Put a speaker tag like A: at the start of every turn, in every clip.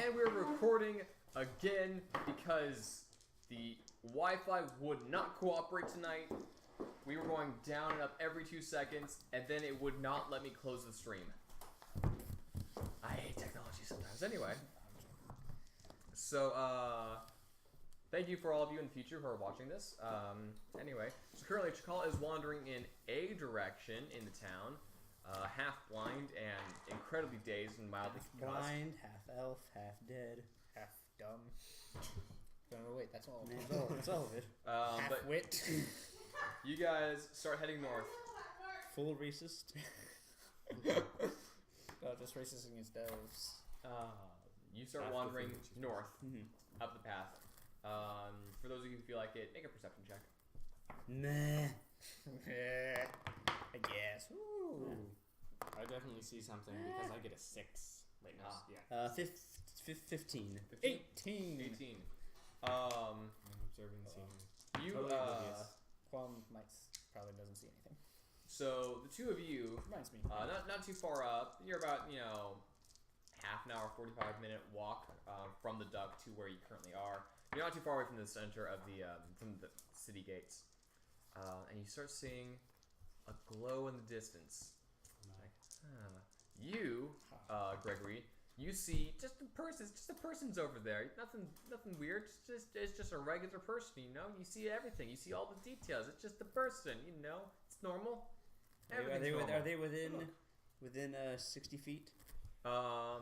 A: And we're recording again because the Wi-Fi would not cooperate tonight. We were going down and up every 2 seconds, and then it would not let me close the stream. I hate technology sometimes. Anyway. So, thank you for all of you in the future who are watching this. Anyway, so currently Chakal is wandering in a direction in the town, half blind and incredibly dazed and mildly concussed.
B: Blind, half elf, half dead,
C: half dumb. No, wait, that's all.
B: That's all of it.
C: Half wit.
A: You guys start heading north.
B: Full racist.
C: Just racist against elves.
A: You start wandering north up the path. For those of you who feel like it, make a perception check.
B: Nah.
C: I guess. Ooh.
D: I definitely see something because I get a 6 right now.
B: Yeah. 15.
C: 18.
D: I'm observing the scenery.
A: You,
D: Totally oblivious.
C: Qualm probably doesn't see anything.
A: So the two of you,
C: Reminds me.
A: not too far up. You're about half an hour, 45-minute walk from the duck to where you currently are. You're not too far away from the center of from the city gates, and you start seeing a glow in the distance. You, Gregory, you see just a person. Just a person's over there. Nothing weird. It's just a regular person. You see everything. You see all the details. It's just a person. It's normal.
B: Are they within 60 feet?
D: I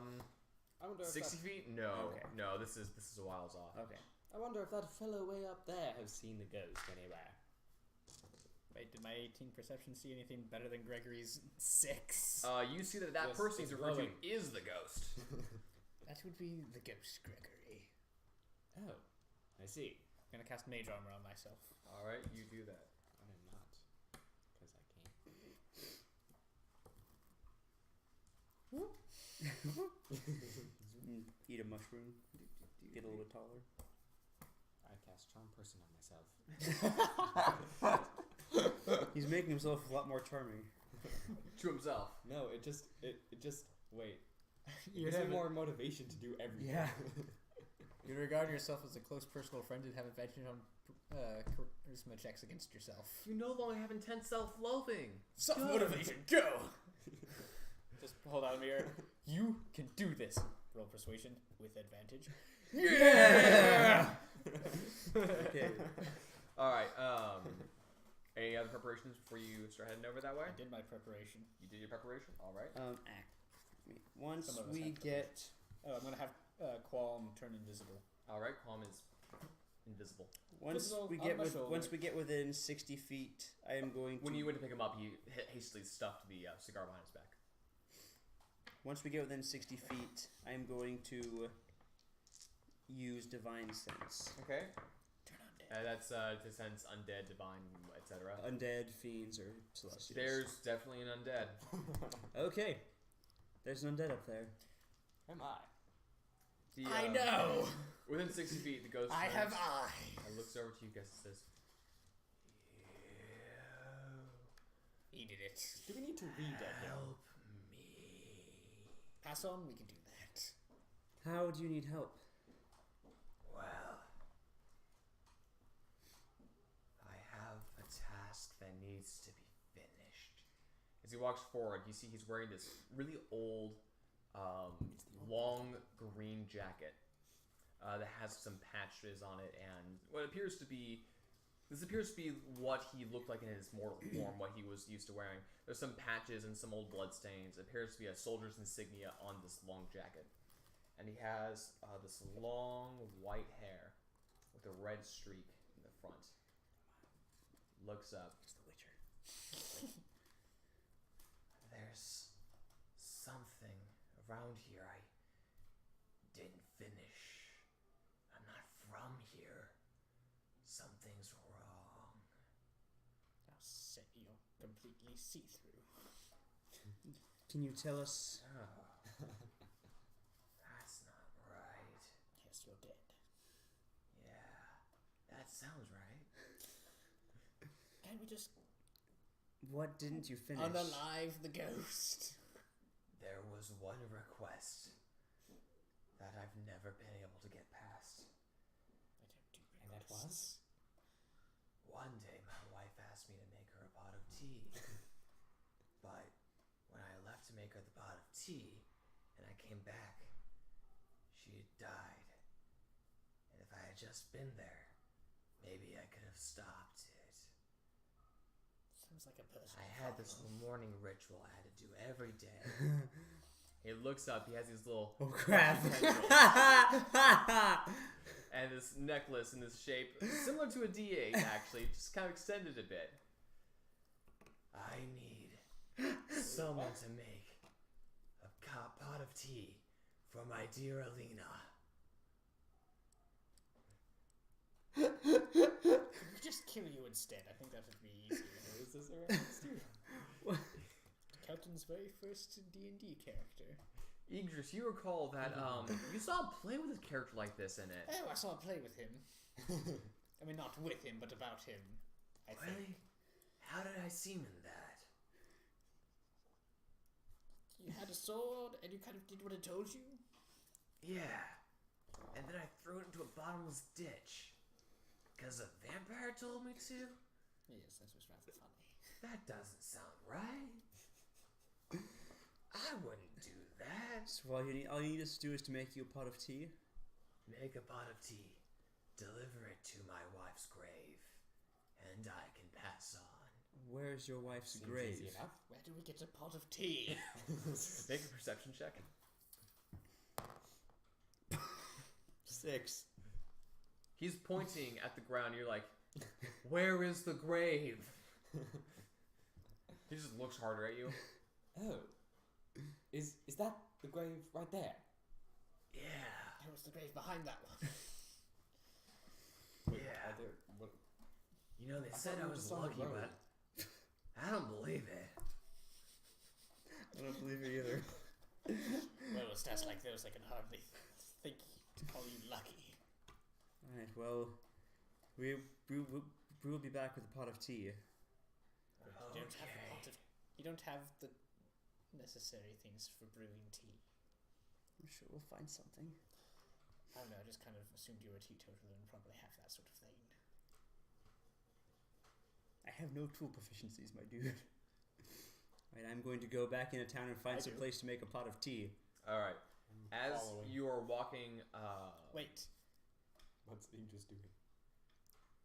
D: wonder if
A: 60 feet? No,
B: Okay.
A: no. This is a whiles off.
B: Okay.
D: I wonder if that fellow way up there has seen the ghost anywhere.
C: Wait, did my 18 perception see anything better than Gregory's 6?
A: You see that
D: Yes,
A: person he's
D: it's
A: referring
D: glowing.
A: to is the ghost.
C: That would be the ghost, Gregory.
D: Oh, I see.
C: I'm gonna cast mage armor on myself.
A: All right, you do that.
D: I am not, because I can't.
B: Eat a mushroom. Get a little bit taller.
D: I cast charm person on myself.
B: He's making himself a lot more charming.
A: To himself.
D: No, it just wait.
C: You
D: Gives me
C: have
D: more motivation to do everything.
C: Yeah. You regard yourself as a close personal friend and have advantage on charisma checks against yourself.
A: You no longer have intense self-loathing.
C: Self-motivation, go! Just hold out a mirror. You can do this. Roll persuasion with advantage.
B: Yeah! Okay.
A: All right. Any other preparations before you start heading over that way?
C: I did my preparation.
A: You did your preparation. All right.
B: Once
C: Some of us
B: we
C: have
B: get...
C: I'm gonna have Qualm turn invisible.
A: All right. Calm is invisible.
B: Once we get within 60 feet, I am going to...
A: When you went to pick him up, he hastily stuffed the cigar behind his back.
B: Once we get within 60 feet, I am going to use Divine Sense.
A: Okay.
C: Turn undead.
A: That's to sense undead, divine, etc.
B: Undead, fiends, or celestials.
A: There's definitely an undead.
B: Okay. There's an undead up there.
D: Am I?
C: I know!
A: Within 60 feet, the ghost
C: I
A: turns
C: have eyes!
A: and looks over to you guys and says,
C: He did it.
D: Do we need to read at him?
A: help me.
C: Pass on, we can do that.
B: How do you need help?
A: Well, I have a task that needs to be finished. As he walks forward, you see he's wearing this really old, long green jacket that has some patches on it, and what appears to be what he looked like in his mortal form, what he was used to wearing. There's some patches and some old blood stains. It appears to be a soldier's insignia on this long jacket. And he has this long white hair with a red streak in the front. Looks up.
C: It's the Witcher.
A: There's something around here I didn't finish. I'm not from here. Something's wrong.
C: Now set you're completely see-through.
B: Can you tell us?
A: That's not right.
C: Yes, you're dead.
A: Yeah, that sounds right.
C: Can't we just
B: What didn't you finish?
C: unalive the ghost?
A: There was one request that I've never
D: was?
A: One day my wife asked me to make her a pot of tea. But when I left to make her the pot of tea, and I came back, she had died. And if I had just been there, maybe I could have stopped it.
C: Sounds like a person.
A: I had this morning ritual I had to do every day. He looks up, he has these little
B: Oh crap!
A: and this necklace in this shape, similar to a D8 actually, just kind of extended a bit. I need someone to make a pot of tea for my dear Alina.
C: We'll just kill you instead. I think that would be easier.
D: Is this a reference to?
C: Kelton's very first D&D character.
A: Idris, you recall that you saw him play with a character like this in it.
C: Oh, I saw him play with him. I mean, not with him, but about him. I think.
A: Really? How did I seem in that?
C: You had a sword, and you kind of did what it told you?
A: Yeah. And then I threw it into a bottomless ditch. Because a vampire told me to?
C: Yes, that was rather funny.
A: That doesn't sound right. I wouldn't do that.
B: So all you need us to do is to make you a pot of tea.
A: Make a pot of tea. Deliver it to my wife's grave. And I can pass on.
B: Where's your wife's
D: Seems
B: grave?
D: easy enough.
C: Where do we get a pot of tea?
A: Make a perception check.
B: 6.
A: He's pointing at the ground. You're like, where is the grave? He just looks harder at you.
D: Oh. Is that the grave right there?
A: Yeah.
C: There was the grave behind that one.
D: Wait,
A: Yeah.
D: are there, what,
A: You know, they
D: I
A: said
D: thought
A: I
D: we
A: was
D: just saw the
A: lucky,
D: road.
A: but I don't believe it.
B: I don't believe it either.
C: Well, with stats like those, I can hardly think to call you lucky.
B: Alright, well, we will be back with a pot of tea.
C: You don't have a pot of. You don't have the necessary things for brewing tea.
B: I'm sure we'll find something.
C: I don't know. I just kind of assumed you were a teetotaler and probably have that sort of thing.
B: I have no tool proficiencies, my dude. Alright, I'm going to go back into town and find
C: I
B: some
C: do.
B: place to make a pot of tea.
A: All right.
D: I'm
A: As
D: following.
A: you are walking,
C: Wait,
D: What's Idris doing?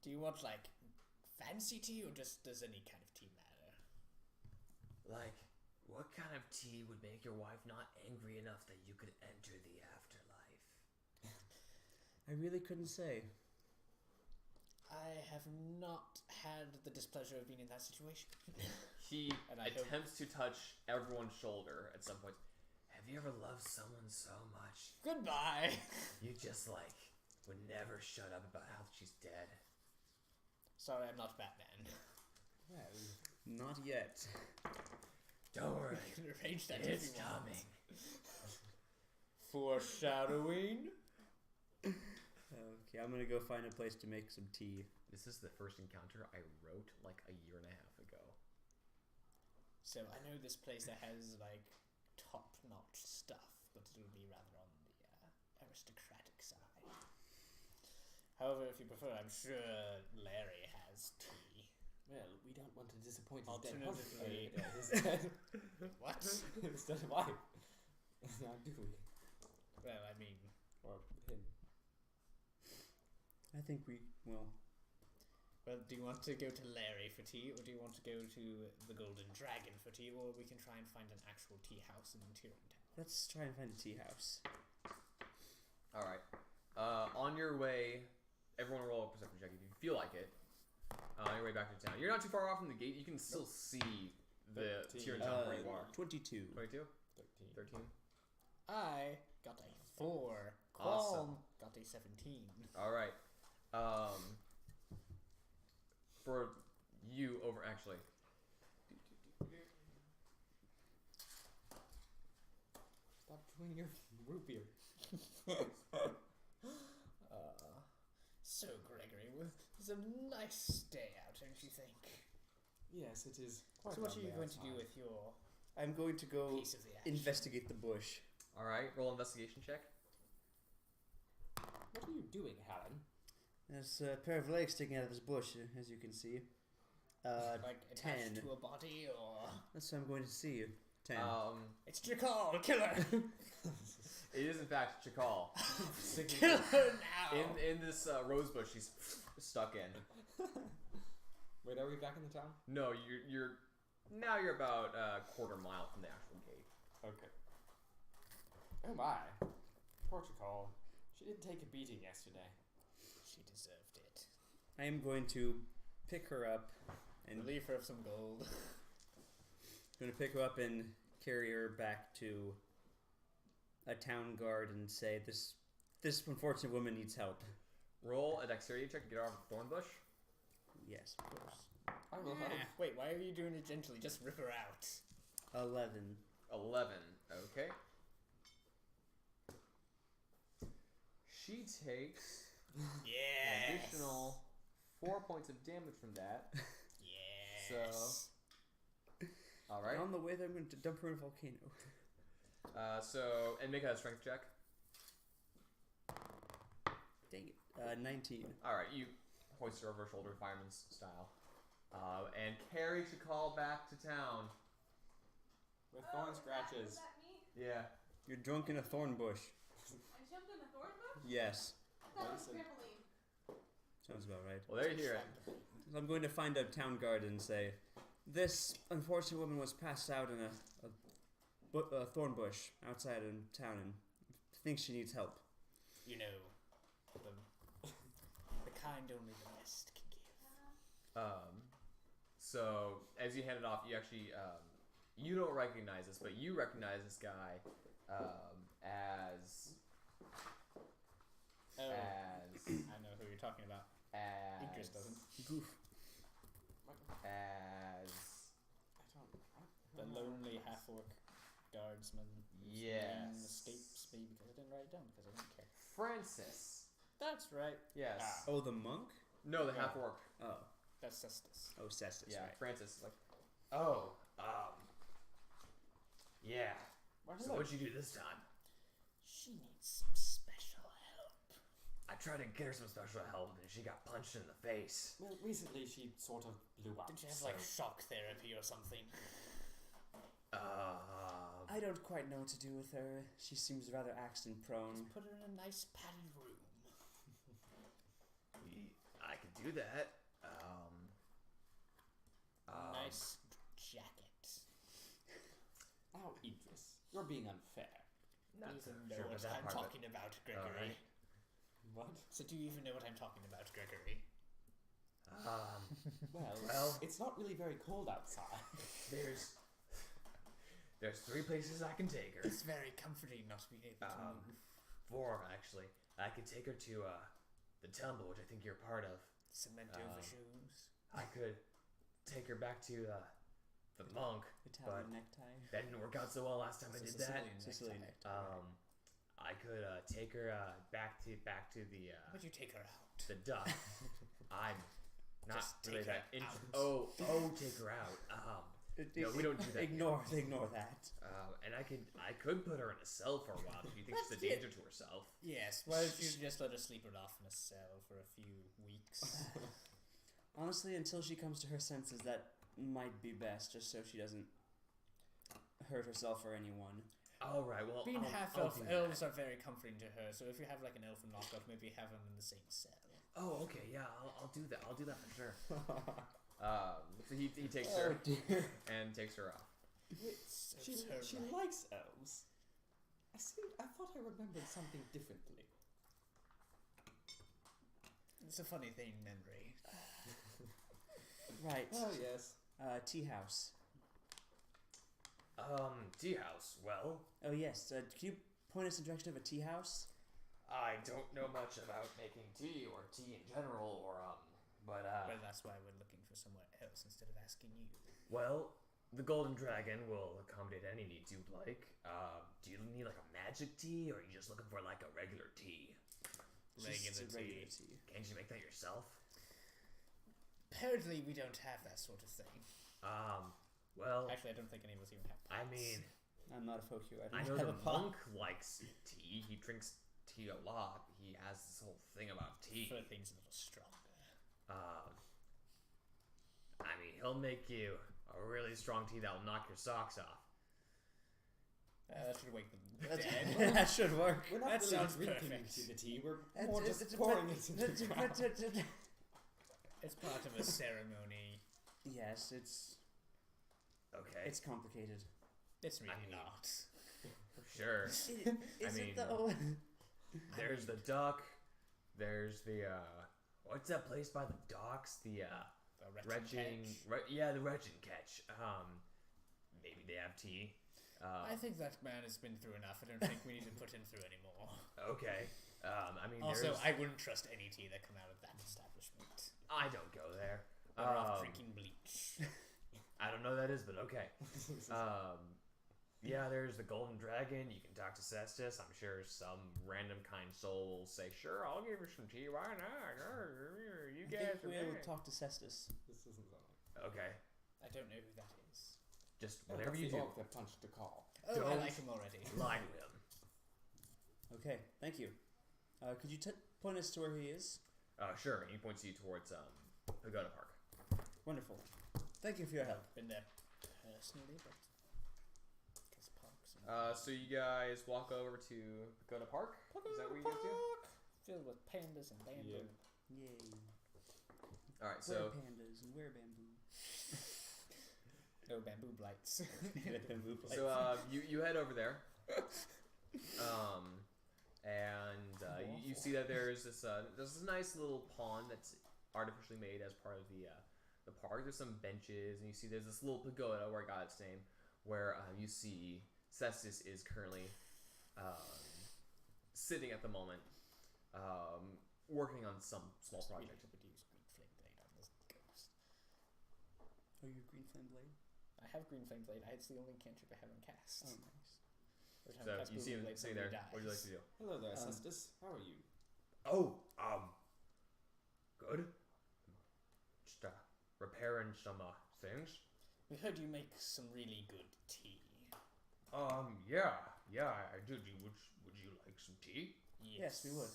C: do you want like fancy tea or just does any kind of tea matter?
A: like, what kind of tea would make your wife not angry enough that you could enter the afterlife?
B: I really couldn't say.
C: I have not had the displeasure of being in that situation.
A: He
C: And I hope-
A: attempts to touch everyone's shoulder at some point. Have you ever loved someone so much
C: Goodbye.
A: you just like would never shut up about how she's dead?
C: Sorry, I'm not Batman.
D: Well,
B: Not yet.
A: Don't worry,
C: We can arrange that
A: it's
C: if you want.
A: coming.
C: Foreshadowing.
B: Okay, I'm gonna go find a place to make some tea.
A: This is the first encounter I wrote like a year and a half ago.
C: So I know this place that has like top-notch stuff, but it'll be rather on the aristocratic side. However, if you prefer, I'm sure Larry has tea.
D: well, we don't want to disappoint his dead husband.
C: Alternatively-
D: His dead,
C: What?
D: his dead wife. Now do we?
C: Well, I mean,
D: Or him.
B: I think we, well,
C: do you want to go to Larry for tea, or do you want to go to the Golden Dragon for tea, or we can try and find an actual tea house in Tyrion Town?
B: let's try and find a tea house.
A: All right. On your way, everyone roll a perception check if you feel like it. On your way back to town, you're not too far off from the gate. You can still see the
D: 13.
A: Tyrion Town where you are.
B: 22.
A: 22,
D: 13.
A: 13.
C: I got a 4.
A: Awesome.
C: Qualm got a 17.
A: All right. For you over actually.
D: Stop chewing your root beer.
C: So, Gregory, it's a nice day out, don't you think?
D: Yes, it is. Quite
C: So what are you
D: lovely
C: going to do
D: outside.
C: with your
B: I'm going to go
C: piece of the action?
B: investigate the bush.
A: All right. Roll investigation check.
D: What are you doing, Helen?
B: There's a pair of legs sticking out of this bush, as you can see.
C: Like attached
B: 10.
C: to a body, or
B: That's what I'm going to see. 10.
C: it's Jakal, killer.
A: It is in fact Chakal.
C: Kill her now.
A: in this rose bush she's stuck in.
D: Wait, are we back in the town?
A: No, you're about a quarter mile from the actual gate.
D: Okay. Oh my. Portugal. She didn't take a beating yesterday.
C: She deserved it.
B: I am going to pick her up and
C: Relieve her of some gold.
B: going to pick her up and carry her back to a town guard and say, this unfortunate woman needs help.
A: Roll a dexterity check to get out of the thorn bush.
B: Yes, of course.
D: I will help.
C: Wait, why are you doing it gently? Just rip her out.
B: 11.
A: 11. Okay. She takes an
C: Yes.
A: additional 4 points of damage from that.
C: Yes.
A: All right.
B: And on the way there, I'm going to dump her in a volcano.
A: And make a strength check.
B: Dang it. 19.
A: All right, you hoist her over her shoulder, fireman's style, and carry Chakal back to town.
D: With thorn scratches.
E: Was that me?
A: Yeah.
B: You're drunk in a thorn bush.
E: I jumped in a thorn bush?
B: Yes.
E: I thought it was
D: Listen.
E: trampoline.
B: Sounds about right.
A: Well, there you hear it.
B: So I'm going to find a town guard and say, this unfortunate woman was passed out in a thorn bush outside of town and thinks she needs help.
C: You know, the kind only the best can give.
A: So as you hand it off, you actually you don't recognize this, but you recognize this guy as
C: Oh, I know who you're talking about. Idris doesn't.
B: Goof.
A: As
C: The lonely half-orc guardsman. whose name
A: yes,
C: escapes me because I didn't write it down because I don't care.
A: Francis.
C: That's right.
A: Yes.
C: Ah.
B: Oh, the monk?
A: No, the
C: Yeah.
A: half orc.
B: Oh.
C: That's Cestus.
B: Oh, Cestus,
A: Yeah,
B: right.
A: Francis is like, oh, yeah. So what'd you do this time?
C: She needs some special help.
A: I tried to get her some special help, and she got punched in the face.
D: Well, recently she sort of blew up.
C: Did you have
D: so-
C: like shock therapy or something?
B: I don't quite know what to do with her. She seems rather accident prone.
C: Put her in a nice padded room.
A: I could do that.
C: Nice jacket.
D: Now, Idris, you're being unfair.
C: Do
A: Not
C: you
A: so
C: even know
A: sure
C: what
A: about that
C: I'm
A: part of it.
C: talking about, Gregory?
A: Alright.
D: What?
C: So do you even know what I'm talking about, Gregory?
A: Well,
D: it's not really very cold outside.
A: there's 3 places I can take her.
C: It's very comforting not being able to move.
A: 4 actually. I could take her to the temple, which I think you're part of.
C: Cement over shoes.
A: I could take her back to the monk.
B: Italian
A: But
B: necktie.
A: that didn't work out so well last time I did that.
B: Sicilian necktie.
A: I could take her back to the
C: Would you take her out?
A: the duck. I'm not
C: Just
A: really
C: take her
A: that interested.
C: out.
A: Oh, take her out. No, we don't do that.
B: Ignore that.
A: And I could put her in a cell for a while if you think she's a danger to herself.
C: Yes, why don't you just let her sleep it off in a cell for a few weeks?
B: Honestly, until she comes to her senses, that might be best, just so she doesn't hurt herself or anyone.
A: All right. Well,
C: Being
A: I'll
C: half-elf,
A: do
C: elves
A: that.
C: are very comforting to her, so if you have like an elf and knockoff, maybe have them in the same cell.
A: Oh, okay. Yeah, I'll do that. I'll do that for sure. So he takes
B: Oh
A: her
B: dear.
A: and takes her off.
D: She
C: her right.
D: likes elves. I thought I remembered something differently.
C: It's a funny thing, memory.
B: Right.
D: Oh yes.
B: Tea house.
A: Tea house. Well,
B: Oh yes. Can you point us in the direction of a tea house?
A: I don't know much about making tea or tea in general, or but
C: Well, that's why we're looking for somewhere else instead of asking you.
A: well, the Golden Dragon will accommodate any needs you'd like. Do you need like a magic tea, or are you just looking for like a regular tea?
B: Just a regular tea.
A: Can't you make that yourself?
C: Apparently, we don't have that sort of thing.
A: Well,
C: Actually, I don't think any of us even have
A: I
C: pots.
A: mean,
B: I'm not a folk hero.
A: I
B: I
A: know
B: don't have
A: the
B: a pot.
A: monk likes tea. He drinks tea a lot. He has this whole thing about tea.
C: For things a little stronger.
A: I mean, he'll make you a really strong tea that'll knock your socks off.
C: That should wake them
B: That's-
C: dead.
B: that should work.
D: We're not
C: That
D: really
C: sounds
D: drinking
C: perfect.
D: into the tea. We're
B: It's-
D: more
B: it's-
D: just
B: it's a
D: pouring
B: bit-
D: it into the ground.
C: It's part of a ceremony.
B: Yes, it's
A: Okay.
B: complicated.
C: It's really
A: mean-
C: not.
A: Sure.
B: Is
A: mean-
B: it though?
A: There's the duck. There's the what's that place by the docks? The
C: The
A: retching. Yeah, the retching catch. Maybe they have tea.
C: I think that man has been through enough. I don't think we need to put him through anymore.
A: Okay. I mean,
C: Also,
A: there's-
C: I wouldn't trust any tea that come out of that establishment.
A: I don't go there.
C: They're off drinking bleach.
A: I don't know what that is, but okay. Yeah, there's the Golden Dragon. You can talk to Cestus. I'm sure some random kind soul will say, "Sure, I'll give you some tea. Why not? You
B: I
A: guys
B: think
A: are
B: we'll
A: bad."
B: talk to Cestus.
D: This isn't something.
A: Okay,
C: I don't know who that is.
A: just
D: Oh,
A: whatever
D: that's
A: you
D: the
A: do,
D: orc that punched the call.
C: Oh, I
A: Don't
C: like him already.
A: lie to him.
B: Okay, thank you. Could you point us to where he is?
A: Sure. And he points you towards Pagoda Park.
B: Wonderful. Thank you for your help.
C: Been there personally, but because parks. And
A: So you guys walk over to Pagoda Park. Is that what you guys do?
C: filled with pandas and bamboo.
D: Yeah.
B: Yay.
A: All right.
B: Where
A: So
B: pandas and where bamboo?
C: No bamboo blights.
B: Bamboo plates.
A: So you head over there, and you see that there's this nice little pond that's artificially made as part of the park. There's some benches, and you see there's this little pagoda where it got its name, where you see Cestus is currently sitting at the moment, working on some small
C: We
A: project.
C: could use green flame blade on this ghost.
B: Oh, you green flame blade?
C: I have green flame blade. It's the only cantrip I haven't cast.
B: Oh, nice.
C: Every time I
A: So
C: cast
A: you
C: blue
A: see him
C: blade,
A: sitting there.
C: somebody
A: What would you like to
C: dies.
A: do?
D: Hello there,
B: Um,
D: Cestus. How are you?
A: Oh, good. Just repairing some things.
C: We heard you make some really good tea.
A: Yeah, I do. Would you like some tea?
B: Yes, we would.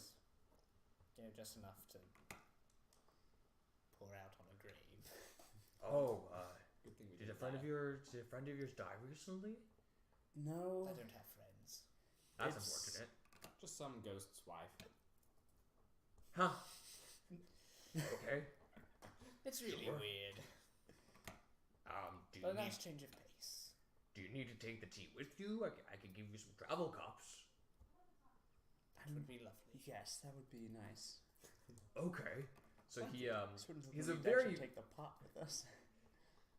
C: Yeah, just enough to pour out on a grave.
A: Oh,
D: Good thing we
A: did a
D: did
A: friend
D: that.
A: of yours die recently?
B: No.
C: I don't have friends.
A: That's
B: It's-
A: unfortunate.
D: Just some ghost's wife.
A: Huh. Okay.
C: It's really
A: Sure.
C: weird.
A: Do
C: But a
A: you need
C: nice change of pace.
A: do you need to take the tea with you? I could give you some travel cups.
C: That would be lovely.
B: Yes, that would be nice.
A: Okay. So
B: Thank
A: he
B: you. I was wondering if
A: he's
B: we
A: a
B: could
A: very
B: actually take the pot with us.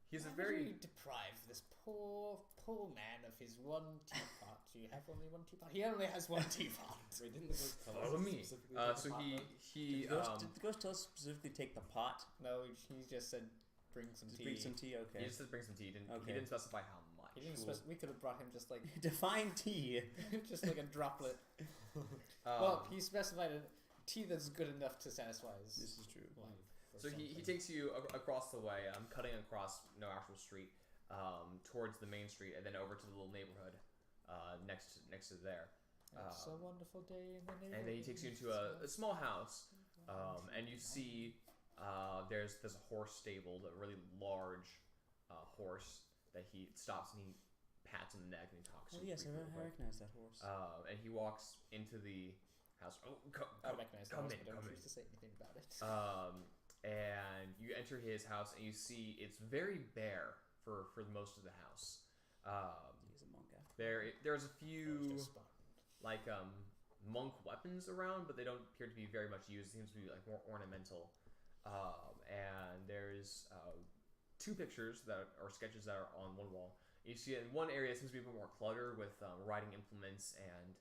A: he's a
C: Why would
A: very
C: we deprive this poor man of his one teapot. Do you have only one teapot? He only has one teapot.
D: Wait, didn't the ghost tell us
A: follow me.
D: specifically to take the
A: So
D: pot, though?
A: he
B: Did the ghost tell us specifically take the pot?
C: No, he just said bring some
B: Just
C: tea.
B: bring some tea,
A: he
B: okay.
A: just said bring some tea. He
B: Okay.
A: didn't specify how much.
C: He didn't
B: Cool.
C: we could have brought him just like
B: Define tea.
C: just like a droplet. Well, he specified a tea that's good enough to satisfy his
B: This is true.
C: life. or
A: So he
C: something.
A: takes you across the way, cutting across no actual street, towards the main street, and then over to the little neighborhood next to there.
C: It's a wonderful day in the neighborhood.
A: And then he takes you into a small house, and you see there's a horse stabled, a really large horse that he stops and he pats on the neck and he talks
B: Oh
A: to you
B: yes, I
A: briefly real quick.
B: recognize that horse.
A: And he walks into the house. Oh,
C: I recognize
A: come
C: the
A: in,
C: house, but I
A: come
C: don't
A: in.
C: choose to say anything about it.
A: And you enter his house and you see it's very bare for most of the house.
B: He's a monk after.
A: There's a
C: Or
A: few
C: it's just Spartan.
A: like monk weapons around, but they don't appear to be very much used. It seems to be like more ornamental. And there's two pictures or sketches that are on one wall. You see in one area it seems to be a bit more cluttered with writing implements and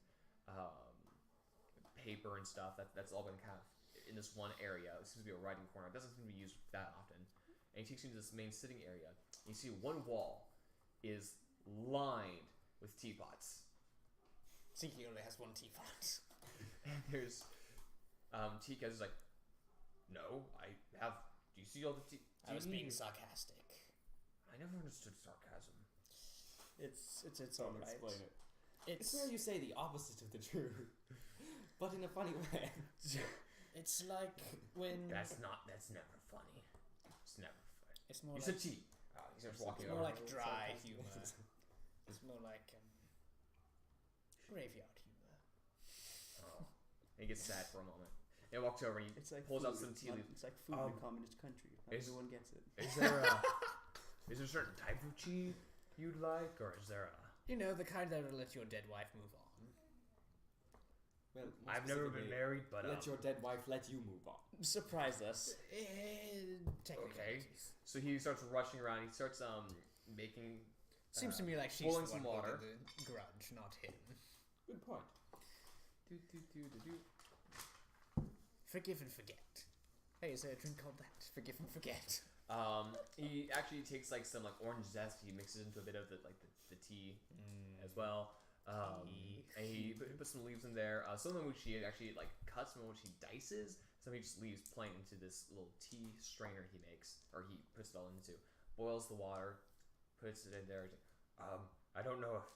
A: paper and stuff. That's all been kind of in this one area. It seems to be a writing corner. It doesn't seem to be used that often. And he takes you to this main sitting area. You see one wall is lined with teapots.
C: See, he only has one teapot.
A: And there's Tika is like, no, I have. Do you see all the tea?
C: I was being sarcastic.
A: I never understood sarcasm.
B: It's
D: Don't
B: alright.
D: explain it.
C: It's
D: It's where you say the opposite of the truth. but in a funny way.
C: It's like when
A: That's never funny. It's never funny.
C: it's more
A: You
C: like
A: said tea. He starts walking
C: it's
A: over.
C: more like dry humor. It's more like graveyard humor.
A: Oh. And he gets sad for a moment. And he walks over and he
B: It's like
A: pulls out
B: food.
A: some tea leaves.
B: It's like food in
A: Um,
B: a communist country. Not
A: is-
B: everyone gets it.
A: Is there a certain type of tea you'd like, or is there a?
C: You know, the kind that will let your dead wife move on.
D: Well, more
A: I've never been
D: specifically,
A: married, but
D: let your dead wife let you move on.
B: Surprise us.
A: Okay. So he starts rushing around. He starts making.
C: Seems to me like she's
A: boiling
C: the
A: some
C: one
A: water.
C: holding the grudge, not him.
D: Good point.
C: Forgive and forget. Hey, is there a drink called that? Forgive and forget.
A: He actually takes like some like orange zest. He mixes into a bit of the tea as well. And he puts some leaves in there. Some of which he actually like cuts, some of which he dices. Some he just leaves plain into this little tea strainer he makes, or he puts it all into. Boils the water, puts it in there. I don't know if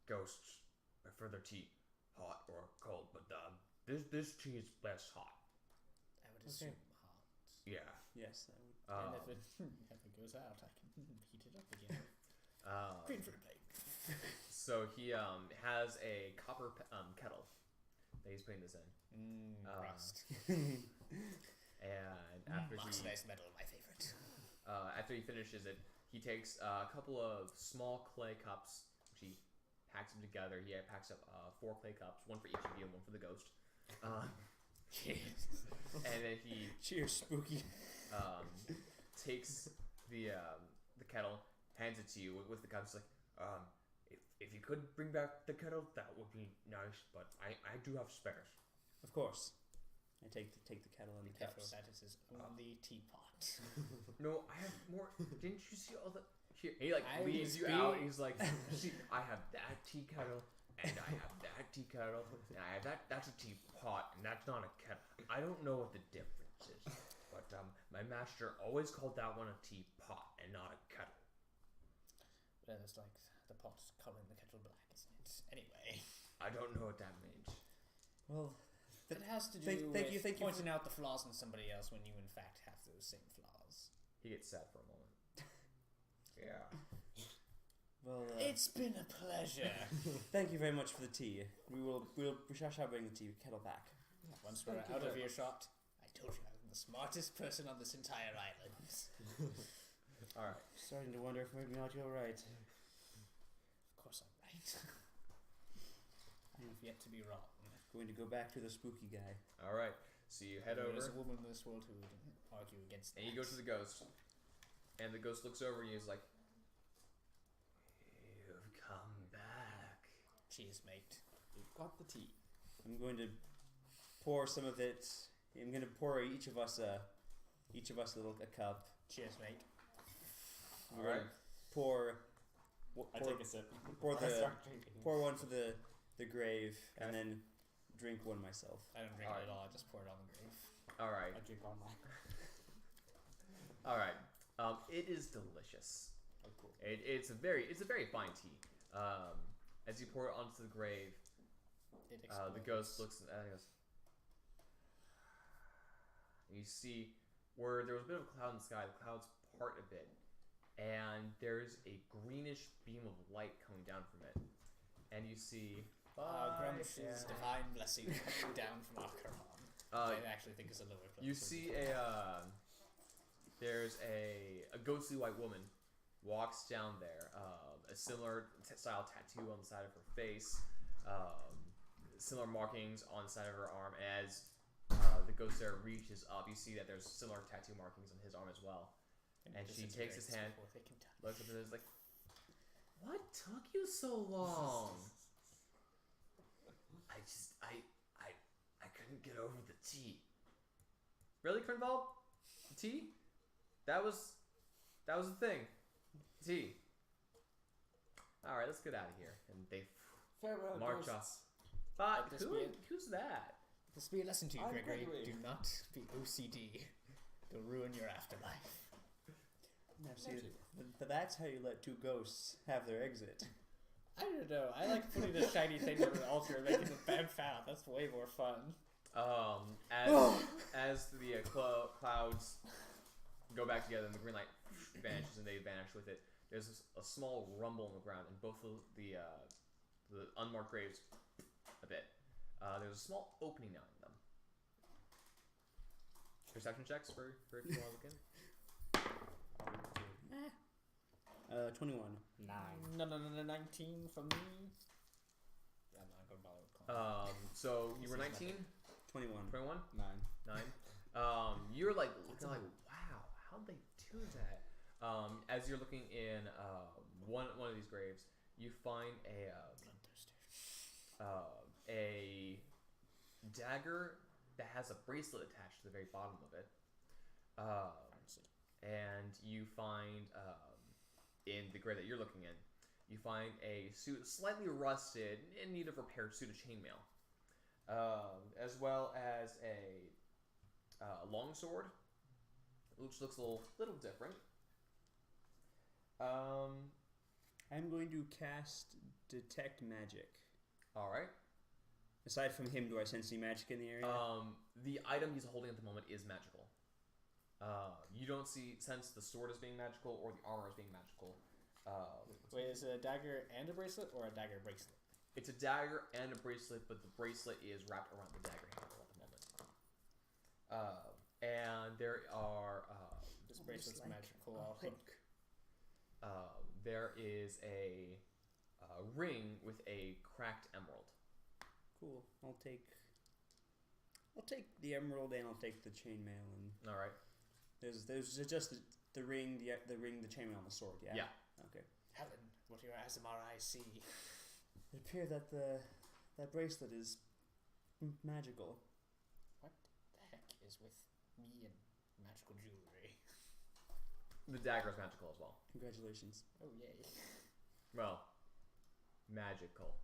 A: ghosts prefer their tea hot or cold, but this tea is best hot.
C: I would assume hot.
A: Yeah.
B: Yes, I would.
C: And if it ever goes out, I can heat it up again. Green for a plate.
A: So he has a copper kettle that he's putting this in.
C: Rust.
A: And after
C: Oxidized metal, my favorite.
A: after he finishes it, he takes a couple of small clay cups, which he packs them together. He packs up 4 clay cups, one for each of you and one for the ghost. And then he
B: Cheers, spooky.
A: takes the kettle, hands it to you with the cups. Like, if you could bring back the kettle, that would be nice. But I do have spares.
B: Of course. I take the kettle and the
C: Careful,
B: cups.
C: that is his only teapot.
A: No, I have more. Didn't you see all the? Here, he like
C: I
A: leaves
C: was
A: you out.
C: being-
A: He's like, see, I have that tea kettle, and I have that tea kettle, and I have that. That's a teapot, and that's not a kettle. I don't know what the difference is, but my master always called that one a teapot and not a kettle.
C: Well, it's like the pot coloring the kettle black, isn't it? Anyway.
A: I don't know what that means.
B: Well,
C: It has to do
B: thank
C: with
B: you
C: pointing out the flaws in somebody else when you in fact have those same flaws.
A: He gets sad for a moment. Yeah.
B: well.
C: It's been a pleasure.
B: Thank you very much for the tea. We shall bring the tea kettle back.
C: Once we're
D: Thank you
C: out of
D: very
C: earshot, I told you I'm the smartest person on this entire island.
A: All right.
B: Starting to wonder if maybe not you're right.
C: Of course I'm right. I have yet to be wrong.
B: Going to go back to the spooky guy.
A: All right. So you head
C: There's
A: over,
C: a woman in this world who would argue against that.
A: and you go to the ghost, and the ghost looks over and he's like, "You've come back."
C: Cheers, mate.
D: You've got the tea.
B: I'm going to pour some of it. I'm going to pour each of us a cup.
C: Cheers, mate.
B: I'm
A: All
B: gonna
A: right.
B: Pour
D: I take a sip.
B: pour
D: I
B: the
D: start drinking.
B: pour one for the grave,
A: Okay.
B: and then drink one myself.
C: I don't drink it at all. I just pour it on the grave.
A: All right.
D: I drink all mine.
A: All right. It is delicious.
D: Oh, cool.
A: It's a very fine tea. As you pour it onto the grave,
C: It
A: the ghost looks and goes. And you see where there was a bit of a cloud in the sky. The clouds part a bit, and there's a greenish beam of light coming down from it. And you see.
C: Grumsh's divine blessing coming down from Acheron. I actually think is a lower place.
A: You see there's a ghostly white woman walks down there. A similar style tattoo on the side of her face. Similar markings on the side of her arm. As the ghost there reaches up, you see that there's similar tattoo markings on his arm as well. And she takes his hand,
C: before they can touch.
A: looks up and is like, "What took you so long?" I couldn't get over the tea. Really, Grinvald? The tea? That was the thing. Tea. All right, let's get out of here. And they
D: Farewell,
A: march
D: ghosts.
A: off. But
C: Let this be
A: who's that?
C: This will be a lesson to you,
D: I'm
C: Gregory.
D: Gregory.
C: Do not be OCD. It'll ruin your afterlife.
B: Now, see, that's how you let two ghosts have their exit.
C: I don't know. I like putting the shiny thing on the altar and making it bounce out. That's way more fun.
A: As the clouds go back together and the green light vanishes and they vanish with it, there's a small rumble in the ground and both of the unmarked graves a bit. There's a small opening now in them. Perception checks for if you want to look in.
B: 21.
C: 9. No, 19 from me. Yeah, I'm not going to bother with calling.
A: So you were 19?
B: 21.
A: 21?
D: 9.
A: 9. You're like looking like, wow, how'd they do that? As you're looking in one of these graves, you find a dagger that has a bracelet attached to the very bottom of it. And you find in the grave that you're looking in, you find a suit, slightly rusted, in need of repair suit of chainmail, as well as a longsword, which looks a little different.
B: I'm going to cast Detect Magic.
A: All right.
B: Aside from him, do I sense any magic in the area?
A: The item he's holding at the moment is magical. You don't sense the sword as being magical or the armor as being magical.
C: Wait, is it a dagger and a bracelet or a dagger bracelet?
A: It's a dagger and a bracelet, but the bracelet is wrapped around the dagger handle at the moment. And there are
C: This bracelet's
B: like
C: magical.
B: a
C: Also.
B: hook.
A: There is a ring with a cracked emerald.
B: Cool. I'll take the emerald and I'll take the chainmail and
A: All right.
B: there's just the ring, the chainmail, and the sword. Yeah.
A: Yeah.
B: Okay.
C: Heaven, what do your ASMR eyes see?
B: It appears that that bracelet is magical.
C: What the heck is with me and magical jewelry?
A: The dagger is magical as well.
B: Congratulations.
C: Oh yay!
A: Well, magical.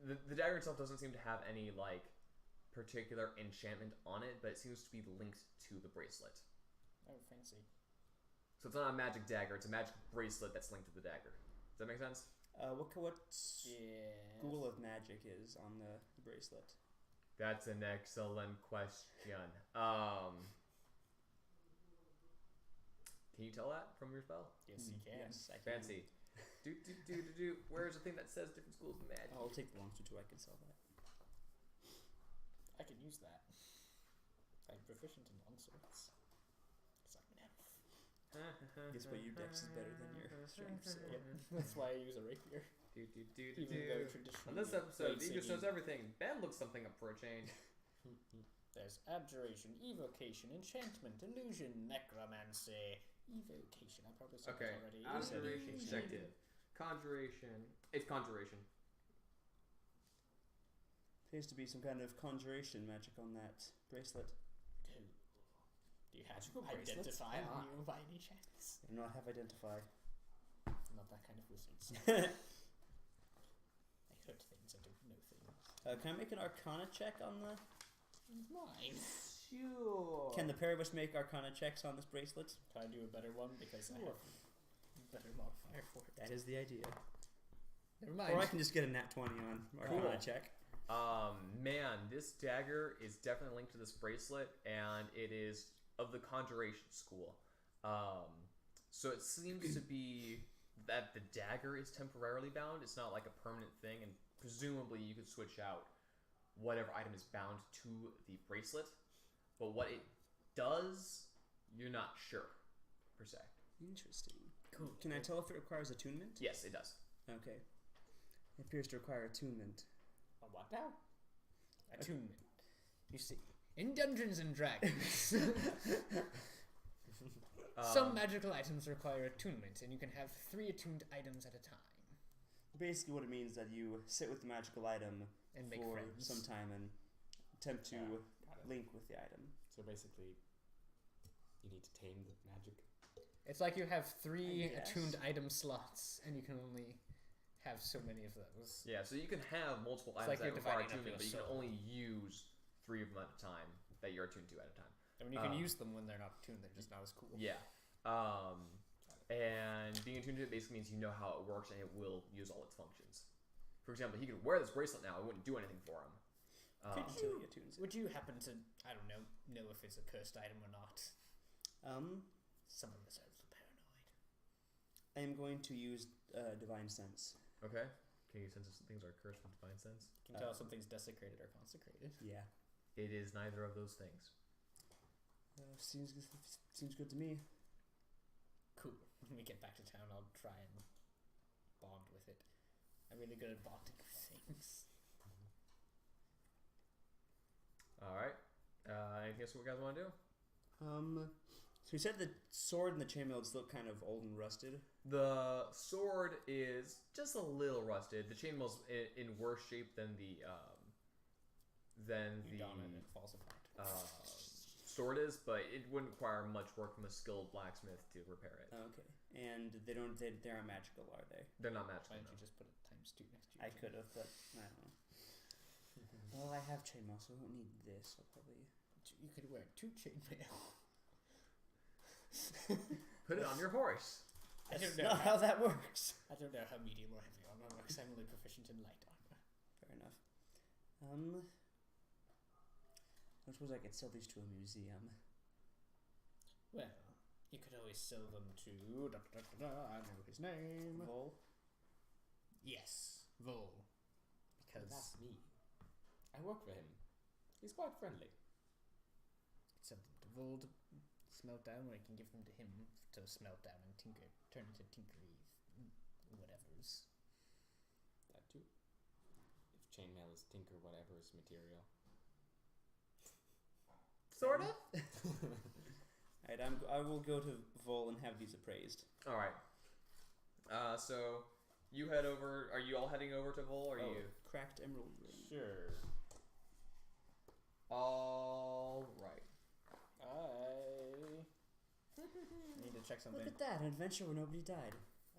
A: The dagger itself doesn't seem to have any like particular enchantment on it, but it seems to be linked to the bracelet.
C: Oh, fancy.
A: So it's not a magic dagger; it's a magic bracelet that's linked to the dagger. Does that make sense?
B: What
C: Yeah.
B: school of magic is on the bracelet?
A: That's an excellent question. Can you tell that from your spell?
C: Yes, you can.
B: Yes, I can.
A: Fancy. Do. Where's the thing that says different schools of magic?
B: I'll take the longitude too. I can sell that.
C: I can use that. I'm proficient in longswords. Because I'm an elf.
B: Guess what your dex is better than your strength. So.
C: Yep. That's why I use a rapier. Even though traditionally.
A: On this episode,
C: blade
A: Eagles knows
C: singing-
A: everything. Ben looks something up for a change.
C: There's abjuration, evocation, enchantment, illusion, necromancy, evocation. I probably said
A: Okay.
C: that already.
A: Abjuration,
C: Illusion.
A: objective. Conjuration. It's conjuration.
B: Appears to be some kind of conjuration magic on that bracelet.
C: Do you have
B: Magical bracelets?
C: identify on you by any chance?
B: I do not have identify.
C: Not that kind of wizards. I heard things, I don't know things.
B: Can I make an Arcana check on the?
C: Mine.
A: Sure.
B: Can the pair of us make Arcana checks on this bracelet?
C: Can I do a better one because I
B: Sure.
C: have better modifier for it?
B: That is the idea.
C: Never mind.
B: Or I can just get a nat 20 on Arcana
A: Cool.
B: check.
A: Man, this dagger is definitely linked to this bracelet, and it is of the conjuration school. So it seems to be that the dagger is temporarily bound. It's not like a permanent thing, and presumably you could switch out whatever item is bound to the bracelet. But what it does, you're not sure, per se.
B: Interesting.
C: Cool.
B: Can I tell if it requires attunement?
A: Yes, it does.
B: Okay. It appears to require attunement.
C: On what now? Attunement. You see, in Dungeons and Dragons, some magical items require attunement, and you can have 3 attuned items at a time.
B: Basically, what it means is that you sit with the magical item
C: And make
B: for
C: friends.
B: some time and attempt to
D: Got it.
B: link with the item.
D: So basically, you need to tame the magic.
C: It's like you have 3
B: I guess.
C: attuned item slots, and you can only have so many of those.
A: Yeah, so you can have multiple
C: It's
A: items
C: like
A: that
C: you're
A: require
C: dividing up
A: attunement, but
C: your
A: you can
C: soul.
A: only use 3 of them at a time that you're attuned to at a time.
C: I mean, you can
A: Um,
C: use them when they're not attuned; they're just not as cool.
A: Yeah. And being attuned to it basically means you know how it works and it will use all its functions. For example, he could wear this bracelet now. It wouldn't do anything for him.
B: Until he attunes it.
C: Would you happen to, I don't know if it's a cursed item or not? Some of us are a little paranoid.
B: I am going to use Divine Sense.
A: Okay. Can you sense if things are cursed with divine sense?
C: You can tell if something's desecrated or consecrated.
B: Yeah.
A: It is neither of those things.
B: Seems good to me.
C: Cool. When we get back to town, I'll try and bond with it. I'm really good at bonding with things.
A: Alright. Anything else you guys want to do?
B: So you said the sword and the chainmails look kind of old and rusted.
A: The sword is just a little rusted. The chainmail's in worse shape than the
C: Dominant falls apart.
A: sword is, but it wouldn't require much work from a skilled blacksmith to repair it.
B: Okay. And they aren't magical, are they?
A: They're not magical.
C: Why don't
A: No.
C: you just put it times 2 next to you?
B: I could have, but I don't know. Well, I have chainmail, so I don't need this. I'll probably...
C: You could wear 2 chainmail.
A: Put it on your horse.
C: I don't
B: That's
C: know
B: not how that works.
C: I don't know how medium or heavy armor works. I'm only proficient in light armor.
B: Fair enough. I suppose I could sell these to a museum.
C: Well, you could always sell them to... I know his name.
B: Vol?
C: Yes, Vol. Because
D: That's me. I work for him. He's quite friendly.
C: sell them to Vol to smelt down, or you can give them to him to smelt down and turn into tinkery whatevers.
D: That too. If chainmail is tinker whatever's material.
A: Sort of.
B: Alright, I will go to Vol and have these appraised.
A: Alright. So you head over. Are you all heading over to Vol? Or are you?
B: Cracked emerald ring.
D: Sure.
A: All right.
C: I need to check something.
B: Look at that, an adventure where nobody died.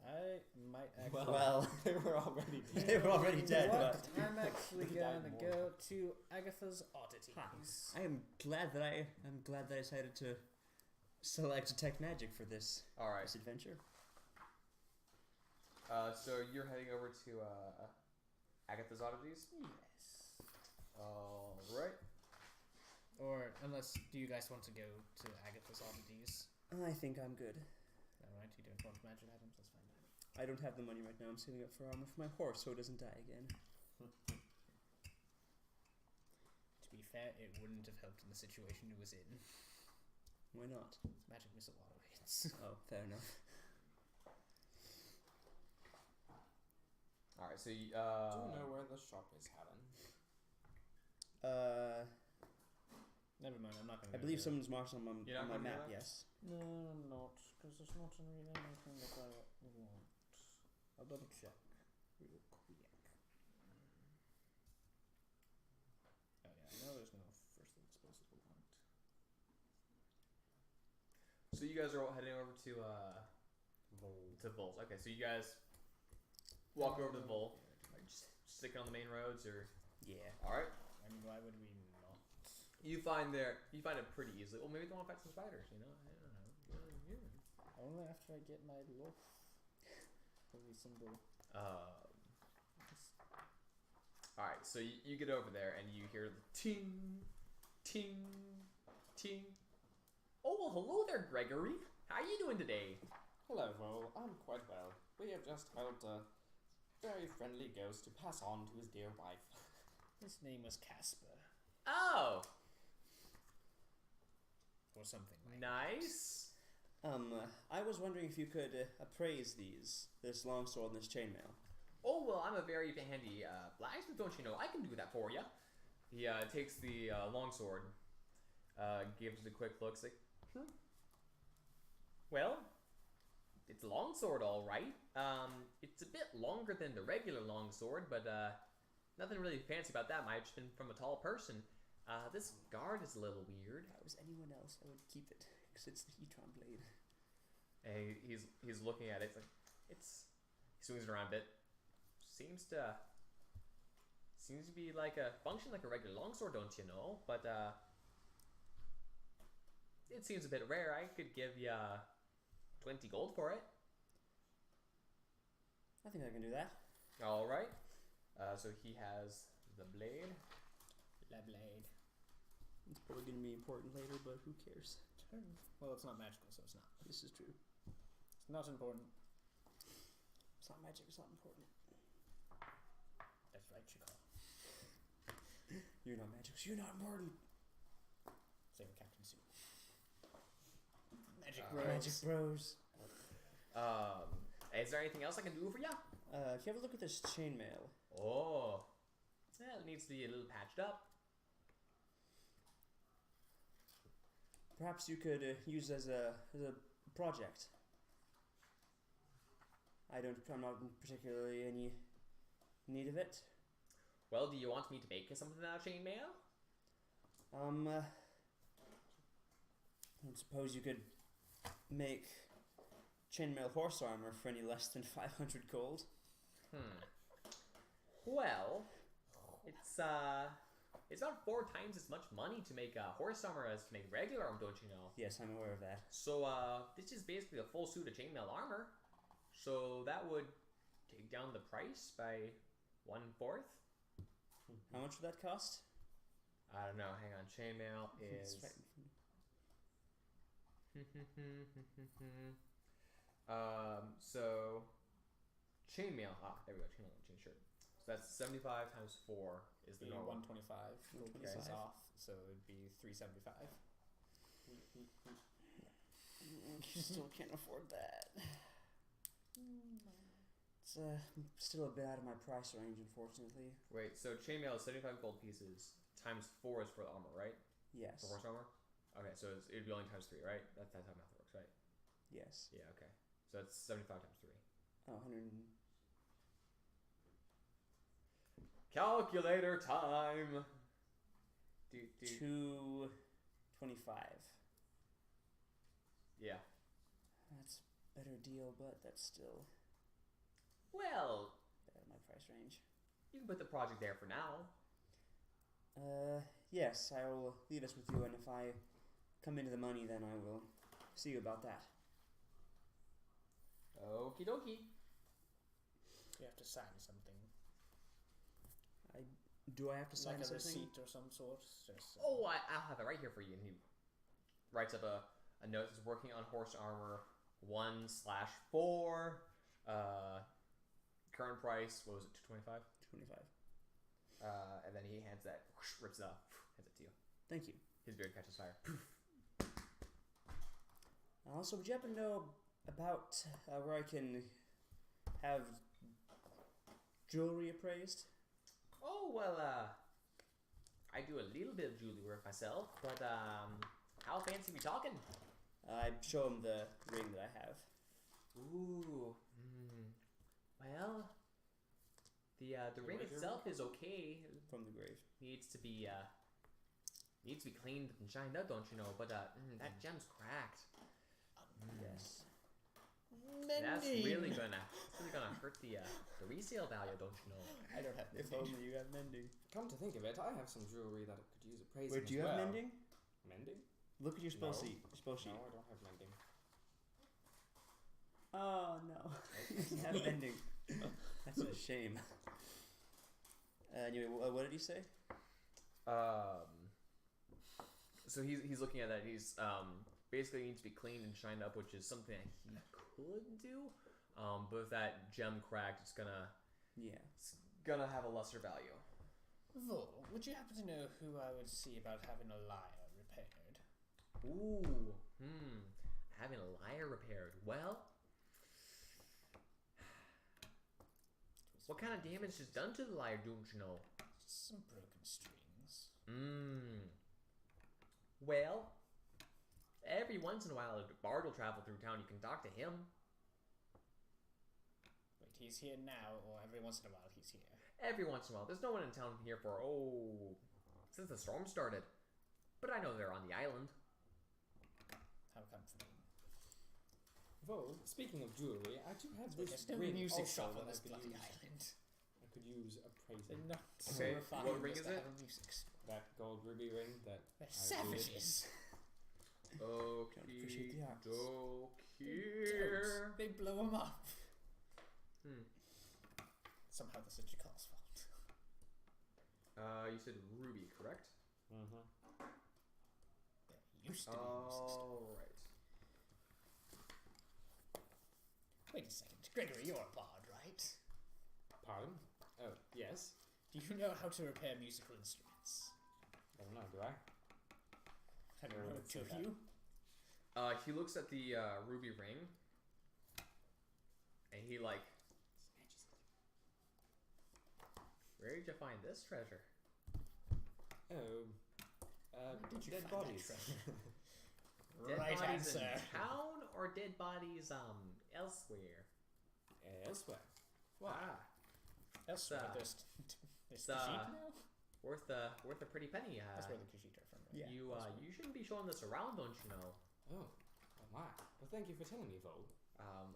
C: I might actually.
B: Well,
D: They were already dead.
B: they were already dead,
C: What?
B: but
C: I'm actually
D: They died
C: gonna
D: more.
C: go to Agatha's oddities.
B: I am glad that I decided to select tech magic for this
A: Alright.
B: this adventure.
A: So you're heading over to Agatha's Oddities?
C: Yes.
A: Alright.
C: Or unless, do you guys want to go to Agatha's oddities?
B: I think I'm good.
C: Alright, you don't want magic items, that's fine.
B: I don't have the money right now. I'm saving up for armor for my horse so it doesn't die again.
C: To be fair, it wouldn't have helped in the situation it was in.
B: Why not?
C: Magic miss a lot of hits.
B: Oh, fair enough.
A: Alright, so you,
D: Do you know where the shop is, Helen?
C: Never mind, I'm not gonna
B: I
C: go
B: believe
C: there.
B: someone's marked on my,
A: You're not
B: on my
A: gonna do
B: map,
A: that?
B: yes.
C: No, I'm not, because there's not really anything that I want. I'll double check real quick. Oh yeah, I know there's no first disposable point.
A: So you guys are all heading over to
D: Vol.
A: Vol's. Okay, so you guys walk over to the Vol. Are you just sticking on the main roads, or?
B: Yeah.
A: Alright.
C: I mean, why would we not?
A: You find it pretty easily. Well, maybe they want to fight some spiders. You know, I don't know.
C: Only after I get my loaf. Holy symbol.
A: All right, so you get over there and you hear the ting, ting, ting. Oh well, hello there, Gregory. How are you doing today?
D: Hello, Vol. I'm quite well. We have just helped a very friendly ghost to pass on to his dear wife.
C: His name was Casper,
A: Oh,
C: or something like
A: nice.
B: I was wondering if you could appraise this longsword and this chainmail.
A: Oh well, I'm a very handy blacksmith, don't you know? I can do that for you. He takes the longsword, gives it a quick look, like, well, it's a longsword, all right. It's a bit longer than the regular longsword, but nothing really fancy about that. Might have just been from a tall person. This guard is a little weird.
B: If I was anyone else, I would keep it because it's the Etron blade.
A: And he's looking at it. He swings it around a bit. Seems to be like a function like a regular longsword, don't you know? But it seems a bit rare. I could give you 20 gold for it.
B: I think I can do that.
A: All right. So he has the blade.
C: La blade.
B: It's probably going to be important later, but who cares?
C: Well, it's not magical, so it's not.
B: This is true.
C: It's not important.
B: It's not magic, it's not important.
C: That's right, Chicago.
B: You're not magic, so you're not important.
C: Same with Captain Soup. Magic
A: Bros.
B: Magic bros.
A: Is there anything else I can do for ya?
B: If you have a look at this chainmail.
A: Oh. Yeah, it needs to be a little patched up.
B: Perhaps you could use as a project. I'm not in particularly any need of it.
A: Well, do you want me to make something out of chainmail?
B: I suppose you could make chainmail horse armor for any less than 500 gold.
A: Well, it's about 4 times as much money to make horse armor as to make regular armor, don't you know?
B: Yes, I'm aware of that.
A: So, this is basically a full suit of chainmail armor. So that would take down the price by 1/4.
B: How much would that cost?
A: I don't know. Hang on. Chainmail is.
B: It's right in front
A: So chainmail. There we go. Chainmail chain shirt. So that's 75 times 4 is the
C: Be
A: normal.
C: 125. Gold
B: 125.
C: pieces off, so it'd be 375.
B: You still can't afford that. It's still a bit out of my price range, unfortunately.
A: Wait. So chainmail is 75 gold pieces times 4 is for the armor, right?
B: Yes.
A: For horse armor. Okay. So it'd be only times 3, right? That's how math works, right?
B: Yes.
A: Yeah. Okay. So that's 75 times 3.
B: Oh, 100.
A: Calculator time.
B: 225.
A: Yeah.
B: That's a better deal, but that's still
A: Well,
B: out of my price range.
A: you can put the project there for now.
B: Yes, I will leave this with you, and if I come into the money, then I will see you about that.
A: Okie dokie.
C: You have to sign something.
B: Do I have to sign
C: Like a
B: something?
C: receipt or some sort. Just,
A: Oh, I'll have it right here for you. And he writes up a note that's working on horse armor 1/4. Current price, what was it, 225?
B: 25.
A: And then he hands that, rips it up, hands it to you.
B: Thank you.
A: His beard catches fire.
B: Also, would you happen to know about where I can have jewelry appraised?
A: Oh, well, I do a little bit of jewelry work myself, but, how fancy we talking?
B: I show him the ring that I have.
A: Ooh. Well, the ring itself is okay.
B: From the grave.
A: Needs to be cleaned and shined out, don't you know? But that gem's cracked.
B: Yes.
A: That's really gonna hurt the resale value, don't you know?
C: I don't have
B: If
C: mending.
B: only you had mending.
D: Come to think of it, I have some jewelry that could use appraising.
B: Wait, do you
D: as
B: have
D: well.
B: mending?
D: Mending?
B: Look at your spell
D: No.
B: sheet. Your spell sheet.
D: No, I don't have mending.
B: Oh no. You have mending. That's a shame. Anyway, what did he say?
A: So he's looking at that. He's basically needs to be cleaned and shined up, which is something that he could do. But with that gem cracked, it's gonna have a lesser value.
C: Vol, would you happen to know who I would see about having a lyre repaired?
A: Ooh, having a lyre repaired. Well, what kind of damage is done to the lyre, don't you know?
C: Just some broken strings.
A: Well, every once in a while, a bard will travel through town. You can talk to him.
C: Wait, he's here now, or every once in a while he's here?
A: Every once in a while. There's no one in town here since the storm started. But I know they're on the island.
C: How comforting.
D: Well, speaking of jewelry, I do have
C: Wait,
D: this
C: there's no
D: ring
C: music
D: also
C: shop on
D: that
C: this
D: I could
C: bloody
D: use.
C: island.
D: I could use appraising.
C: They're not so
A: Okay,
C: refined
A: what ring
C: as
A: is
C: to
A: it?
C: have a music store.
D: That gold ruby ring that
C: They're
D: I would-
C: savages.
B: appreciate the arts.
A: Here.
C: They blow them up.
A: Hmm.
C: Somehow this is Jakal's fault.
A: You said ruby, correct?
D: Mm-hmm.
C: Used to be
A: All right.
C: Wait a second. Gregory, you're a bard, right?
D: Pardon? Oh, yes.
C: Do you know how to repair musical instruments?
D: I don't know, do I?
C: I don't
D: Where
C: know,
D: would it say
C: do
D: that?
C: you?
A: He looks at the ruby ring, and he like, where did you find this treasure?
D: Oh,
C: Where did you
D: dead
C: find that
D: bodies.
C: treasure?
A: Dead
C: Right
A: bodies
C: answer.
A: in town or dead bodies elsewhere?
D: Elsewhere.
C: Elsewhere,
A: Uh,
C: there's
A: it's,
C: the sheep now?
A: Worth a pretty penny.
C: That's where the Khajiit are from, right?
B: Yeah.
A: You shouldn't be showing this around, don't you know?
D: Oh, oh my. Well, thank you for telling me, Vol.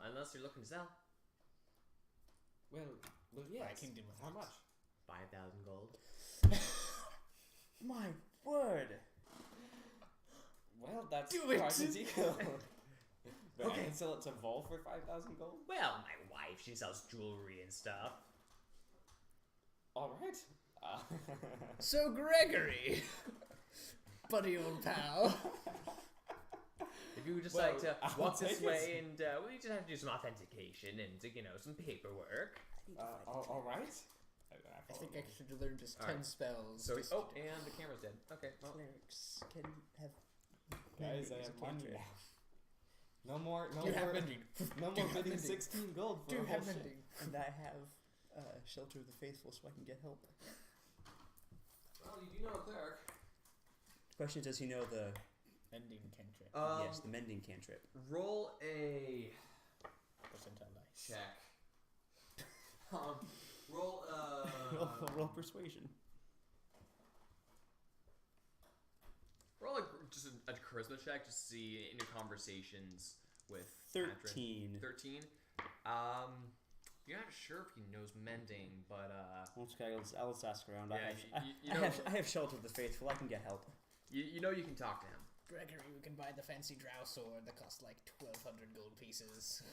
A: Unless you're looking to sell.
D: Well,
C: Buy a
D: yes.
C: kingdom with
D: How
C: it.
D: much?
A: 5,000 gold.
B: My word!
D: Well, that's
C: Do it.
D: quite a deal. But I
A: Okay.
D: can sell it to Vol for 5,000 gold?
A: Well, my wife, she sells jewelry and stuff.
D: Alright.
C: So, Gregory! Buddy old pal.
A: If you would just
D: Well,
A: like to
D: I'll
A: walk this
D: take it.
A: way, and we just have to do some authentication and some paperwork.
D: Alright.
C: I think I should learn just 10
A: Alright.
C: spells.
A: So,
C: just
A: and the camera's dead. Okay, well,
B: Clerics can have.
D: Guys, I
B: mending as
D: have
B: a
D: money
B: cantrip.
D: now. No more,
C: Do you have mending?
D: no
C: Do you
D: more
C: have
D: bidding
C: mending?
D: 16 gold for
C: Do
D: a
C: you
D: whole
C: have
D: ship.
C: mending?
B: And I have Shelter of the Faithful so I can get help.
A: well, you do know a cleric.
B: The question is, does he know the
C: Mending cantrip.
B: yes, the mending cantrip?
A: Roll a
C: Percentile dice.
A: check. Roll
B: roll persuasion.
A: roll just a charisma check to see in your conversations with Adrian.
B: 13.
A: 13. You're not sure if he knows mending, but
B: Okay, let's ask around.
A: Yeah,
B: I have Shelter of the Faithful. I can get help.
A: you know you can talk to him.
C: Gregory, we can buy the fancy drow sword that costs like 1,200 gold pieces.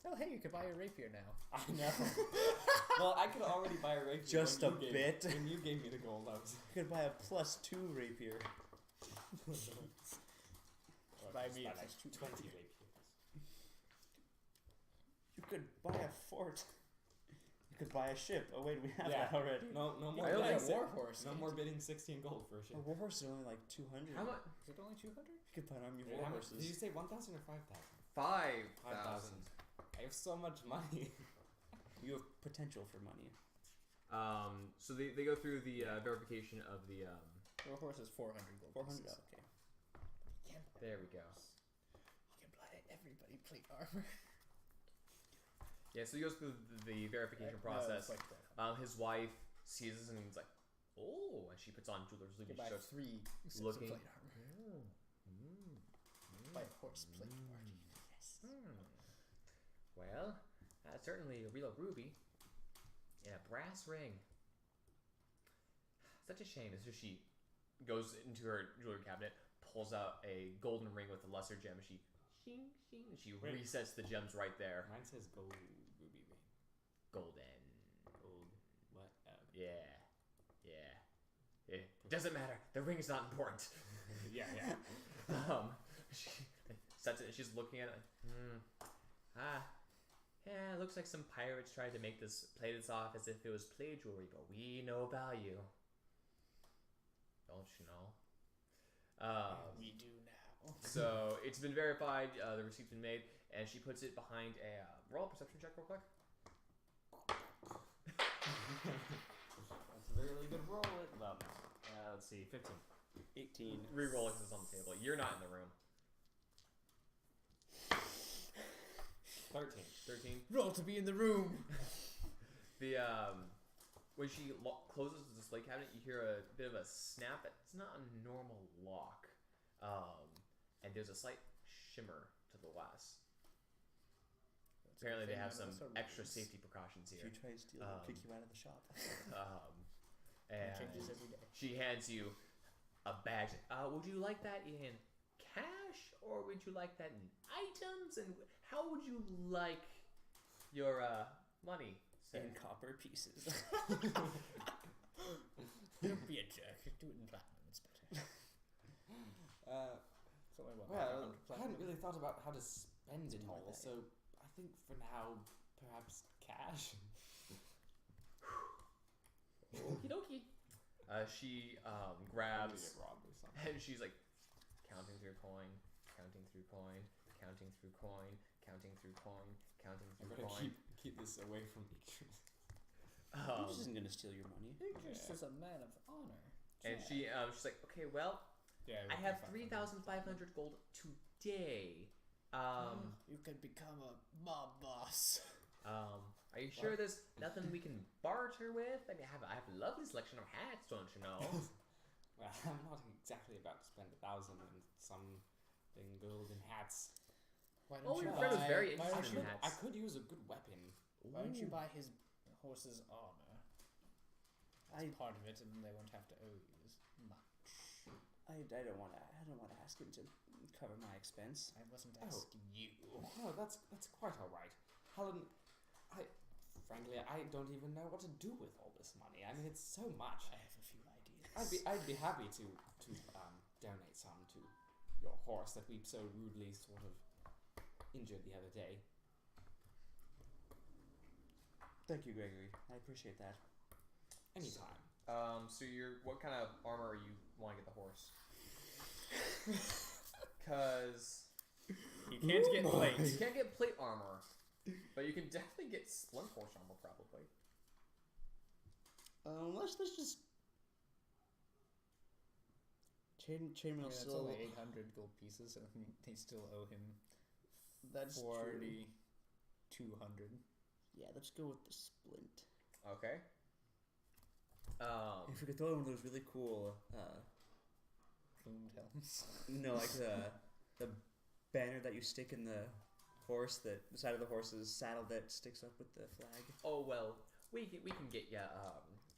C: Oh, hey, you could buy a rapier now.
D: I know. Well, I could already buy a rapier.
B: Just
D: when
B: a
D: you
B: bit.
D: When you gave me the gold, I was.
B: I could buy a +2 rapier.
C: Buy
D: Just
C: me a
D: like
C: plus 2
D: 20
C: rapier.
D: rapiers.
B: You could buy a fort. You could buy a ship. Oh wait, we have
D: Yeah.
B: that already.
D: No more.
A: I only
D: bidding
A: have
C: war horse.
D: No more bidding 16 gold for a ship.
B: A war horse is only like 200.
A: How much?
C: Is it only 200?
B: You could buy an army of
D: Wait,
B: war
D: how much-
B: horses.
D: Did you say 1,000 or 5,000?
A: 5,000.
D: I have so much money.
B: You have potential for money.
A: So they go through the verification of the
C: War horse is 400 gold
B: 400.
C: pieces.
B: Okay.
C: You can,
A: there we go.
C: you can buy everybody plate armor.
A: Yeah, so he goes through the verification
C: No,
A: process.
C: it's like 1,200.
A: His wife sees this and he's like, oh, and she puts on jeweler's
C: You
A: luby.
C: can buy
A: She starts
C: 3 sets
A: looking.
C: of plate armor. Buy a horse plate party. Yes.
A: Well, that's certainly a real ruby in a brass ring. Such a shame. So she goes into her jewelry cabinet, pulls out a golden ring with a lesser gem. She shing, shing, and she
D: Wait.
A: resets the gems right there.
D: Mine says gold ruby ring.
A: Golden.
D: Gold. What?
A: Yeah. It doesn't matter. The ring is not important.
D: Yeah.
A: She sets it and she's looking at it. Yeah, it looks like some pirates tried to play this off as if it was play jewelry, but we know value. Don't you know?
C: We do now.
A: So it's been verified. The receipt's been made, and she puts it behind a roll a perception check real quick.
D: That's a really good roll. Well, no. Let's see. 15.
B: 18.
A: Re-roll it 'cause it's on the table. You're not in the room.
D: 13.
A: 13.
C: Roll to be in the room.
A: The when she closes the display cabinet, you hear a bit of a snap. It's not a normal lock, and there's a slight shimmer to the glass. Apparently, they have some extra safety precautions
B: If
A: here.
B: you try to steal, I'll kick you out of the shop.
C: It
A: And
C: changes every day.
A: she hands you a bag. Would you like that in cash, or would you like that in items? And how would you like your money
B: in copper pieces.
C: Don't be a jerk. Do it in platinum. It's better. Something about
D: Well,
C: 500
D: I hadn't
C: platinum.
D: really thought about how to spend it
B: Something like
D: all,
B: that,
D: so I think for now, perhaps cash.
A: Okie dokie. She
D: Maybe
A: grabs
D: get robbed or something.
A: and she's like counting through coin, counting through coin, counting through coin, counting through coin, counting
D: I'm
A: through
D: gonna
A: coin.
D: keep this away from Ikris.
B: This isn't gonna steal your money.
C: Idris is a man of honor.
A: And she's like, okay, well,
C: Yeah,
A: I have 3,500 gold today.
C: You can become a mob boss.
A: Are you sure there's nothing we can barter with? I mean, I have a lovely selection of hats, don't you know?
D: Well, I'm not exactly about to spend 1,000 and something gold in hats.
C: Why
A: Oh,
C: don't you
A: your friend was
C: buy-
A: very
C: why
A: interested
C: don't
A: in
C: you-
A: hats.
D: I could use a good weapon.
C: Why don't you
A: Ooh.
C: buy his horse's armor? That's part of it, and they won't have to owe you as much.
B: I don't want to ask him to cover my expense.
C: I wasn't
D: Oh.
C: asking you.
D: No, that's quite all right. Helen, frankly, I don't even know what to do with all this money. I mean, it's so much.
C: I have a few ideas.
D: I'd be happy to donate some to your horse that we so rudely sort of injured the other day.
B: Thank you, Gregory. I appreciate that.
D: Anytime.
A: So what kind of armor are you want to get the horse? Cause
C: You can't get
A: you
C: plates.
A: can't get plate armor, but you can definitely get slim horse armor probably.
B: Let's just chainmail
C: It's
B: still.
C: only 800 gold pieces, and they still owe him
B: That's
C: 40,
B: true.
C: 200.
B: Yeah, let's go with the splint.
A: Okay.
B: If we could throw one of those really cool,
C: Plumed helms.
B: no, like the banner that you stick in the horse, the side of the horse's saddle that sticks up with the flag.
A: Oh well, we can get ya.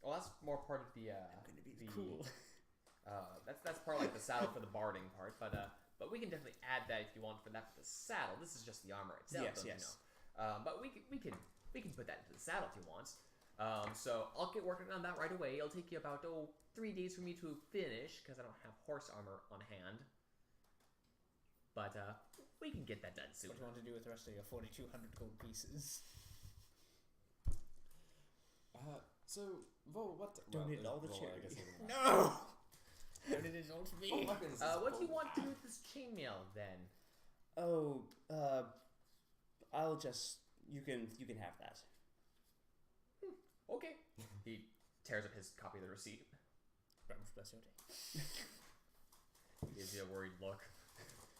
A: Well, that's more part of the.
B: I'm gonna be
A: the
B: cool.
A: That's part of like the saddle for the barding part, but we can definitely add that if you want for that for the saddle. This is just the armor itself,
B: Yes,
A: don't
B: yes.
A: you know? But we can put that into the saddle if you want. So I'll get working on that right away. It'll take you about 3 days for me to finish because I don't have horse armor on hand. But we can get that done soon.
C: What do you want to do with the rest of your 4,200 gold pieces?
D: So, Vol, what?
B: Donate all the
D: Vol, I guess,
B: charity.
D: isn't right.
C: No! Donate it all to me.
D: Oh, weapons is
A: What do you
D: Vol.
A: want to do with this chainmail then?
B: Oh, I'll just you can have that.
A: Okay. He tears up his copy of the receipt.
C: Very much bless your day.
A: Gives you a worried look.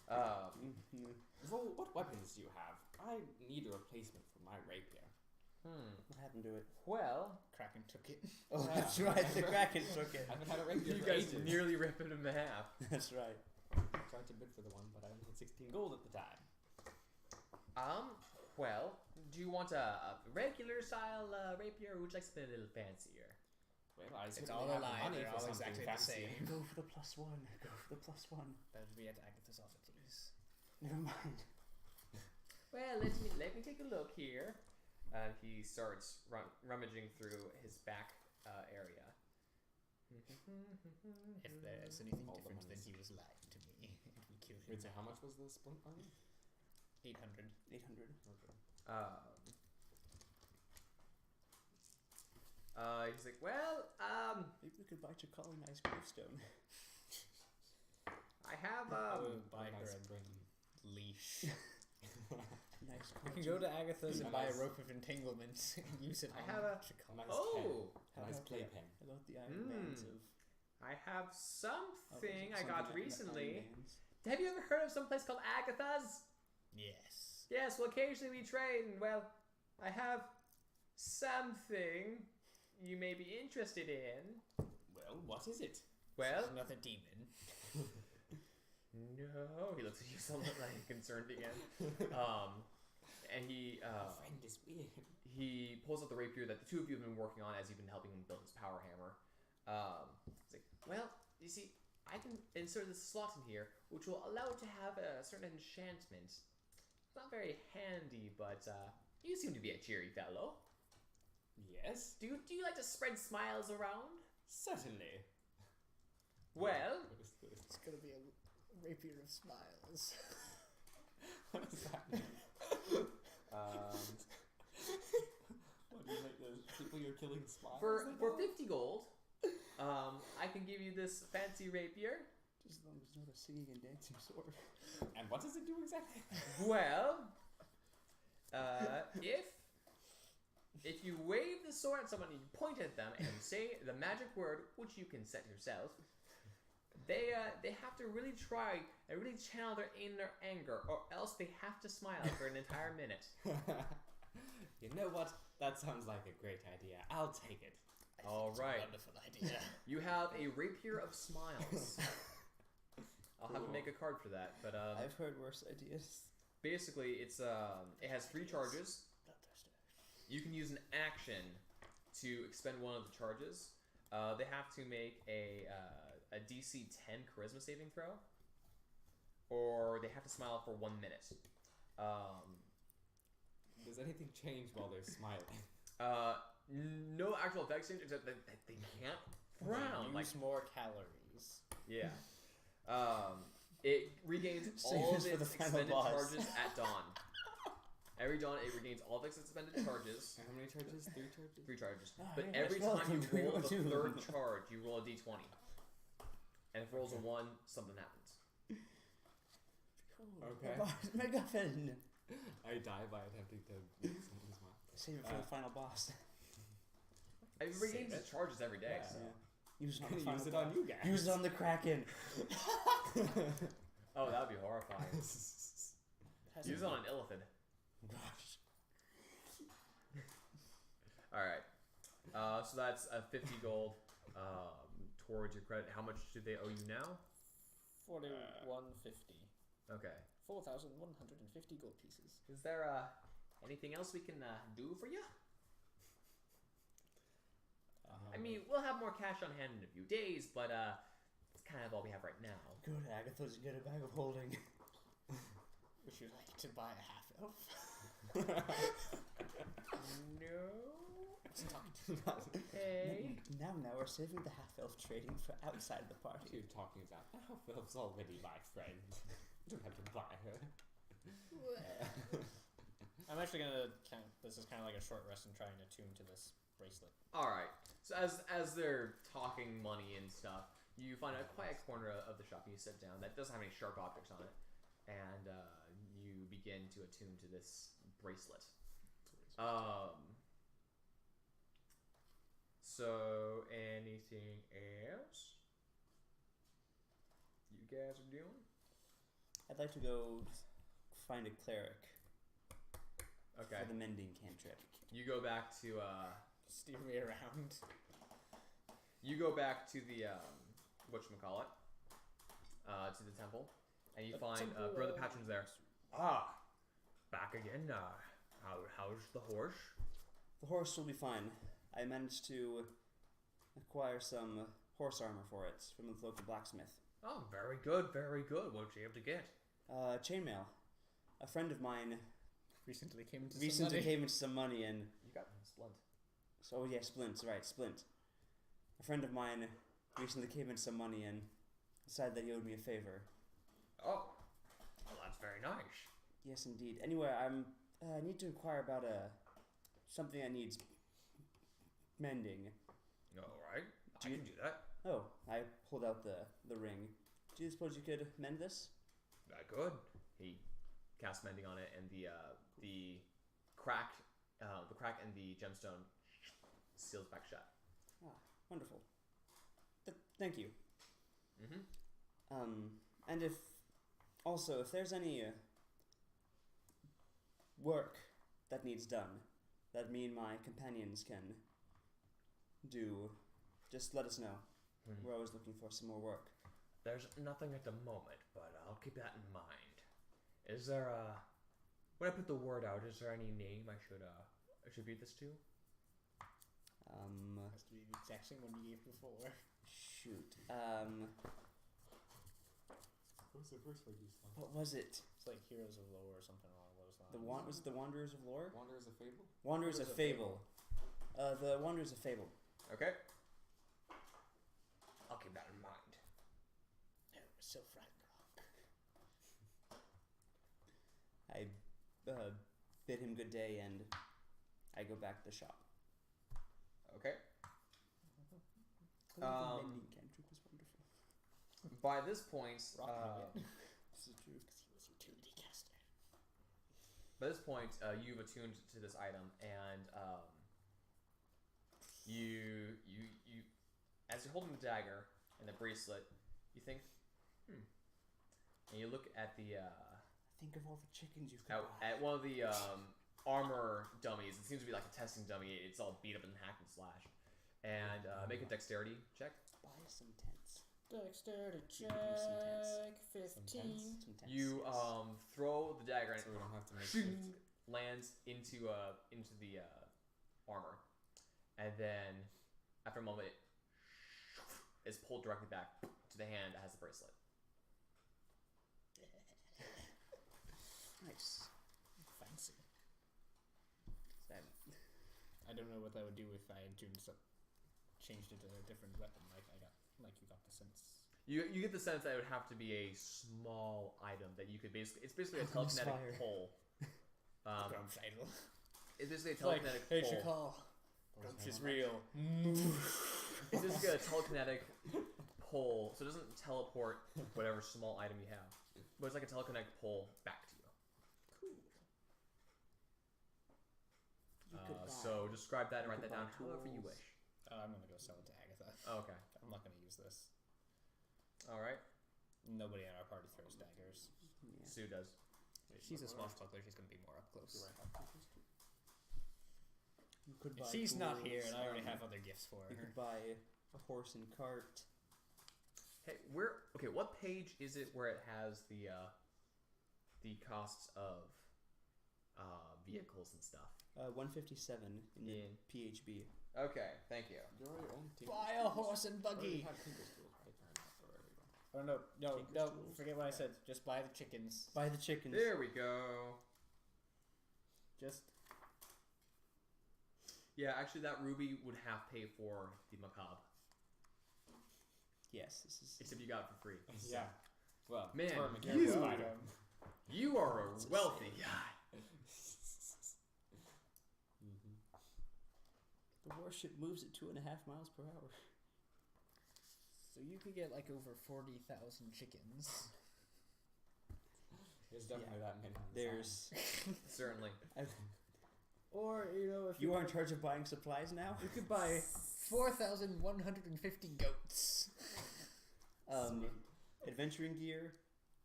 D: Vol, what weapons do you have? I need a replacement for my rapier.
B: What happened to it?
A: Well,
C: Kraken took it.
B: Oh,
D: Yeah.
B: that's right. The Kraken took it.
D: I haven't had a rapier
A: you
D: for
A: guys
D: ages.
A: nearly rip it in half.
B: That's right.
D: I tried to bid for the one, but I only had 16 gold at the time.
A: Well, do you want a regular style rapier, or would you like something a little fancier?
D: Well, I
C: It's
D: certainly
C: all
D: have
C: a
D: the
C: lie.
D: money
C: They're
D: for
C: all
D: something
C: exactly the
D: fancier.
C: same.
B: Go for the +1. Go for the +1.
C: That would be at Agatha's office, please.
B: Never mind.
A: Well, let me take a look here. He starts rummaging through his back area.
C: If there's anything
D: All the
C: different, then
D: monies.
C: he was lying to me. And we killed
D: Wait,
C: him.
D: so how much was the splint armor?
C: 800.
B: 800.
D: Okay.
A: He's like, well,
B: Maybe we could buy Chakali nice gravestone.
A: I have
C: I will buy
D: a
C: her
D: nice
C: a
D: ring.
C: leash.
B: Nice.
C: I can go to Agatha's and
D: A
C: buy a
D: nice-
C: rope of entanglement and use it
A: I
C: on
A: have a-
C: Chakal.
D: Nice
A: Oh,
D: pen. Nice playpen.
B: How about the Iron Bands of?
A: I have something I
B: something
A: got
B: like the
A: recently.
B: Iron Bands.
A: Have you ever heard of some place called Agatha's?
C: Yes.
A: Yes, well, occasionally we trade, and well, I have something you may be interested in.
D: Well, what is it?
A: Well,
C: Another demon.
A: no. He looks at you somewhat like concerned again. And he
D: My friend is weird.
A: he pulls out the rapier that the two of you have been working on as you've been helping him build his power hammer. He's like, well, you see, I can insert this slot in here, which will allow it to have a certain enchantment. It's not very handy, but you seem to be a cheery fellow.
D: Yes?
A: Do you like to spread smiles around?
D: Certainly.
A: Well,
D: What is this?
C: It's gonna be a rapier of smiles.
D: What does that mean? What do you make those people you're killing smile?
A: for 50 gold, I can give you this fancy rapier.
B: Just as long as it's not a singing and dancing sword.
D: And what does it do exactly?
A: Well, if you wave the sword at someone and you point at them and say the magic word, which you can set yourself, they have to really try and really channel their inner anger, or else they have to smile for an entire minute.
D: You know what? That sounds like a great idea. I'll take it.
A: All right.
C: Wonderful idea.
A: You have a rapier of smiles. I'll have to
D: Cool.
A: make a card for that, but
B: I've heard worse ideas.
A: basically it has 3 charges.
C: Bloodthirster.
A: You can use an action to expend one of the charges. They have to make a DC 10 charisma saving throw, or they have to smile for 1 minute.
D: Does anything change while they're smiling?
A: No actual effects change except that they can't frown.
C: Use more calories.
A: Yeah. It regains
B: Save
A: all of
B: this for
A: its
B: the final
A: expended
B: boss.
A: charges at dawn. Every dawn, it regains all of its expended charges.
D: And how many charges? 3 charges?
A: 3 charges.
B: Oh,
A: But
B: yeah,
A: every
B: that's
A: time you
B: welcome to
A: roll
B: go
A: the
B: to.
A: 3rd charge, you roll a d20. And if it rolls a 1, something happens.
B: Cool.
D: Okay.
B: McGuffin.
D: I die by attempting to make someone smile.
B: Save it for the final boss.
A: It regains
D: Save
A: its charges every day.
D: Yeah.
A: So.
B: Use it on
D: I'm
B: the
D: gonna
B: final
D: use it
B: boss.
D: on you guys.
B: Use it on the Kraken.
A: Oh, that would be horrifying.
C: Has
A: Use it on an elephant.
B: Gosh.
A: Alright. So that's 50 gold towards your credit. How much do they owe you now?
C: 4150.
A: Okay.
C: 4,150 gold pieces.
A: Is there anything else we can do for you? I mean, we'll have more cash on hand in a few days, but it's kind of all we have right now.
B: Go to Agatha's and get a bag of holding.
C: Would you like to buy a half elf?
A: No.
C: Stop.
A: Hey.
B: Now we're saving the half-elf trading for outside the
D: What are
B: party.
D: you talking about? Half-Elf's already my friend. You don't have to buy her.
C: I'm actually gonna this is kind of like a short rest and try and attune to this bracelet.
A: All right. So as they're talking money and stuff, you find a quiet corner of the shop. You sit down that doesn't have any sharp objects on it, and you begin to attune to this bracelet. So anything else you guys are doing?
B: I'd like to go find a cleric
A: Okay.
B: for the mending cantrip.
A: You go back to
C: Steer me around.
A: you go back to the whatchamacallit, to the temple, and you
C: The
A: find
C: temple,
A: Bro the Patron's there. Ah, back again. How's the horse?
B: The horse will be fine. I managed to acquire some horse armor for it from the local blacksmith.
A: Oh, very good, very good. What were you able to get?
B: Chainmail. A friend of mine
C: Recently came into
B: recently came into some money and
A: You got splint.
B: so yeah, Splint, right, Splint. A friend of mine recently came into some money and decided that he owed me a favor.
A: Oh, well, that's very nice.
B: Yes, indeed. Anyway, I need to inquire about something that needs mending.
A: All right,
B: Do
A: I
B: you-
A: can do that.
B: Oh, I pulled out the ring. Do you suppose you could mend this?
A: I could. He casts mending on it, and the crack and the gemstone seals back shut.
B: Ah, wonderful. Thank you.
A: Mm-hmm.
B: And if there's any work that needs done that me and my companions can do, just let us know. We're always looking for some more work.
A: There's nothing at the moment, but I'll keep that in mind. Is there when I put the word out, is there any name I should attribute this to?
C: Has to be the exact same one you gave before.
B: Shoot.
D: What was the first word you saw?
B: What was it?
C: It's like Heroes of Lore or something along those lines.
B: Was it the Wanderers of Lore?
D: Wanderers of Fable?
B: Wanderers of Fable. The Wonders of Fable.
A: Okay. I'll keep that in mind.
C: No, we're so frightened.
B: I bid him good day and I go back to the shop.
A: Okay.
B: The mending cantrip was wonderful.
A: By this point,
C: This is true because he was utility caster.
A: by this point, you've attuned to this item, and you as you're holding the dagger and the bracelet, you think, and you look at the
B: Think of all the chickens you could buy.
A: at one of the armor dummies. It seems to be like a testing dummy. It's all beat up and hacked and slashed. And make a dexterity check.
B: Buy some tents.
C: Dexterity
B: You can do some tents.
C: check. 15.
B: Some tents.
A: You throw the dagger and
D: So we don't have to make
A: it lands into the armor, and then after a moment, it is pulled directly back to the hand that has the bracelet.
B: Nice.
C: Fancy.
B: That,
C: I don't know what that would do if I had changed it to a different weapon. You got the sense.
A: You get the sense that it would have to be a small item that you could basically. It's basically a telekinetic
B: Misfire.
A: pole.
C: Grumsh idol.
A: It's basically a
C: Like,
A: telekinetic
C: hey,
A: pole.
C: Shakal. Grumsh is real.
A: It's basically a telekinetic pole, so it doesn't teleport whatever small item you have, but it's like a telekinetic pole back to you.
B: you could buy.
A: So describe that and
B: You
A: write
B: could
A: that down
B: buy
A: however you
B: tools.
A: wish.
C: I'm gonna go sell it to Agatha.
A: Oh, okay.
C: I'm not gonna use this.
A: All right.
C: Nobody in our party throws daggers.
B: Yeah.
A: Sue does.
C: She's a swashbuckler. She's gonna be more up close.
B: You could buy
C: She's not
B: tools,
C: here, and I already have other gifts for
B: You
C: her.
B: could buy a horse and cart.
A: Hey, okay, what page is it where it has the costs of vehicles and stuff?
B: 157 in the
A: In-
B: PHB.
A: Okay, thank you.
D: You already own Tinker's
C: Buy a
D: tools.
C: horse and
D: You already
C: buggy.
D: had Tinker's tools, right? Already.
C: Oh no,
B: Tinker's
C: no!
B: tools.
C: Forget what I said. Just buy the chickens.
B: Buy the chickens.
A: There we go.
C: Just
A: Yeah, actually, that ruby would have paid for the macabre,
B: Yes, this is.
A: except you got it for free.
D: Yeah. Well,
A: Man,
D: for a
A: you-
D: mechanical spider.
A: You are a
B: It's a
A: wealthy
B: shame.
A: guy.
B: The warship moves at 2.5 miles per hour.
C: so you could get like over 40,000 chickens.
D: There's definitely that many. on the
B: There's.
A: Certainly.
C: Or if
B: You are in charge of buying supplies now?
C: you could buy 4,150 goats.
B: Adventuring gear,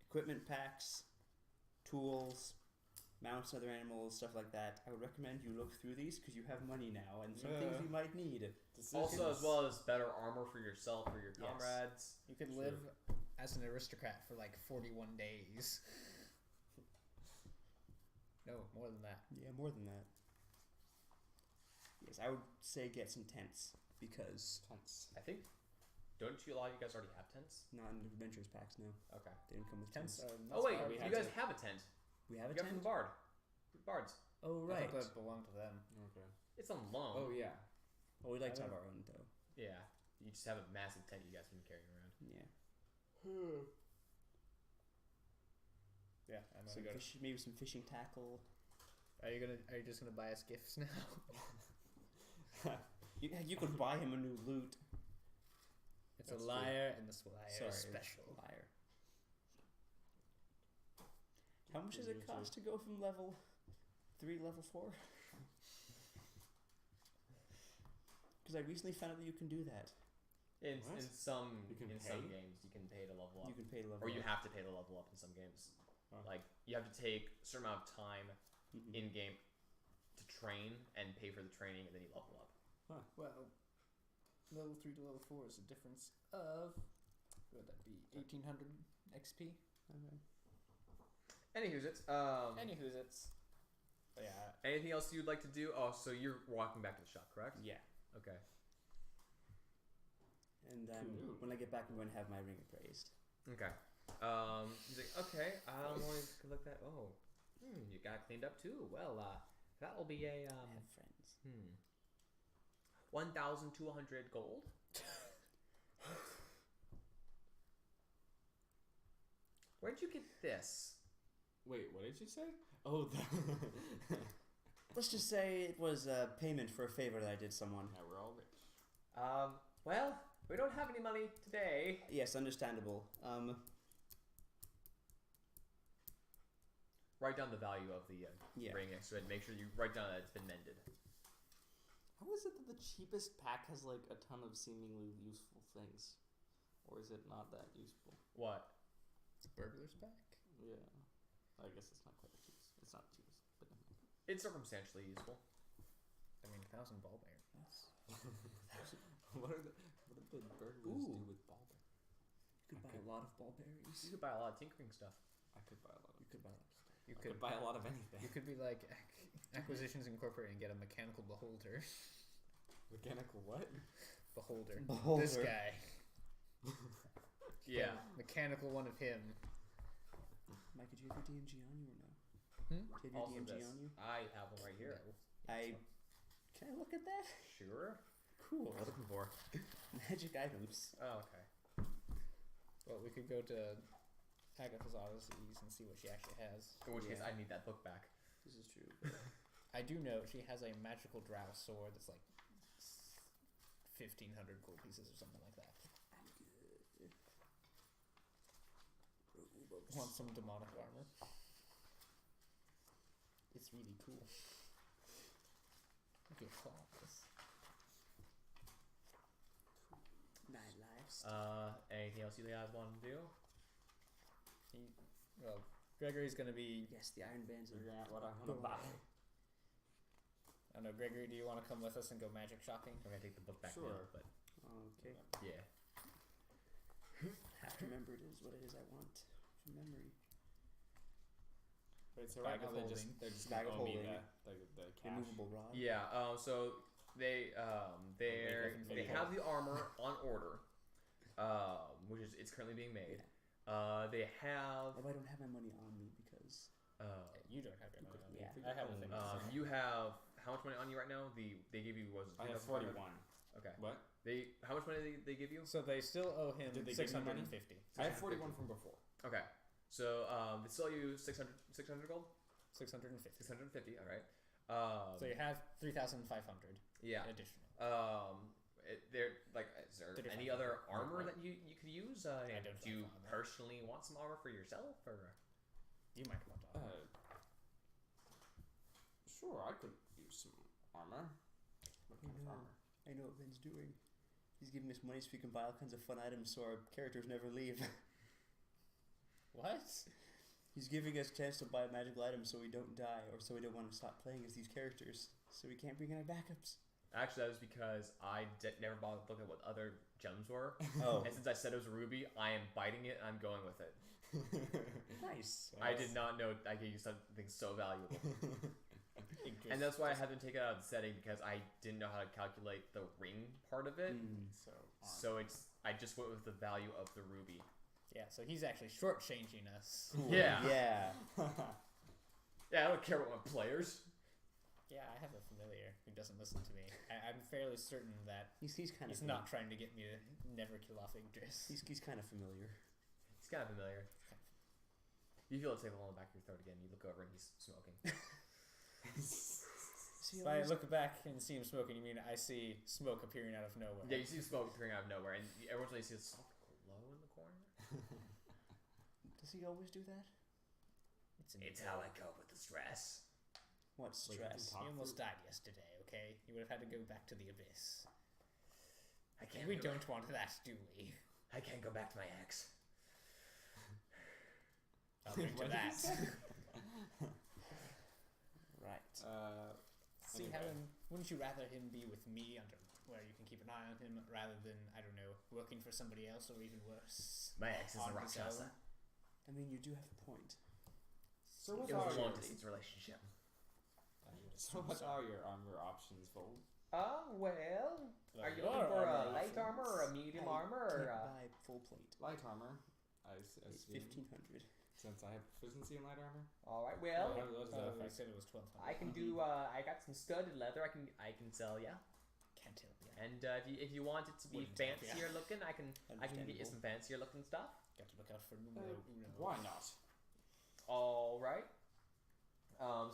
B: equipment packs, tools, mounts, other animals, stuff like that. I would recommend you look through these because you have money now and some things
D: Yeah.
B: you might need.
A: Also, as well as better armor for yourself, for your
B: Yes.
A: comrades.
C: You could
D: True.
C: live as an aristocrat for like 41 days. No, more than that.
B: Yeah, more than that. Yes, I would say get some tents because
D: Tents.
A: I think. Don't you a lot of you guys already have tents?
B: not in adventures packs now.
A: Okay.
B: They didn't come with
C: Tents
B: tents.
C: are
A: Oh wait,
C: not
D: we
A: you
D: had
A: guys
D: to-
A: have a tent.
B: We have a
A: You got it
B: tent.
A: from the bards.
B: Oh
C: I
B: right.
C: thought that belonged to them.
D: Okay.
A: It's on loan.
D: Oh yeah.
B: Well, we like to
C: I
B: have our own though.
A: Yeah. You just have a massive tent you guys can carry around.
B: Yeah.
C: Yeah, I'm
B: Some
C: gonna go.
B: fish, maybe some fishing tackle.
C: Are you just gonna buy us gifts now?
B: You could buy him a new loot.
C: It's
D: That's
C: a
D: true.
C: liar and the liar
B: Sorry,
C: special.
B: liar. How much does it
D: Usually.
B: cost to go from level 3 to level 4? Because I recently found out that you can do that.
A: In
D: What?
A: some
D: You can
A: some
D: pay?
A: games you can pay to level up.
B: You can pay to level
A: Or you
B: up.
A: have to pay to level up in some games.
D: Oh.
A: Like you have to take a certain amount of time
B: Mhm.
A: in game to train and pay for the training, and then you level up.
C: Well, level 3 to level 4 is a difference of what would that be? 1,800 XP.
B: Okay.
A: Anywho's it's
C: Anywho's it's. But yeah,
A: anything else you'd like to do? Oh, so you're walking back to the shop, correct?
B: Yeah.
A: Okay.
B: And
D: Cool.
B: when I get back, I'm going to have my ring appraised.
A: Okay. He's like, okay, I'm going to look that. Oh, you got it cleaned up too. Well, that will be a
B: I have friends.
A: 1,200 gold. Where'd you get this?
D: Wait, what did you say? Oh,
B: Let's just say it was a payment for a favor that I did someone.
D: yeah, we're all rich.
A: Well, we don't have any money today.
B: Yes, understandable.
A: Write down the value of the
B: Yeah.
A: ring next to it. Make sure you write down that it's been mended.
D: How is it that the cheapest pack has like a ton of seemingly useful things, or is it not that useful?
A: What?
C: It's a burglar's pack.
D: Yeah, I guess it's not quite the cheapest. It's not the cheapest, but
A: It's circumstantially useful.
C: I mean, 1,000 ball bearings.
D: what do the burglars do with ball bearings?
B: You could buy a lot of ball bearings.
A: You could buy a lot of tinkering stuff.
D: I could buy a lot of.
B: You could buy a lot of stuff.
C: You
D: I could buy a lot of anything.
C: You could be like Acquisitions Incorporated and get a mechanical beholder.
D: Mechanical what?
C: Beholder.
B: Beholder.
C: This guy.
A: Yeah.
C: Mechanical one of him.
B: Mike, did you have your DMG on you or no?
C: Hmm?
B: Do you have
A: Also
B: your DMG
A: this.
B: on you?
A: I have one right here.
C: No.
B: Can I look at that?
A: Sure.
B: Cool.
A: What are you looking for?
B: Magic items.
A: Oh, okay.
C: Well, we could go to Agatha's Odysseys and see what she actually has.
A: In which case,
B: Yeah.
A: I need that book back.
B: This is true.
C: I do know she has a magical drow sword that's like 1,500 gold pieces or something like that.
B: I'm good.
C: Want some demonic armor? It's really cool. Look at claws.
B: Nine lives.
A: Anything else you guys want to do?
C: Well, Gregory's gonna be.
B: Yes, the iron bands are.
D: Figuring out what I want to buy.
C: I don't know, Gregory. Do you want to come with us and go magic shopping?
A: I'm gonna take the book back
D: Sure.
A: now, but
B: Okay.
A: yeah.
B: Have to remember it is what it is I want from memory.
D: Wait, so
C: Bag
D: right now
C: of
D: they're just
B: Bag
D: gonna
B: of
D: owe me
B: holding.
D: the cash.
B: Removable rod.
A: Yeah. So they
C: McGuffin
A: they
C: video.
A: have the armor on order, which is it's currently being made. They have
B: Oh, I don't have my money on me because
C: You don't have your money on me.
B: Yeah.
C: I have a thing.
A: you have how much money on you right now? They gave you was it
D: I have
A: 3,500?
D: 41.
A: Okay.
D: What?
A: How much money they give you?
C: So they still owe him
D: Did they give me money?
C: 650.
D: I have 41 from before.
A: Okay. So they still owe you 600 gold.
C: 650.
A: 650. All right.
C: So you have 3,500
A: Yeah.
C: additional.
A: There like is there
C: 35.
A: any other armor that you could use?
C: don't
A: Do you
C: have armor.
A: personally want some armor for yourself or?
C: You might want to.
D: Sure, I could use some armor. What kind of armor?
B: I know what Ben's doing. He's giving us money so we can buy all kinds of fun items so our characters never leave.
C: What?
B: He's giving us a chance to buy magical items so we don't die or so we don't want to stop playing as these characters. So we can't bring in our backups.
A: Actually, that was because I never bothered to look at what other gems were.
B: Oh.
A: And since I said it was a ruby, I am biting it and I'm going with it.
B: Nice.
A: I did not know I could use something so valuable. And that's why I had to take it out of the setting because I didn't know how to calculate the ring part of it. So I just went with the value of the ruby.
C: Yeah, so he's actually shortchanging us.
B: Cool.
A: Yeah.
B: Yeah.
A: Yeah, I don't care about my players.
C: Yeah, I have a familiar who doesn't listen to me. I'm fairly certain that
B: He's kind of
C: he's not trying to get me to never kill off Yggdrasil.
B: He's kind of familiar.
A: He's kind of familiar. You feel it tickle on the back of your throat again. You look over and he's smoking.
B: See,
C: If I look back and see him smoking, you mean I see smoke appearing out of nowhere?
A: Yeah, you see smoke appearing out of nowhere, and everyone's like, sees a soft glow in the corner.
B: Does he always do that?
A: It's how I cope with the stress.
B: What stress?
C: He almost died yesterday, okay? You would have had to go back to the abyss.
A: I can't.
C: We don't want that, do we?
A: I can't go back to my ex.
C: I'll drink to that.
B: Right.
C: See, Helen, wouldn't you rather him be with me under where you can keep an eye on him rather than, I don't know, working for somebody else or even worse?
A: My ex is a
C: On
A: rock
C: his own?
A: salsa.
B: I mean, you do have a point.
D: So what
A: It was a
D: are
A: long
D: your,
A: distance relationship.
D: so what are your armor options, Vold?
A: Well, are you
C: Your
A: looking for
C: armor
A: a light
C: options.
A: armor or a medium
B: I
A: armor or?
B: can't buy full plate.
D: Light armor. I
B: It's
D: assume,
B: 1,500.
D: since I have proficiency in light armor.
A: All right. Well,
C: What is that if I said it was 1,200?
A: I can do. I got some studded leather. I can sell. Yeah.
C: Can't tell, yeah.
A: And if you want it to be
C: Wouldn't have,
A: fancier looking, I can get you some fancier looking stuff.
C: Got to look out for numero uno.
D: Why not?
A: All right.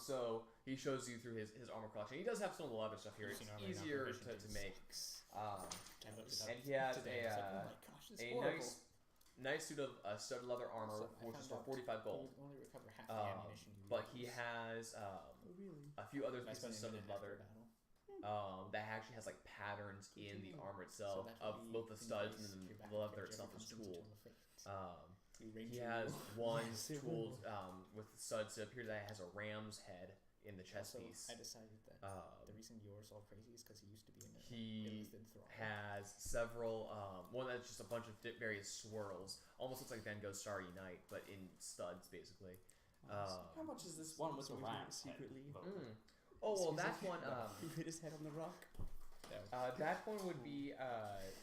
A: So he shows you through his armor collection. He does have some leather stuff here. It's
C: Using armor, not
A: easier
C: proficient
A: to
C: in
A: make.
C: sex. I looked it up
A: And he has
C: today. I was like, oh my gosh, it's
A: a
C: horrible.
A: nice suit of studded leather armor,
C: So I
A: which is
C: found
A: for
C: out
A: 45 gold.
C: You only recover half the ammunition you
A: But
C: use.
A: he has
B: really?
A: a few other
C: I
A: pieces
C: spent
A: of
C: a minute
A: studded
C: after
A: leather
C: battle.
A: that actually has like patterns in the armor itself
C: that
A: of
C: would
A: both the studs
C: increase
A: and
C: your
A: the
C: battle
A: leather
C: damage
A: itself
C: every
A: is
C: constant
A: tooled.
C: total effect.
A: He
C: Ranger
A: has
C: you.
A: one
B: Yes, it
A: tooled
B: will.
A: with studs to appear that it has a ram's head in the chest
C: Also,
A: piece.
C: I decided that the reason yours all crazy is because he used to be in a
A: He
C: enlisted thrall.
A: has several, one that's just a bunch of various swirls. Almost looks like Van Gogh's Starry Night, but in studs, basically.
D: How much is this one with the
B: So he's not
D: ram's head?
B: secretly-
A: Oh, well, that one,
B: He hit his head on the rock.
A: that one would be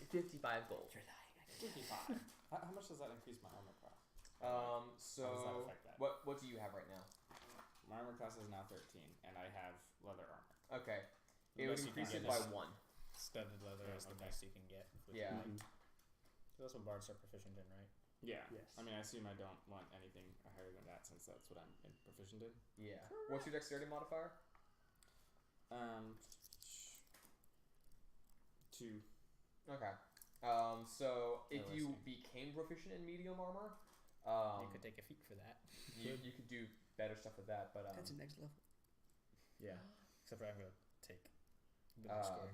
A: 55 gold.
C: You're lying. I didn't.
D: 55. How much does that increase my armor class? How
A: Um,
D: does that
A: so
D: affect that?
A: what do you have right now?
D: My armor class is now 13, and I have leather armor.
A: Okay,
C: The
A: it would
C: best you can
A: increase it
C: get
A: by
C: is-
A: 1.
C: Studded leather
D: Yeah,
C: is the
D: okay.
C: best you can get. With
A: Yeah.
C: like,
B: Mhm.
C: that's what bards are proficient in, right?
D: Yeah.
B: Yes.
D: I mean, I assume I don't want anything higher than that since that's what I'm proficient in.
A: Yeah. What's your dexterity modifier?
D: 2.
A: Okay. So if
D: Oh, I
A: you
D: see.
A: became proficient in medium armor,
C: you could take a feat for that.
A: you could do better stuff with that, but
B: That's the next level.
A: yeah.
C: Except for I'm gonna take.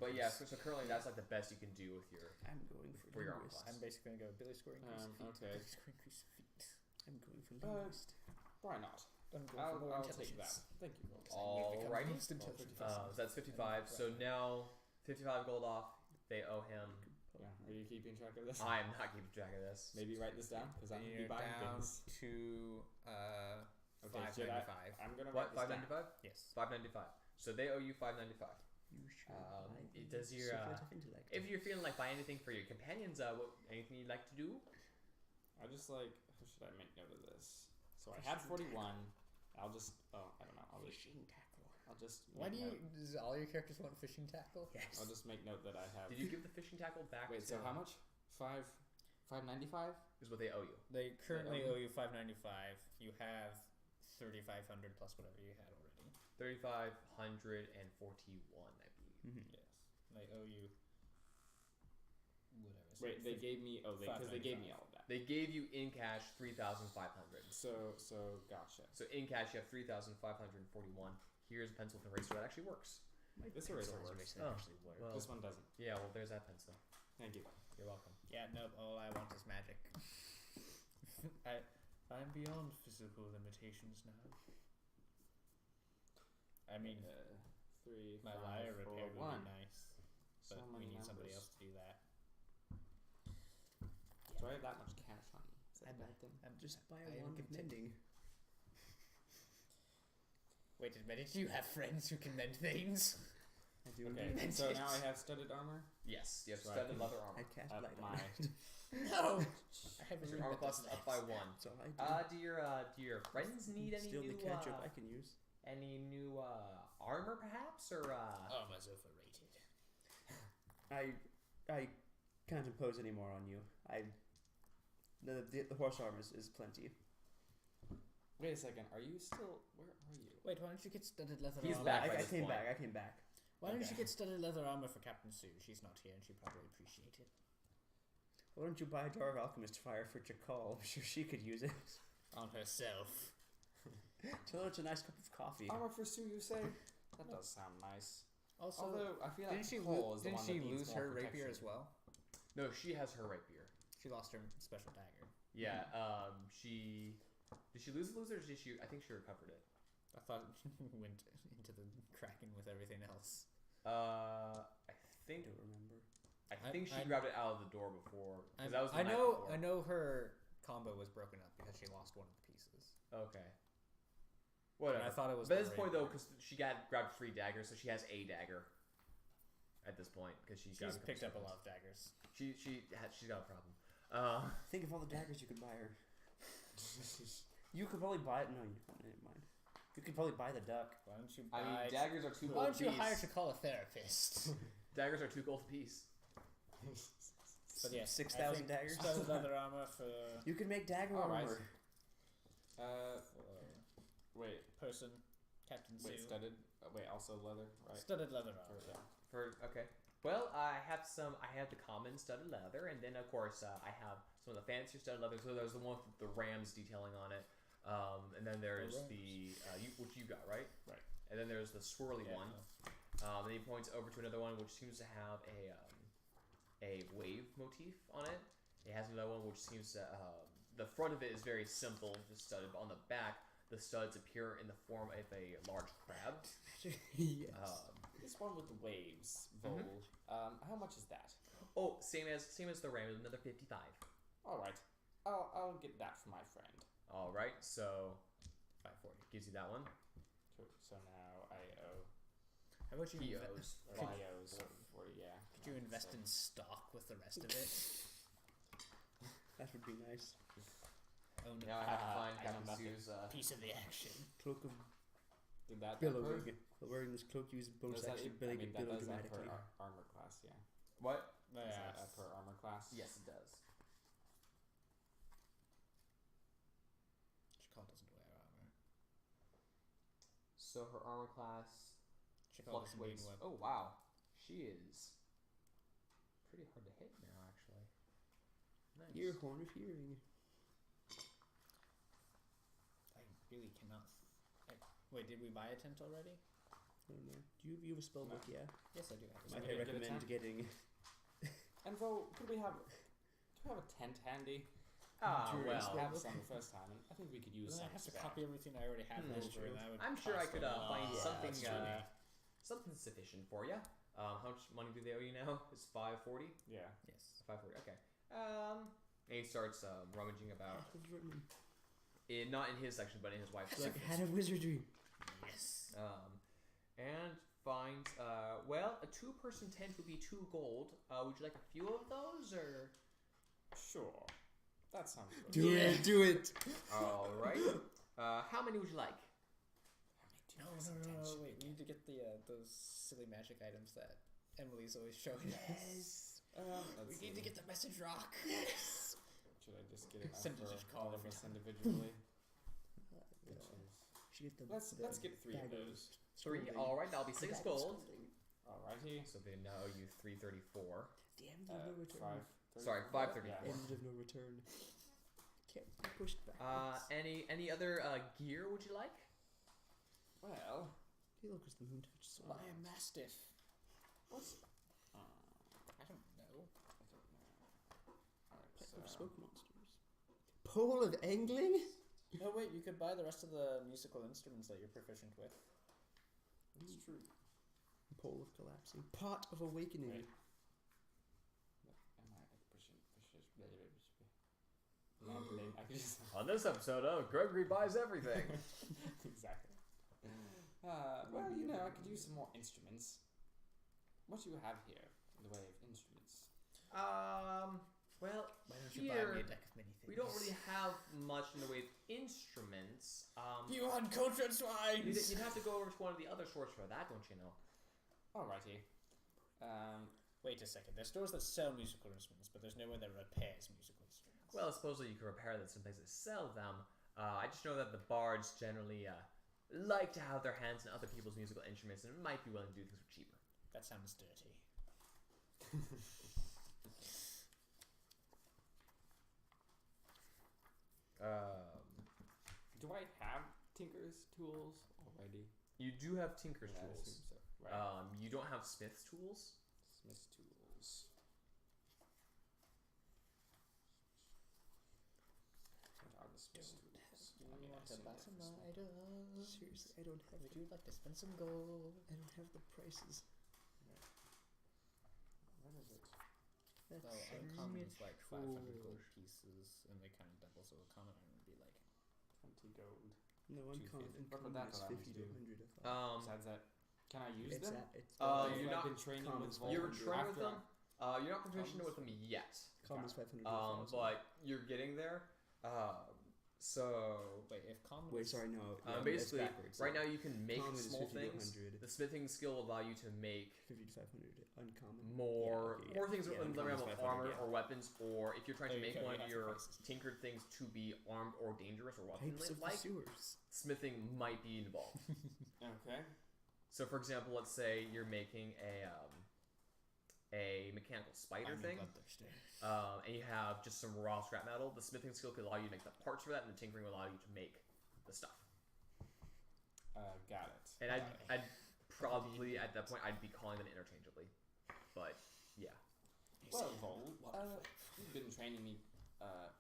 A: But yeah, so currently that's like the best you can do with your.
B: I'm going
A: For your armor
B: linguist.
A: class.
C: I'm basically gonna go Billy score increase feat.
D: Okay.
C: Billy score increase feat.
B: I'm going for linguist.
D: Why not?
C: I'm going for more
D: I'll take that.
C: intelligence.
D: Thank you. Roll.
A: Alrighty.
C: Most intelligent
A: So
C: person.
A: that's 55. So now 55 gold off. They owe him.
D: Yeah. Are you keeping track of this?
A: I am not keeping track of this.
D: Maybe write this down because I'm gonna be
C: You're
D: buying
C: down
D: things.
C: to
D: Okay, should I?
C: 595.
D: I'm gonna
A: What?
D: write this down.
A: 595?
C: Yes.
A: 595. So they owe you 595.
B: You should
A: Um,
B: buy
A: it
B: the
A: does your,
B: Secret of Intellect.
A: If you're feeling like buy anything for your companions, anything you'd like to do?
D: I just like. How should I make note of this? So I had 41. I'll just. Oh, I don't know.
B: Fishing tackle.
D: I'll just.
C: Why do
D: make
C: you?
D: note-
C: Does all your characters want fishing tackle?
B: Yes.
D: I'll just make note that I have.
A: Did you give the fishing tackle back?
D: Wait.
A: to,
D: So how much? 595.
A: is what they owe you?
C: They currently
D: owe
C: owe you 595. You have 3,500 plus whatever you had already.
A: 3,541, I believe.
B: Mm-hmm.
C: Yes. They owe you. Whatever. So
D: Wait. They gave me. Oh, because they gave me
C: 595.
D: all of that.
A: They gave you in cash 3,500.
D: So gotcha.
A: So in cash you have 3,541. Here's a pencil with an eraser that actually works.
D: This eraser works.
A: Oh,
C: actually work.
A: well.
D: This one doesn't.
A: Yeah, well, there's that pencil.
D: Thank you.
A: You're welcome.
C: Yeah, no, all I want is magic. I'm beyond physical limitations now. I mean,
D: 3,
C: my
D: 5,
C: wire
D: 4,
C: repair would
D: 1.
C: be nice,
D: So
C: but we
D: many
C: need somebody
D: numbers.
C: else to do that.
D: Do I have that much cash on me? Is that a bad thing?
B: Just buy
C: I
B: a
C: am
B: wand of
C: content.
B: mending.
C: Wait a minute, do you have friends who can mend things?
B: I do
D: Okay,
B: indeed.
D: so now I have studded armor.
A: Yes, you have
D: So I
A: studded
D: can-
A: leather
B: I
A: armor.
B: cast
D: At
B: light
D: my-
B: on it.
C: No! I have a
A: Your
C: ring
A: armor
C: that
A: class
C: does
A: is up
C: that.
A: by 1.
B: That's all I do.
A: Do your friends need any
B: Still
A: new
B: the ketchup I can use.
A: any new armor perhaps or
C: Armor's overrated.
B: I can't impose any more on you. The horse armor is plenty.
D: Wait a second. Are you still? Where are you?
C: Wait, why don't you get studded leather
A: He's
C: armor?
A: back by
B: I
A: this
B: came
A: point.
B: back. I came back.
C: Why don't
D: Okay.
C: you get studded leather armor for Captain Sue? She's not here and she'd probably appreciate it.
B: Why don't you buy Dark Alchemist fire for Jakal? I'm sure she could use it.
C: On herself.
B: Tell her it's a nice cup of coffee.
D: Armor for Sue, you say? That does sound nice.
C: Also,
D: Although I feel like
C: didn't she,
D: Cole is the
C: didn't
D: one
C: she
D: that needs
C: lose
D: more
C: her rapier
D: protection.
C: as well?
A: No, she has her rapier.
C: She lost her special dagger.
A: Yeah, she did she lose or did she I think she recovered it.
C: I thought she went into the Kraken with everything else.
A: I
B: I
A: think
B: don't remember.
A: I think she
C: I-
A: grabbed it out of the door before because
C: I
A: that was the
C: I
A: night
C: know
A: before.
C: I know her combo was broken up because she lost one of the pieces.
A: Okay.
C: And
A: Whatever.
C: I thought it was.
A: But
C: the
A: at this point though,
C: rapier.
A: because she grabbed 3 daggers, so she has a dagger. At this point, because she's
C: picked up a lot of daggers.
A: She's got a problem.
B: Think of all the daggers you could buy her. You could probably buy it. No, never mind. You could probably buy the duck.
C: Why don't you
A: I
C: buy?
A: mean, daggers are too
C: Why
A: old
C: don't you hire
A: beasts.
C: to call a therapist?
A: Daggers are 2 gold apiece.
C: But yes,
B: 6,000 daggers.
C: Studded leather armor for
B: You can make dagger
D: All right.
B: armor.
D: Wait,
C: person, Captain Sue.
D: studded. Wait, also leather, right?
C: Studded leather armor.
A: Okay. Well, I have the common studded leather, and then of course I have some of the fancier studded leather. So there's the one with the rams detailing on it, and then there's which you got, right?
C: Right.
A: And then there's the swirly one. And he points over to another one which seems to have a wave motif on it. It has another one which seems to the front of it is very simple, just studded, but on the back the studs appear in the form of a large crab.
B: Yes.
D: This one with the waves, Vol. How much is that?
A: Oh, same as the ram, another 55.
D: All right, I'll get that for my friend.
A: All right, so 540 gives you that one.
D: Cool. So now I owe.
C: How about you?
A: He owes.
D: Well, I owe 40. Yeah.
C: Could you invest in stock with the rest of it?
B: That would be nice.
C: Own
A: Now I have to find
D: I
A: Captain
D: know nothing.
A: Sue's.
C: piece of the action.
B: Cloak of
D: Did that
B: billowing. While wearing this cloak, use bonus
D: Does that,
B: action
D: I
B: billing
D: mean,
B: and
D: that
B: billow
D: does that per
B: dramatically.
D: armor class, yeah.
A: What?
D: Is that per armor class?
A: Yes, it does.
C: Chakal doesn't wear armor.
A: So her armor class
C: Chakal doesn't
A: fluctuates.
C: wear
A: Oh wow, she is pretty hard to hit now, actually. Nice.
B: Ear horn of hearing.
C: I really cannot. Wait, did we buy a tent already?
B: I don't know. Do you have a spell book? Yeah.
C: Yes, I do have a
B: Might
D: we
B: I
D: get a
B: recommend
D: tent?
B: getting?
D: And Vol, do we have a tent handy?
A: Ah,
B: During
D: We
A: well.
D: have some the first time, and I think we could use
C: Then I
D: some
C: have to
D: spare.
C: copy everything I already have
B: That's
C: over,
B: true.
C: and I would.
A: I'm sure I
C: pass
A: could
C: them
A: find
C: on.
A: something
C: That's true.
A: something sufficient for you. How much money do they owe you now? It's 540.
D: Yeah.
C: Yes.
A: 540. Okay. And he starts rummaging about. Not in his section, but in his wife's
B: Like
A: section.
B: hat of wizardry.
C: Yes.
A: And finds well, a 2-person tent would be 2 gold. Would you like a few of those, or?
D: Sure. That sounds good.
B: Do it.
A: All right. How many would you like?
C: No, wait. We need to get the those silly magic items that Emily's always showing us. We need to get the message rock. Yes.
D: Should I just get it
C: Send it
D: for
C: just call
D: all of
C: every
D: us
C: time.
D: individually? Which is
B: Should get the,
D: let's get 3 of those.
A: 3. All right, that'll be 6 gold.
D: Alrighty.
A: So they now owe you 334.
B: Damn, there's no return.
D: 5.
A: Sorry, 534.
D: Yeah.
B: End of no return. Can't be pushed back.
A: Any other gear would you like?
D: Well,
B: He looks the moon touch so
C: Buy a mastiff.
D: what's
C: I don't know.
D: Alright,
B: pet
D: so
B: of smoke monsters. Pole of angling?
C: No, wait. You could buy the rest of the musical instruments that you're proficient with.
D: it's true.
B: Pole of collapsing. Pot of awakening.
D: Wait. Am I mandolin? I could just
A: On this episode of Gregory Buys Everything.
D: exactly. Well, you know, I could use some more instruments. What do you have here in the way of instruments?
A: Well,
C: Why don't you buy me a
A: here
C: deck of many things?
A: we don't really have much in the way of instruments.
C: You uncultured swine!
A: You'd have to go over to one of the other stores for that, don't you know?
D: Alrighty.
C: Wait a second. There's stores that sell musical instruments, but there's nowhere that repairs musical instruments.
A: Well, supposedly you can repair them. Some places sell them. I just know that the bards generally like to have their hands in other people's musical instruments and might be willing to do things for cheaper.
C: That sounds dirty.
D: Do I have Tinker's tools already?
A: You do have tinker's
D: Yeah, I
A: tools.
D: assume so. Right.
A: You don't have smith's tools.
D: Smith's tools. What are the Smith's tools? I mean, I assume they're for smith.
B: Seriously, I don't have
C: Would you like to spend some gold?
B: I don't have the prices.
D: What is it?
B: That's
C: Well, uncommon is like 500 gold
B: foolish.
C: pieces, and they kind of double, so a common item would be like
D: 20 gold.
B: No, uncommon.
D: 250. What would
B: Uncommon
D: that
B: is
D: allow me
B: 50
D: to
B: to
D: do?
B: 100 if I.
D: Besides that, can I use
B: It's
D: them?
B: that. It's
A: you're
D: I've
A: not
D: been training
B: common.
D: with Vol
A: You're training with
D: after
A: them. You're not proficient
D: Commons?
A: with them yet.
B: common is 500.
A: But you're getting there. So
C: Wait, if common.
B: Wait,
C: is-
B: sorry, no. Yeah,
A: basically,
B: it's backwards.
A: right now you can make
B: Common is
A: small
B: 50 to
A: things.
B: 100.
A: The smithing skill will allow you to make
B: 50 to 500. Uncommon.
A: more
B: Yeah, okay,
A: more
B: yeah.
A: things
B: Yeah,
A: in the realm of
B: uncommon's 500,
A: armor
B: yeah.
A: or weapons, or if you're trying to
C: There you
A: make
C: go,
A: one
C: you
A: of
C: have
A: your
C: the prices.
A: tinkered things to be armed or dangerous or
B: Pipes of the
A: weapon-like,
B: sewers.
A: smithing might be involved.
D: Okay.
A: So, for example, let's say you're making a mechanical spider
C: I'm
A: thing,
C: bloodthirsty.
A: and you have just some raw scrap metal. The smithing skill could allow you to make the parts for that, and the tinkering will allow you to make the stuff.
D: Got it.
A: And I'd probably at that point I'd be calling them interchangeably, but yeah.
D: Well, Vol,
C: Wonderful.
D: you've been training me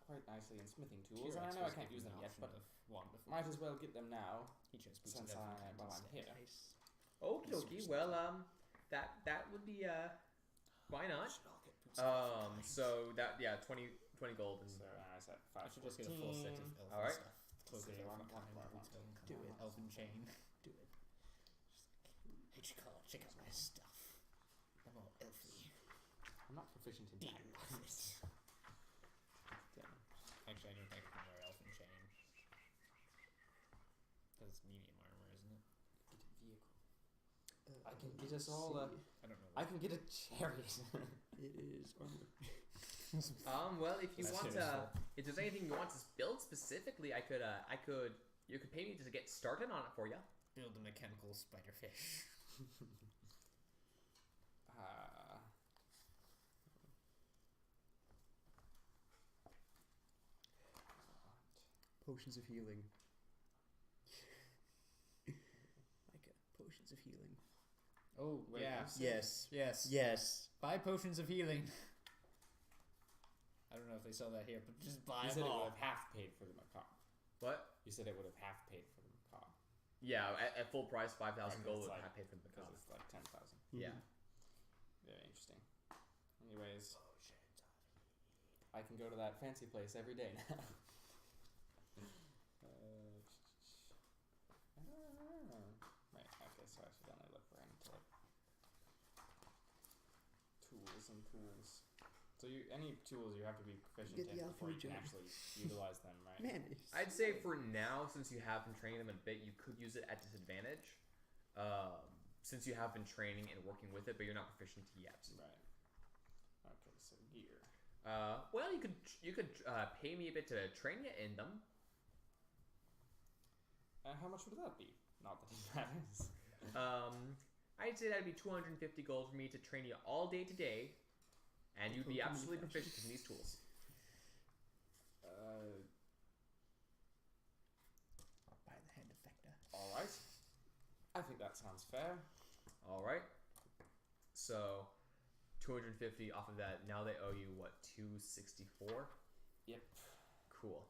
D: quite nicely in smithing tools,
C: T-Rex
D: and I know I
C: was
D: can't
C: given
D: use them
C: an
D: yet,
C: option
D: but
C: of wonderful.
D: might as well get them now.
C: He chose boots
D: since
C: of
D: I-
C: every kind
D: well, I'm
C: instead.
D: here.
C: Nice.
A: Okie dokie. Well, that would be why not?
C: Should all get boots of every kind.
A: So that 20 gold and
D: So I said
C: I
D: 5.
C: should just get a full set of elven
A: Alright.
C: stuff. Cloak of
D: See,
C: every
D: one,
C: kind,
D: one,
C: boots of every
B: Do
C: kind,
B: it.
C: elven chain.
B: Do it.
C: Hey, check out my stuff. I'm all elfy.
D: I'm not proficient in
C: Do you
D: that.
C: love it?
D: Damn.
C: Actually, I don't think I can wear elfin chain. Because it's medium armor, isn't it?
D: Get a vehicle. I can get us all a.
C: I don't know.
D: I can get a chariot.
B: It is armor.
A: well, if you
C: That's
A: want
C: useful.
A: if there's anything you want to build specifically, you could pay me to get started on it for you.
C: Build a mechanical spider fish.
B: Potions of healing. Micah, potions of healing.
C: Oh,
D: Wait,
C: yeah.
D: you said-
B: Yes.
C: Yes.
B: Yes.
C: Buy potions of healing. I don't know if they sell that here, but just buy
D: You said
C: them
D: it would
C: all.
D: have half paid for the macabre.
A: What?
D: You said it would have half paid for the macabre.
A: Yeah, at full price, 5,000
D: Right,
A: gold
D: it's
A: would
D: like-
A: have paid for the
D: Because
A: macabre.
D: it's like 10,000.
A: Yeah.
D: Very interesting. Anyways, I can go to that fancy place every day now. Right, okay, so I should only look for any type. Tools and tools. So any tools you have to be proficient
B: Get the
D: in before you
B: alchemy
D: can
B: jug.
D: actually utilize them, right?
B: Man,
A: I'd say for now, since you have been training them a bit, you could use it at disadvantage. Since you have been training and working with it, but you're not proficient yet.
D: Right. Okay, so gear.
A: Well, you could pay me a bit to train you in them.
D: How much would that be? Not that it matters.
A: I'd say that'd be 250 gold for me to train you all day today, and you'd be
B: Pokemon
A: absolutely
B: fashion.
A: proficient in these tools.
B: By the hand effector.
D: Alright. I think that sounds fair.
A: All right. So, 250 off of that. Now they owe you what, 264?
D: Yep.
A: Cool.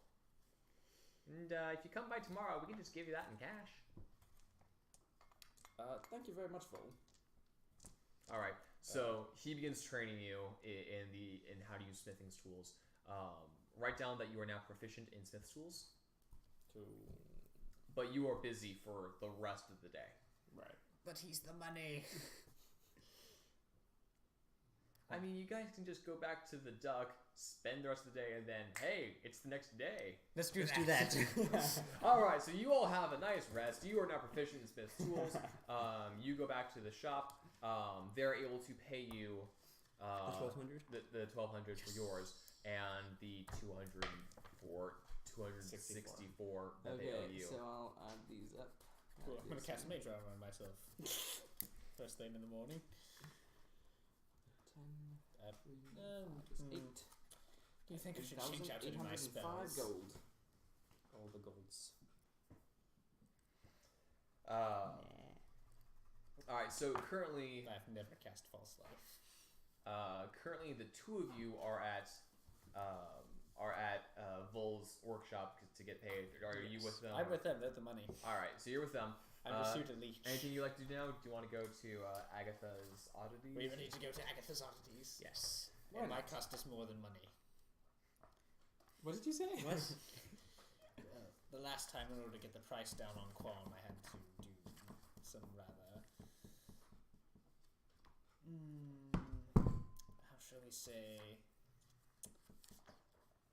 A: And if you come by tomorrow, we can just give you that in cash.
D: Thank you very much, Vol.
A: All right. So he begins training you in how to use smithing's tools. Write down that you are now proficient in smith's tools, but you are busy for the rest of the day.
D: Right.
C: But he's the money.
A: I mean, you guys can just go back to the duck, spend the rest of the day, and then, hey, it's the next day.
C: Let's do
B: Let's
C: that.
B: do that.
A: All right, so you all have a nice rest. You are now proficient in smith's tools. You go back to the shop. They're able to pay you
B: The 1200?
A: the 1,200 for yours, and the 200 for 264 that they owe you.
D: so I'll add these up.
C: Cool, I'm gonna cast Mage Armor on myself. First thing in the morning.
D: 10,
C: Do
D: 8.
C: you think I should change out any of my
D: 805
C: spells?
D: gold. All the golds.
A: All right, so currently,
C: I've never cast False Life.
A: currently the two of you are at Vol's workshop to get paid. Are you with them?
C: I'm with them, they're the money.
A: All right, so you're with them.
C: I'm pursuit a leech.
A: Anything you like to do now? Do you want to go to Agatha's oddities?
C: We even need to go to Agatha's oddities.
B: Yes.
C: It might cost us more than money.
D: What did you say?
B: What?
C: The last time, in order to get the price down on Qualm, I had to do some rather... how shall we say...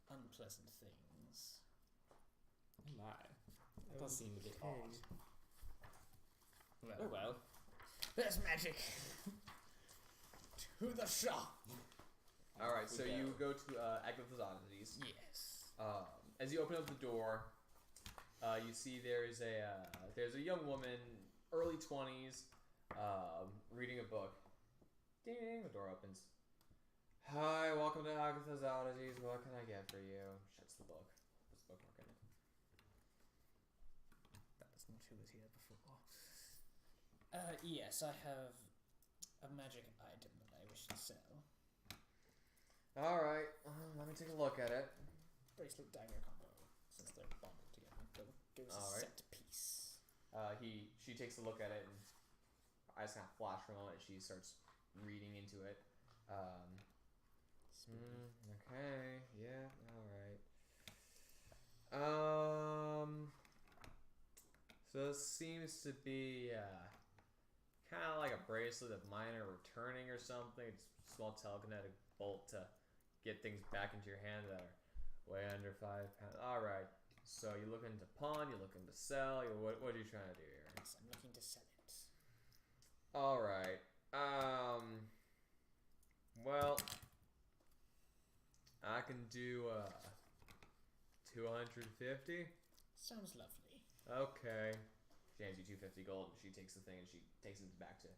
C: unpleasant things.
D: Oh my. That does seem a bit odd.
C: Well,
D: Oh well.
C: there's magic. To the shop.
A: Alright,
D: We
A: so you go to Agatha's Oddities.
C: Yes.
A: As you open up the door, you see there's a young woman, early 20s, reading a book. Ding, ding, the door opens. Hi, welcome to Agatha's Oddities. What can I get for you? Shuts the book. Puts the bookmark in it.
C: That was not who was here before. Yes, I have a magic item that I wish to sell.
A: Alright, let me take a look at it.
C: Bracelet dagger combo, since they're bonded together. Goes a
A: Alright.
C: set piece.
A: She takes a look at it and eyes kind of flash for a moment and she starts reading into it. Okay, yeah, alright. So it seems to be kind of like a bracelet of minor returning or something. It's a small telekinetic bolt to get things back into your hand that are way under £5. Alright, so you're looking to pawn, you're looking to sell, what are you trying to do here?
C: Yes, I'm looking to sell it.
A: Alright, well, I can do 250.
C: Sounds lovely.
A: Okay. She hands you 250 gold. She takes the thing and she takes it back to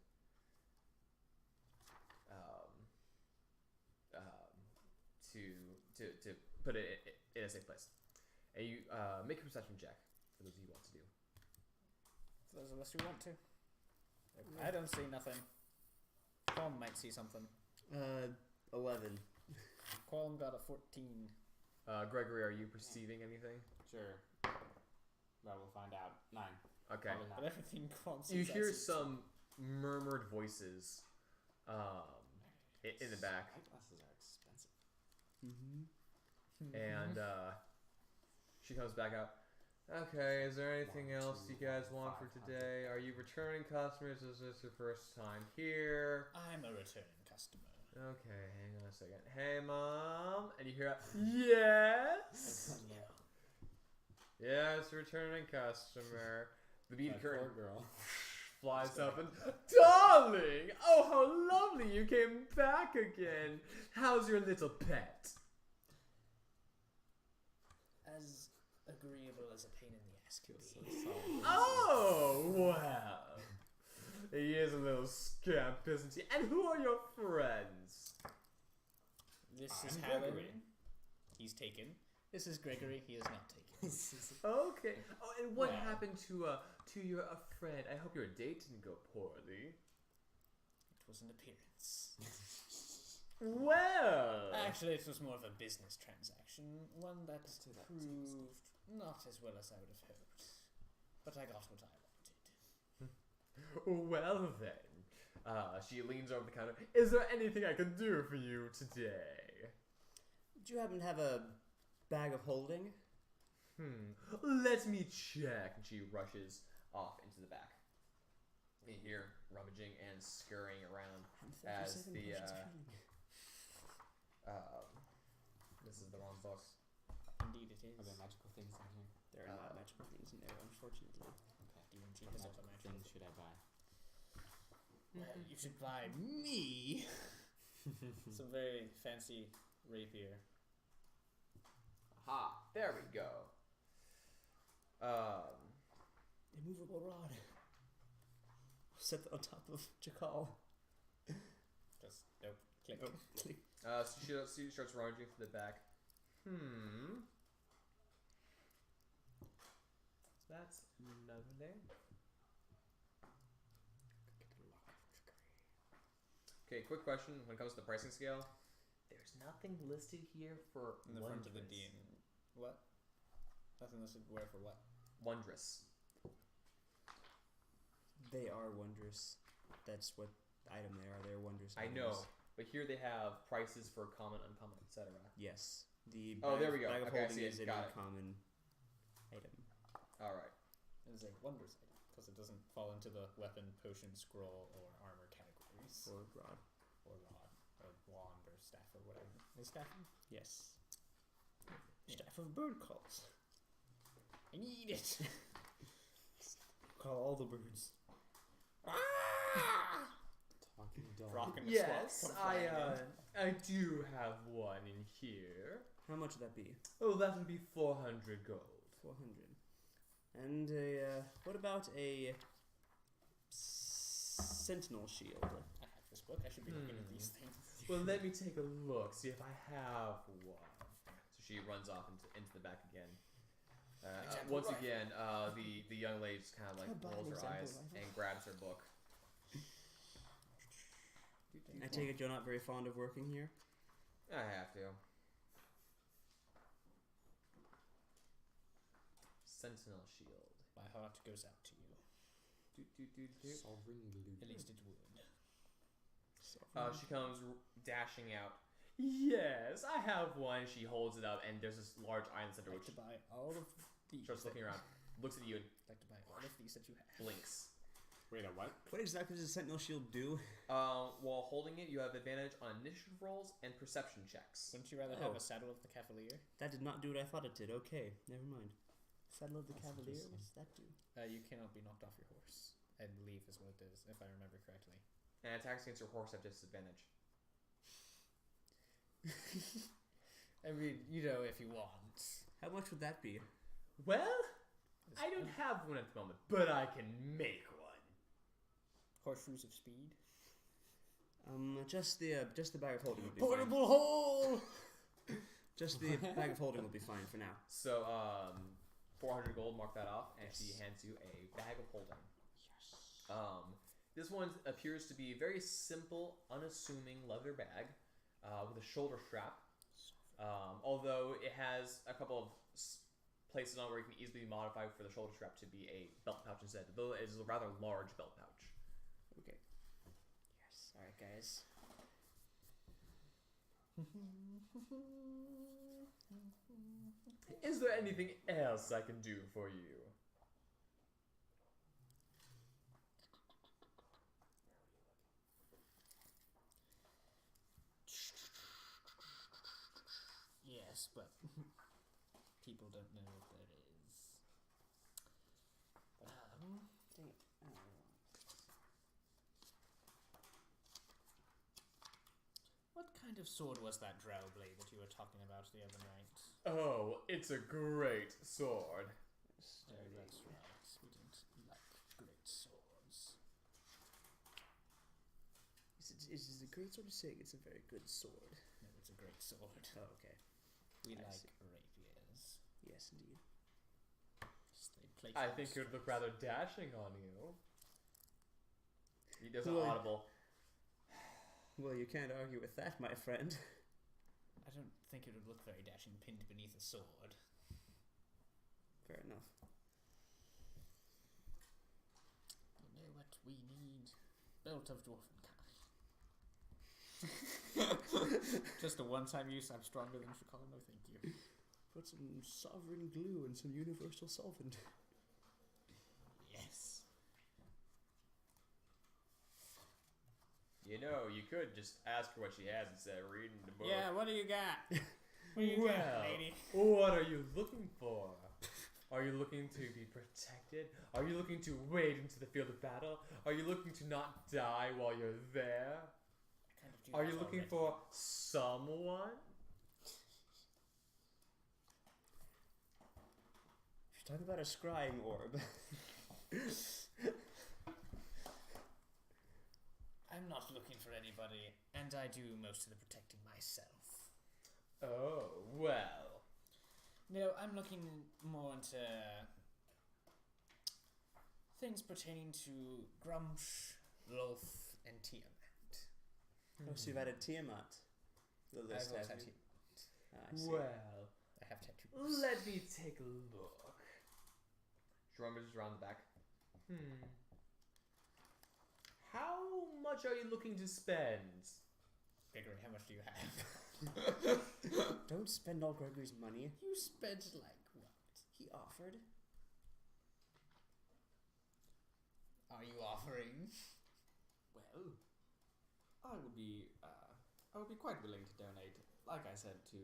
A: to put it in a safe place. And you make a perception check for those of you who want to do.
C: For those of us who want to. I don't see nothing. Qualm might see something.
B: 11.
C: Qualm got a 14.
A: Gregory, are you perceiving anything?
D: Sure. Well, we'll find out. 9.
A: Okay.
D: Probably not.
C: But everything Qualm sees.
A: You
C: I
A: hear
C: see
A: some murmured voices in the back.
D: Eyeglasses are expensive.
B: Mm-hmm.
A: And she comes back out. Okay, is there anything
D: 1,
A: else
D: 2,
A: you guys
D: 1,
A: want for
D: 500.
A: today? Are you returning customers? Is this your first time here?
C: I'm a returning customer.
A: Okay, hang on a second. Hey, Mom. And you hear, yes? Yes, returning customer. The bead
D: That poor
A: curtain
D: girl.
A: flies up and, darling! Oh, how lovely you came back again. How's your little pet?
C: As agreeable as a pain in the ass could
D: So
C: be.
D: solid.
A: Oh, well. He is a little scamp, isn't he? And who are your friends?
C: This
D: I'm
C: is Howard.
D: Gregory.
C: He's taken. This is Gregory. He is not taken.
A: Okay. Oh, and what
C: Well.
A: happened to your friend? I hope your date didn't go poorly.
C: It was an appearance.
A: Well.
C: Actually, it was more of a business transaction. One that
D: Let's do that.
C: proved not as well as I would have hoped. But I got what I wanted.
A: Well then. She leans over the counter. Is there anything I can do for you today?
B: Do you happen to have a bag of holding?
A: Let me check. And she rushes off into the back. You hear rummaging and scurrying around as the this is the wrong book.
C: Indeed, it is.
D: Are there magical things in here?
B: There are not magical things in there, unfortunately.
D: Okay.
C: D&T
D: What
C: has all the
D: magical
C: magical
D: things should I buy?
C: Well, you should buy me some very fancy rapier.
A: Aha! There we go.
B: Immovable rod. Set on top of Jakal.
C: Just nope. Click.
B: Oh, click.
A: So she starts rummaging through the back. That's lovely. Okay, quick question. When it comes to the pricing scale, there's nothing listed here for
C: In the front of the
A: wondrous.
C: DM. What? Nothing listed where for what?
A: Wondrous.
B: They are wondrous. That's what item they are. They're wondrous.
A: I
B: items.
A: know, but here they have prices for common, uncommon, etc.
B: Yes. The
A: Oh, there we go.
B: bag of
A: Okay, I
B: holding
A: see it.
B: is an
A: Got it.
B: uncommon item.
A: All right.
C: It is a wondrous item because it doesn't fall into the weapon, potion, scroll, or armor categories.
B: Or rod.
C: Or rod, or wand, or staff, or whatever. Is staff?
B: Yes.
C: Yeah.
B: Staff of bird calls.
C: I need it.
B: Call all the birds.
D: Talking dog.
C: Rock and the
A: Yes,
C: swamp come flying in.
A: I do have one in here.
B: How much would that be?
A: Oh, that would be 400 gold.
B: 400. And what about a sentinel shield?
C: I have this book. I should be looking at these things.
A: Well, let me take a look, see if I have one. So she runs off into the back again.
C: Example
A: Once
C: rifle.
A: again, the young lady just kind of like
B: Can I buy
A: rolls
B: an
A: her
B: example
A: eyes
B: rifle?
A: and grabs her book.
B: I take it you're not very fond of working here?
A: I have to. Sentinel shield.
C: My heart goes out to you.
D: Sovereign glue.
C: At least it would.
A: She comes dashing out. Yes, I have one. She holds it up, and there's this large eye in the center,
C: I'd like
A: which
C: to buy all of these.
A: starts looking around, looks at you, and
C: I'd like to buy all of these that you have.
A: blinks.
D: Wait, a what?
B: What exactly does a sentinel shield do?
A: While holding it, you have advantage on initiative rolls and perception checks.
C: Wouldn't you rather have
B: Oh.
C: a saddle of the cavalier?
B: That did not do what I thought it did. Okay, never mind. Saddle of the
D: That's
B: Cavalier,
D: interesting.
B: what's that do?
C: You cannot be knocked off your horse. I believe is what it is, if I remember correctly.
A: And attacks against your horse have disadvantage.
C: I mean, you know, if you want.
B: How much would that be?
A: Well, I don't have one at the moment, but I can make one.
C: Horseshoes of speed.
B: Just the bag of holding would be
C: Portable hole!
B: fine. Just the bag of holding will be fine for now.
A: So, 400 gold, mark that off, and she hands you a bag of holding.
C: Yes.
A: This one appears to be a very simple, unassuming leather bag with a shoulder strap. Although it has a couple of places on where you can easily modify for the shoulder strap to be a belt pouch instead, though it is a rather large belt pouch.
B: Okay. Yes. All right, guys.
A: Is there anything else I can do for you?
C: Yes, but people don't know what that is.
B: Dang it.
C: What kind of sword was that drow blade that you were talking about the other night?
A: Oh, it's a great sword.
C: Oh, that's right. We don't like great swords.
B: Is it a great sword? Saying it's a very good sword.
C: No, it's a great sword.
B: Oh, okay.
C: We
B: I
C: like
B: see.
C: rapiers.
B: Yes, indeed.
C: Yes, they play
A: I think
C: fast.
A: it would look rather dashing on you. He does an
B: Well,
A: audible.
B: Well, you can't argue with that, my friend.
C: I don't think it would look very dashing pinned beneath a sword.
B: Fair enough.
C: You know what we need? Belt of dwarven kind. Just a one-time use. I'm stronger than Shakal. No, thank you.
B: Put some sovereign glue and some universal solvent.
C: Yes.
A: You know, you could just ask her what she has instead of reading the book.
C: Yeah. What do you got? What do you
A: Well,
C: got, lady?
A: what are you looking for? Are you looking to be protected? Are you looking to wade into the field of battle? Are you looking to not die while you're there?
C: I kind of do
A: Are
C: that
A: you looking
C: already.
A: for someone?
B: Talk about a scrying orb.
C: I'm not looking for anybody, and I do most of the protecting myself.
A: Oh, well.
C: No, I'm looking more into things pertaining to Grumsh, Lolth, and Tiamat.
B: Oh, so you've added Tiamat. to The list,
C: I've also
B: have
C: had
B: you? I see.
A: Well,
C: I have tattoos.
A: let me take a look. She rummaged around the back. How much are you looking to spend?
C: Gregory, how much do you have?
B: Don't spend all Gregory's money.
C: You spent like what?
B: He offered.
C: Are you offering?
D: Well, I would be quite willing to donate. Like I said to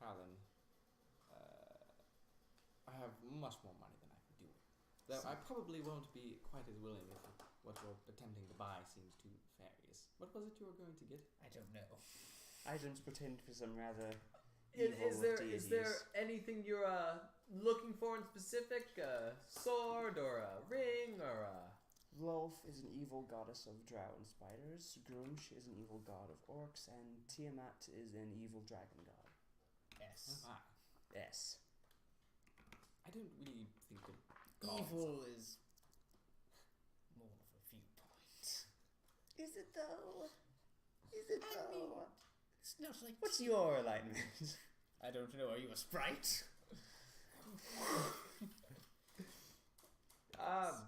D: Harlan, have much more money than I can do with. Though I probably won't be quite as willing if what you're attempting to buy seems too nefarious. What was it you were going to get?
C: I don't know.
B: Items pertain to some rather
A: Is
B: evil
A: there
B: deities.
A: anything you're looking for in specific? A sword or a ring or a...
B: Lolth is an evil goddess of drow and spiders. Grunch is an evil god of orcs, and Tiamat is an evil dragon god.
C: Yes.
D: Ah,
B: Yes.
D: I don't really think that gods
C: Evil is more of a viewpoint.
B: Is it though? Is it
C: I mean, it's not like.
B: What's your alignment?
C: I don't know. Are you a sprite?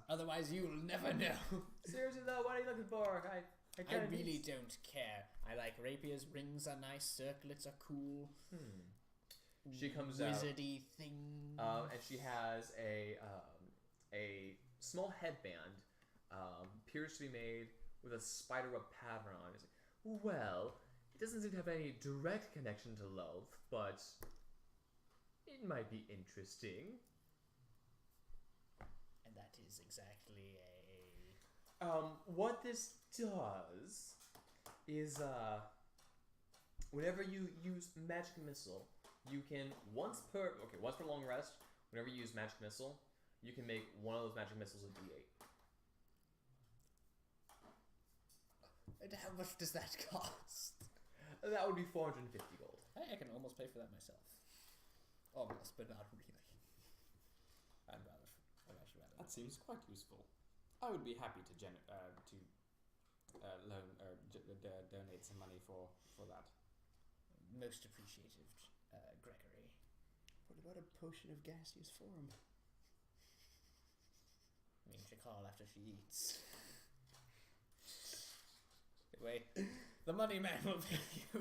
C: Otherwise, you'll never know.
A: Seriously though, what are you looking for? I
C: I
A: kinda
C: really
A: need-
C: don't care. I like rapiers. Rings are nice. Circlets are cool.
A: She comes out,
C: Wizardy thing.
A: and she has a small headband, appears to be made with a spiderweb pattern on it. It's like, well, it doesn't seem to have any direct connection to Lolth, but it might be interesting.
C: And that is exactly a.
A: What this does is, whenever you use magic missile, you can once per long rest. Whenever you use magic missile, you can make one of those magic missiles a D8.
C: And how much does that cost?
A: That would be 450 gold.
C: I can almost pay for that myself. Almost, but not really. I'd actually rather.
D: that seems quite useful. I would be happy to loan or donate some money for that.
C: Most appreciative, Gregory.
B: What about a potion of gaseous form?
C: I mean, she call after she eats. Wait, the money man will pay you.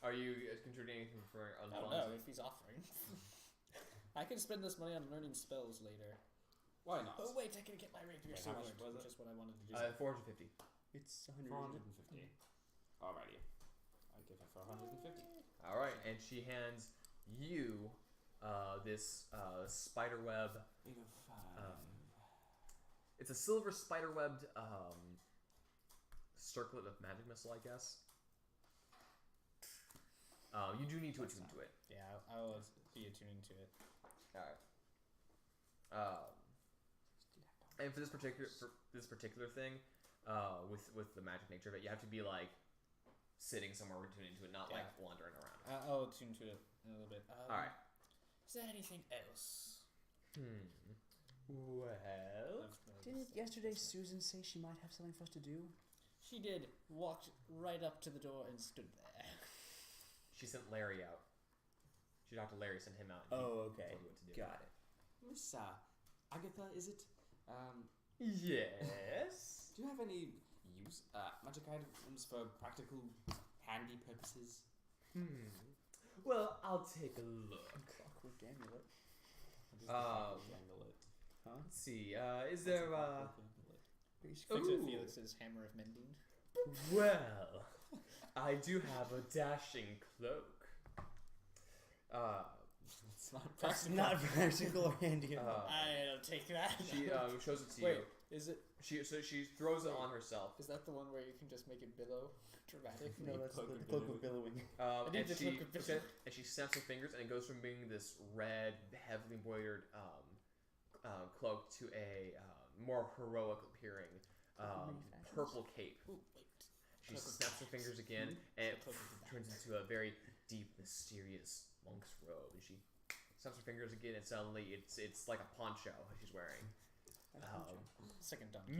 A: Are you contributing anything for
C: I don't know if he's offering. I can spend this money on learning spells later.
D: Why not?
C: Oh wait, I can get my rapier
D: Wait, how
C: sword,
D: much was
C: which
D: it?
C: is what I wanted to do.
A: 450.
B: It's 100.
D: 450. Alrighty. I'll give her for 150.
A: All right, and she hands you this spiderweb.
D: 805.
A: It's a silver spiderwebbed circlet of magic missile, I guess. You do need to attune to it.
C: Yeah, I'll be attuning to it.
A: All right. And for this particular thing, with the magic nature of it, you have to be like sitting somewhere we're tuning to it, not like wandering around.
C: I'll attune to it in a little bit.
A: All right.
C: Is there anything else?
A: Well,
B: Didn't yesterday Susan say she might have something for us to do?
C: She did. Walked right up to the door and stood there.
A: she sent Larry out. She talked to Larry, sent him out. And
B: Oh,
A: he
B: okay.
A: told you what to do.
B: Got it.
D: Miss Agatha, is it?
A: Yes.
D: Do you have any magic items for practical, handy purposes?
A: Well, I'll take a look.
B: Clockwork amulet.
D: Amulet.
B: Huh?
A: Let's see. Is there
C: Fix
A: Ooh.
C: it Felix's hammer of mending.
A: Well, I do have a dashing cloak.
D: It's not
B: That's
D: practical.
B: not practical or handy.
C: I'll take that.
A: She shows it to
C: Wait,
A: you.
C: is it?
A: She throws it on herself.
C: Is that the one where you can just make it billow dramatically?
B: No, that's
D: Cloak
B: the
D: of
B: cloak of billowing.
C: I need
A: And
C: the
A: she
C: cloak of vision.
A: snaps her fingers, and it goes from being this red, heavily embroidered cloak to a more heroic appearing purple cape.
C: Ooh, wait.
A: She
C: Cloak of
A: snaps her
C: Bat.
A: fingers again, and it
C: The cloak of the
A: turns
C: Bat.
A: into a very deep, mysterious monk's robe. And she snaps her fingers again, and suddenly it's like a poncho she's wearing.
C: Second donkey.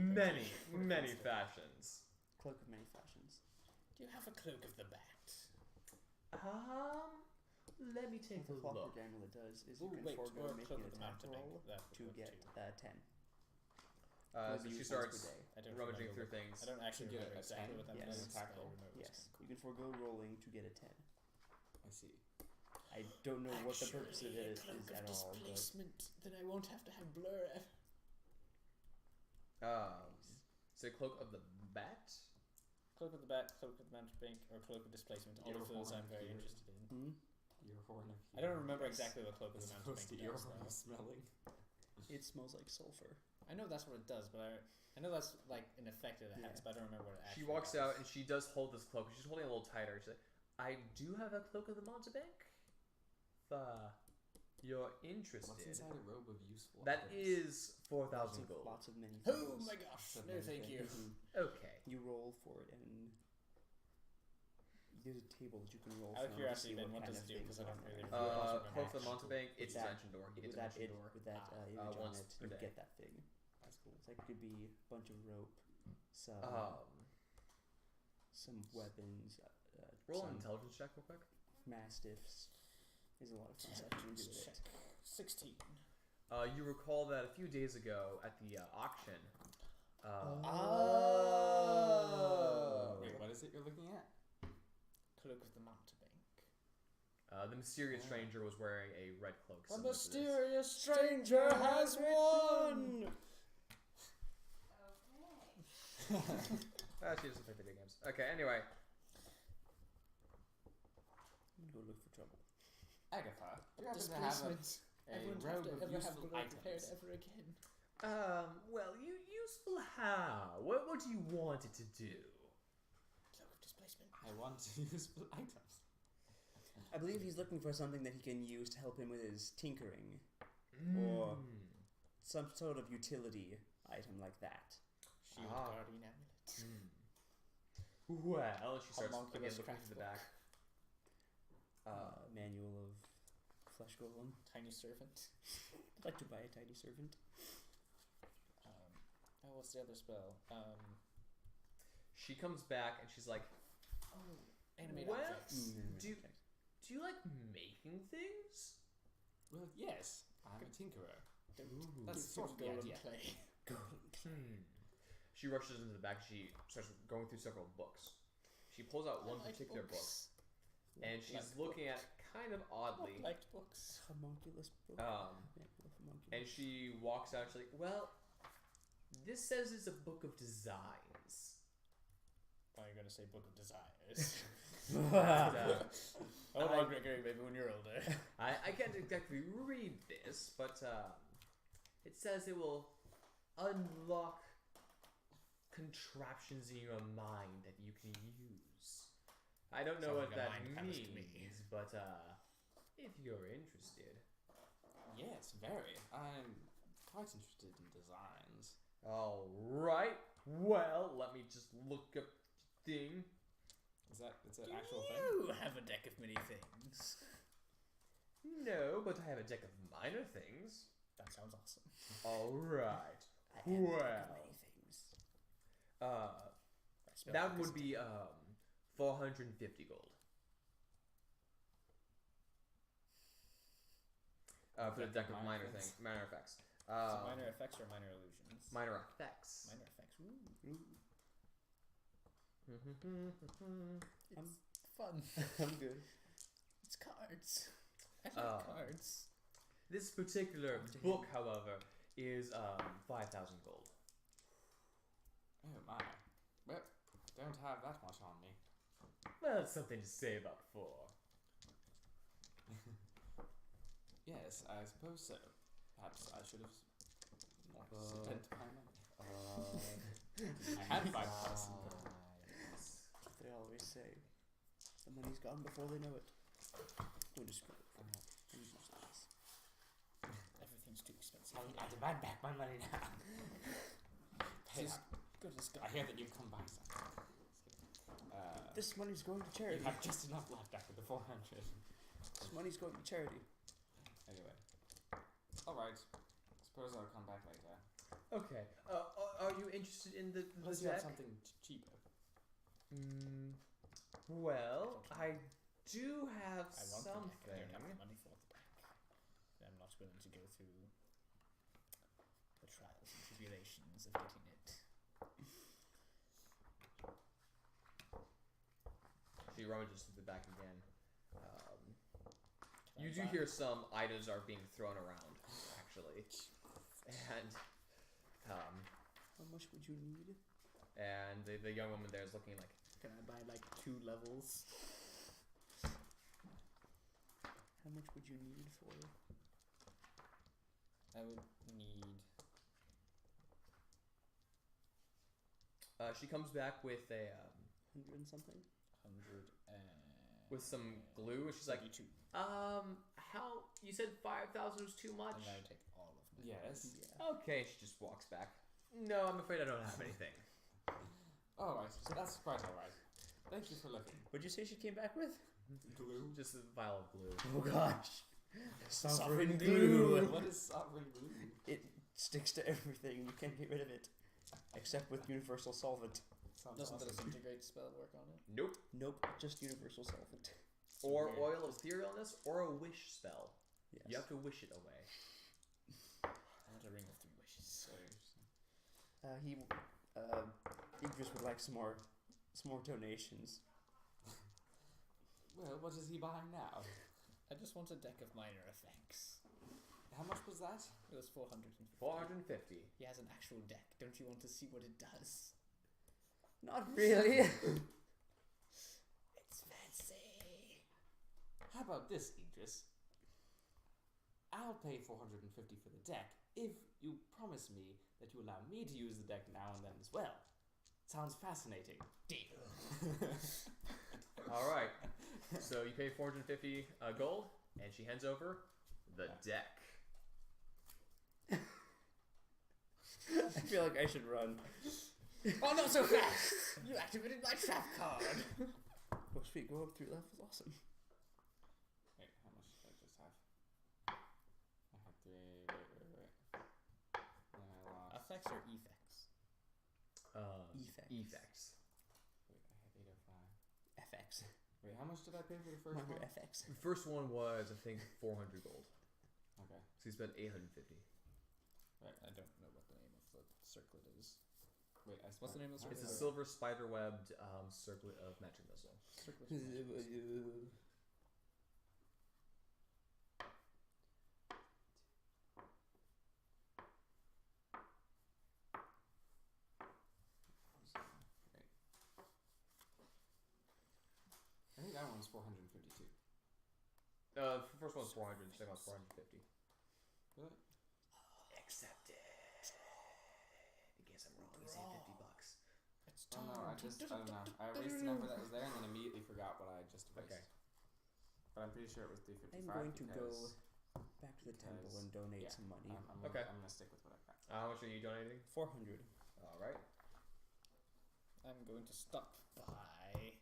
A: Many fashions.
B: Cloak of many fashions.
C: Do you have a cloak of the bat?
A: Let me take
B: What the
A: a
B: clockwork
A: look.
B: amulet does is
C: Ooh,
B: you can
C: wait,
B: forego
C: or
B: making
C: cloak
B: an
C: of the
B: attack
C: mountain
B: roll
C: that
B: to
C: would
B: get
C: too.
B: 10.
A: So
B: Will be
A: she
B: used once per
A: starts
B: day.
C: I don't
A: rummaging
C: remember.
A: through things.
C: I don't actually
D: To get
C: remember
D: a
C: exactly
D: 10?
C: what that
B: Yes.
C: means.
D: Attack
C: but I
D: roll.
C: remember it was
B: Yes,
C: cool.
B: you can forego rolling to get a 10.
D: I see.
B: I don't know what the purpose of
C: Actually,
B: it
C: a cloak
B: is
C: of
B: at all, but
C: displacement, then I won't have to have blur.
A: So cloak of the bat.
C: Cloak of the bat, cloak of the mountain bank, or cloak of displacement. All of those I'm very interested in.
D: You're foreign of
C: I don't remember exactly what Cloak of
D: As
C: the Mountain
D: opposed to
C: Bank
D: your
C: does, though.
D: smelling.
B: It smells like sulfur.
C: I know that's what it does, but I know that's like an effect it has, but I don't remember what it
A: She
C: actually
A: walks
C: does.
A: out and she does hold this cloak. She's holding it a little tighter. She's like, I do have a cloak of the Montebank. You're interested.
D: What's inside a robe of useful
A: That
D: items?
A: is 4,000 gold.
B: Lots of many
C: Oh
B: things.
C: my gosh!
D: So
C: No,
D: many
C: thank you.
D: things.
A: Okay.
B: You roll for it, and there's a table that you can roll
C: Out of
B: from.
C: curiosity,
B: to see
C: then what
B: kind
C: does
B: of
C: it do?
B: things
C: Because I
B: are
C: don't
B: on
C: really
B: there.
C: remember.
A: Cloak of the
C: Actually.
A: Montebank, it's
B: With that-
A: dimension door. He hits
B: With that,
A: dimension door.
B: with that image on
A: once
B: it,
A: per
B: you
A: day.
B: get that thing. That's cool. It's like it could be a bunch of rope, some weapons,
A: Roll
B: some
A: an intelligence check real quick.
B: mastiffs. There's a lot of fun stuff you can do with it.
C: 16.
A: You recall that a few days ago at the auction.
D: Wait, what is it you're looking at?
C: Cloak of the Mountebank.
A: The mysterious stranger was wearing a red cloak.
C: The
A: similar to this.
C: mysterious stranger has won!
E: Okay.
A: She doesn't play video games. Okay, anyway.
B: I'm gonna go look for trouble.
D: Agatha, do you happen to have
C: Displacement.
D: a
C: Everyone
D: robe
C: have
D: of
C: to ever have
D: useful
C: to prepared
D: items?
C: ever again.
A: Well, you useful how? What do you want it to do?
C: Cloak of Displacement.
D: I want useful items.
B: I believe he's looking for something that he can use to help him with his tinkering, or some sort of utility item like that.
C: Shield
A: Ah.
C: Guardian Amulet.
A: Well, she starts again
C: Homunculus
A: looking
C: craft
A: to the back.
B: Manual of Flesh Golem.
C: Tiny Servant.
B: I'd like to buy a tiny servant.
C: What's the other spell?
A: She comes back and she's like,
C: Animate
A: well,
C: objects.
A: do you like making things?
D: Well, yes, I'm a tinkerer.
C: Don't
D: That's
C: give
D: sort of the
C: golem
D: idea.
C: play.
A: She rushes into the back. She starts going through several books. She pulls out one
C: I like
A: particular book,
C: books.
A: and she's looking at it kind of oddly.
C: I liked books.
B: Homunculus book. Manual of Homunculus.
A: And she walks out. She's like, "Well, this says it's a book of designs."
C: Are you gonna say Book of Desires?
A: And,
C: Hold on, Gregory, maybe when you're older.
A: I can't exactly read this, but it says it will unlock contraptions in your mind that you can use. I don't know
C: Sounds
A: what
C: like a
A: that
C: mind palace to me.
A: means, but if you're interested.
D: Yes, very. I'm quite interested in designs.
A: All right. Well, let me just look up the thing.
D: It's an actual thing?
C: You have a deck of many things.
A: No, but I have a deck of minor things.
C: That sounds awesome.
A: All right.
B: I have a deck of
A: Well,
B: many things.
A: that would be 450 gold. For the deck of minor effects.
C: So minor effects or minor illusions?
A: Minor effects.
C: Minor effects.
B: I'm
C: Fun.
B: I'm good.
C: It's cards. I like cards.
A: This particular book, however, is 5,000 gold.
D: Oh my. Well, don't have that much on me.
A: Well, it's something to save up for.
D: Yes, I suppose so. Perhaps I should have not spent my money. I had 5,000.
B: They always say, the money's gone before they know it. Going to school.
C: Everything's too expensive.
D: I demand back my money now. Hey,
C: Just good as
D: I hear that you've come by something.
B: This money's going to
D: You
B: charity.
D: have just enough left after the 400.
B: This money's going to charity.
D: Anyway. Alright. Suppose I'll come back later.
A: Okay. Are you interested in the
D: Unless you have
A: deck?
D: something cheaper.
A: Well, I do have
C: I want the deck. I
A: something.
C: don't have the money for the deck. I'm not willing to go through the trials and tribulations of getting it.
A: She rummages through the back again.
C: Can
A: You
C: I
A: do
C: buy-
A: hear some items are being thrown around, actually, and
B: How much would you need?
A: the young woman there is looking like,
C: Can I buy like 2 levels?
B: How much would you need for?
C: I would need.
A: She comes back with a
B: 100 and something.
C: 100 and.
A: with some glue, and she's like,
C: 32.
A: how you said 5,000 was too much?
C: And I would take all of my.
D: Yes.
B: Yeah.
A: Okay, she just walks back. No, I'm afraid I don't have anything.
D: Alright, so that's quite alright. Thank you for looking.
B: What'd you say she came back with?
D: Glue?
A: Just a vial of glue.
B: Oh gosh.
C: Sovereign
B: glue.
D: What is sovereign glue?
B: It sticks to everything. You can't get rid of it. Except with universal solvent.
D: Sounds
C: Doesn't the
D: awesome.
C: disintegrate spell work on it?
A: Nope.
B: Nope, just universal solvent.
A: Or
C: weird.
A: oil of etherealness, or a wish spell.
B: Yes.
A: You have to wish it away.
C: I want a ring of 3 wishes.
B: Idris would like some more donations.
D: Well, what is he buying now?
C: I just want a deck of minor effects.
D: How much was that?
C: It was 450.
A: 450.
C: He has an actual deck. Don't you want to see what it does?
B: Not really.
C: It's fancy.
D: How about this, Idris? I'll pay 450 for the deck if you promise me that you allow me to use the deck now and then as well. Sounds fascinating.
C: Deal.
A: All right. So you pay 450 gold, and she hands over the deck.
B: I feel like I should run.
C: Oh, not so fast! You activated my trap card.
B: Oh sweet, go up 3 levels, awesome.
D: Wait, how much did I just have? I had 3. Wait. Then I lost.
C: Effects or effects?
B: Effects.
A: Effects.
D: Wait, I had 805.
B: FX.
D: Wait, how much did I pay for the first
B: Minor
D: one?
B: FX.
A: The first one was, I think, 400 gold.
D: Okay.
A: So you spent 850.
C: Right, I don't know what the name of the circlet is.
D: Wait, I
C: What's the name of the
A: It's
C: circlet?
A: a silver spider-webbed circlet of magic missile.
C: Circlet of Magic.
D: I think that one was 452.
A: The first one was 400, the second one was 450.
D: Really?
A: Accepted. In case I'm wrong, you say 50 bucks.
C: It's
D: Oh
C: time.
D: no, I don't know. I erased the number that was there and then immediately forgot what I just erased.
A: Okay.
D: But I'm pretty sure it was 355.
B: I'm going to go
D: because
B: back to the temple
D: because-
B: and donate
D: yeah,
B: some money.
D: I'm
A: Okay.
D: I'm gonna stick with what I've got.
A: How much are you donating?
B: 400.
A: All right.
C: I'm going to stop by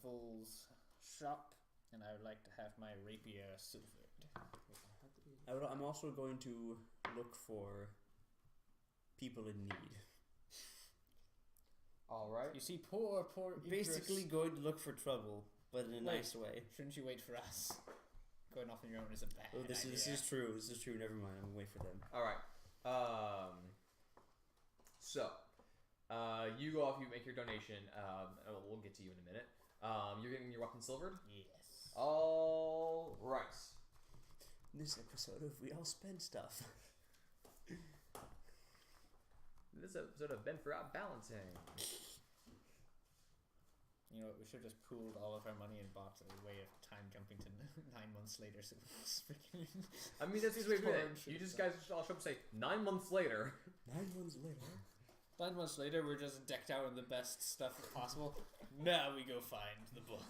C: Vol's shop, and I would like to have my rapier silvered.
D: Wait, I had to be.
B: I'm also going to look for people in need.
A: All right.
C: You see, poor
B: Basically
C: Idris.
B: going to look for trouble, but in a
C: Wait.
B: nice way.
C: Shouldn't you wait for us? Going off on your own is a bad
B: Oh, this
C: idea.
B: is true. This is true. Never mind. I'm gonna wait for them.
A: All right. So, you go off. You make your donation. And we'll get to you in a minute. You're getting your weapon silvered.
C: Yes.
A: All right.
B: This episode of We All Spend Stuff.
A: This episode of Ben Forgot Balancing.
C: You know what? We should have just pooled all of our money and bought a way of time jumping to 9 months later. So it's freaking.
A: I mean, that's the easy way to do it.
C: Torn
A: You
C: shit
A: just
C: down.
A: guys should all show up and say 9 months later.
B: 9 months later.
C: 9 months later, we're just decked out in the best stuff possible. Now we go find the book.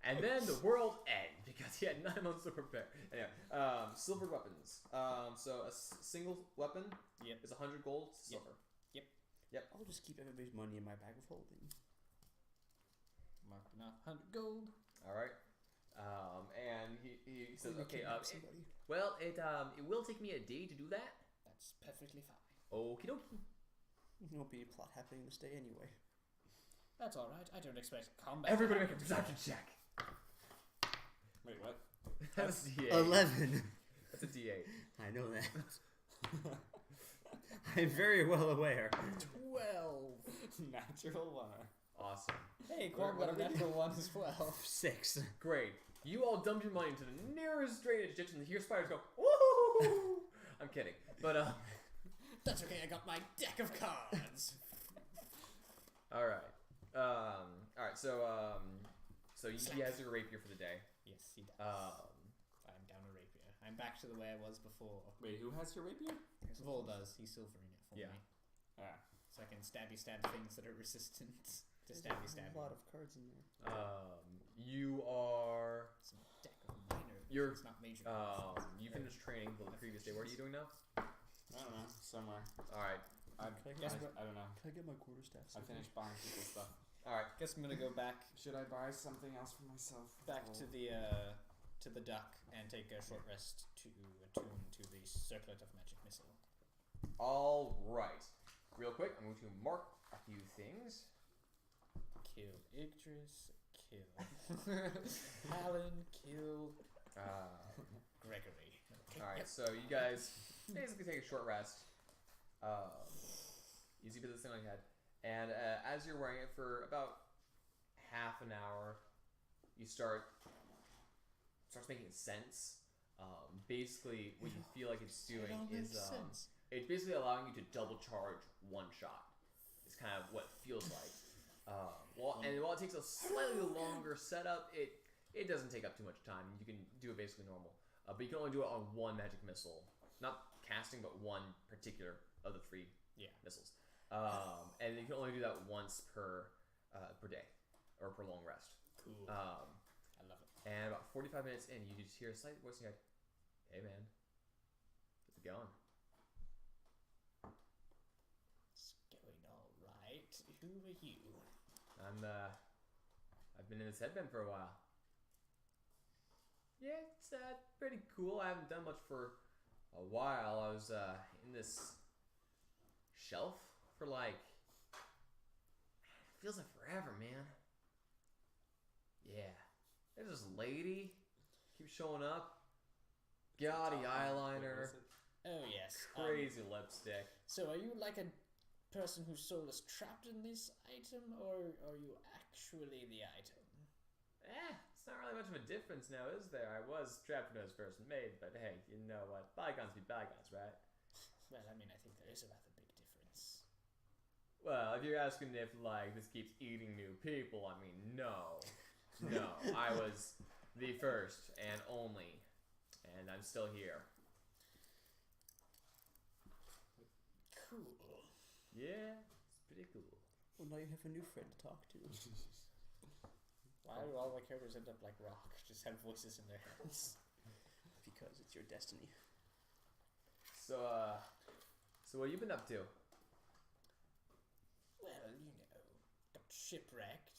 A: And then the world ends because he had 9 months to prepare. Anyway, silver weapons. So a single weapon
C: Yep.
A: is 100 gold silver.
B: I'll just keep everybody's money in my bag of holding.
C: Marking off 100 gold.
A: All right. And he says,
B: Maybe
A: okay.
B: kidnap somebody.
A: Well, it will take me a day to do that.
C: That's perfectly fine.
A: Okie dokie.
B: There'll be a plot happening this day anyway.
C: That's all right. I don't expect combat.
A: Everybody
C: to
A: make a
C: happen.
A: perception check.
D: Wait, what?
A: That's a D8.
B: 11.
A: That's a D8.
B: I know that. I'm very well aware.
C: 12.
D: Natural one.
A: Awesome.
C: Hey, Quam
D: What
C: got a
D: are we
C: natural 1 as well.
B: 6.
A: Great. You all dump your money into the nearest drainage ditch and hear spiders go, woohoo! I'm kidding. But,
C: That's okay. I got my deck of cards.
A: alright. Alright, so he has your rapier for the day.
C: Yes, he does.
A: Um,
C: I'm down a rapier. I'm back to the way I was before.
D: Wait, who has your rapier?
C: Vol does. He's silvering it for
A: Yeah.
C: me.
D: Ah.
C: So I can stabby stab things that are resistant to stabby stab.
B: a lot of cards in there.
A: you are.
C: It's a deck of minor.
A: You're.
C: It's not major.
A: You finished training the previous day. What are you doing now?
D: I don't know. Somewhere.
A: All right.
D: I
C: Guess
D: don't know.
B: Can I get my quarterstaff?
D: I finished buying people stuff.
A: All right.
C: Guess I'm gonna go back
D: Should I buy something else for myself?
C: to the duck and take a short rest to attune to the circlet of magic missile.
A: All right. Real quick, I'm going to mark a few things.
C: Kill Yggdrasil. Kill Alan. Kill Gregory. Okay.
A: All right. So you guys basically take a short rest. Easy bit of this thing on your head, and as you're wearing it for about half an hour, you starts making sense. Basically, what you feel like it's doing is it's basically allowing you to double charge one shot. It's kind of what it feels like. While it takes a slightly longer setup, it doesn't take up too much time. You can do it basically normal, but you can only do it on one magic missile, not casting, but one particular of the 3 missiles. And you can only do that once per day, or per long rest.
C: Cool. I love it.
A: And about 45 minutes in, you just hear a slight voice in your head. Hey man, how's it going?
C: It's going all right. Who are you?
A: I've been in this headband for a while. Yeah, it's pretty cool. I haven't done much for a while. I was in this shelf for like, feels like forever, man. Yeah, there's this lady keeps showing up. Gaudy eyeliner,
C: Oh yes.
A: crazy lipstick.
C: So are you like a person whose soul is trapped in this item, or are you actually the item?
A: It's not really much of a difference now, is there? I was trapped when I was first made, but hey, you know what? Bygones be bygones, right?
C: Well, I mean, I think there is a rather big difference.
A: Well, if you're asking if, like, this keeps eating new people, I mean, no. No, I was the first and only, and I'm still here.
C: Cool.
A: Yeah, it's pretty cool.
B: Well, now you have a new friend to talk to.
C: Why do all my characters end up like Rock? Just have voices in their heads.
B: Because it's your destiny.
A: So what have you been up to?
C: Well, you know, got shipwrecked.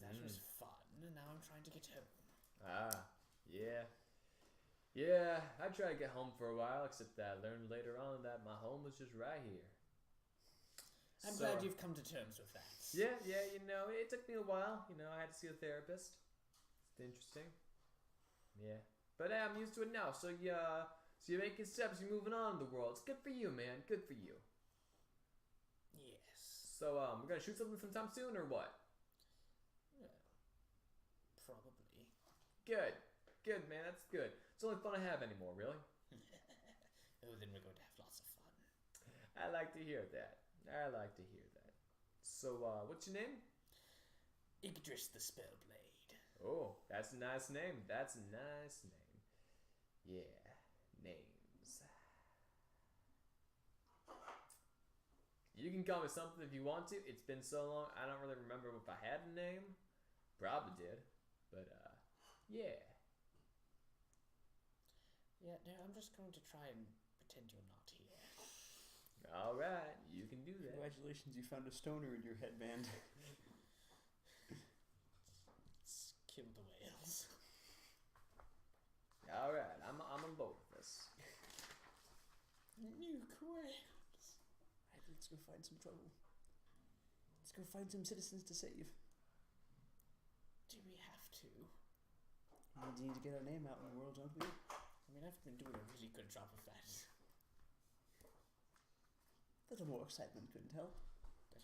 C: That was fun, and now I'm trying to get home.
A: Yeah. Yeah, I tried to get home for a while, except that I learned later on that my home was just right here.
C: I'm glad you've come to terms with that.
A: Yeah, you know, it took me a while. You know, I had to see a therapist. It's interesting. Yeah. But I'm used to it now, so you're making steps, you're moving on in the world. It's good for you, man. Good for you.
C: Yes.
A: So, we're gonna shoot something sometime soon, or what?
C: Well, probably.
A: Good. Good, man. That's good. It's the only fun I have anymore, really.
C: Oh, then we're going to have lots of fun.
A: I like to hear that. So, what's your name?
C: Yggdrasil the Spellblade.
A: Oh, that's a nice name. Yeah, names. You can call me something if you want to. It's been so long, I don't really remember if I had a name. Probably did. But, yeah.
C: Yeah, no, I'm just going to try and pretend you're not here.
A: Alright, you can do that.
B: Congratulations, you found a stoner in your headband.
C: Let's kill the whales.
A: Alright, I'm on board with this.
C: Nuke whales.
B: Right, let's go find some trouble. Let's go find some citizens to save.
C: Do we have to?
B: We need to get our name out in the world, don't we?
C: I mean, I've been doing a really good job of that.
B: A little more excitement couldn't help.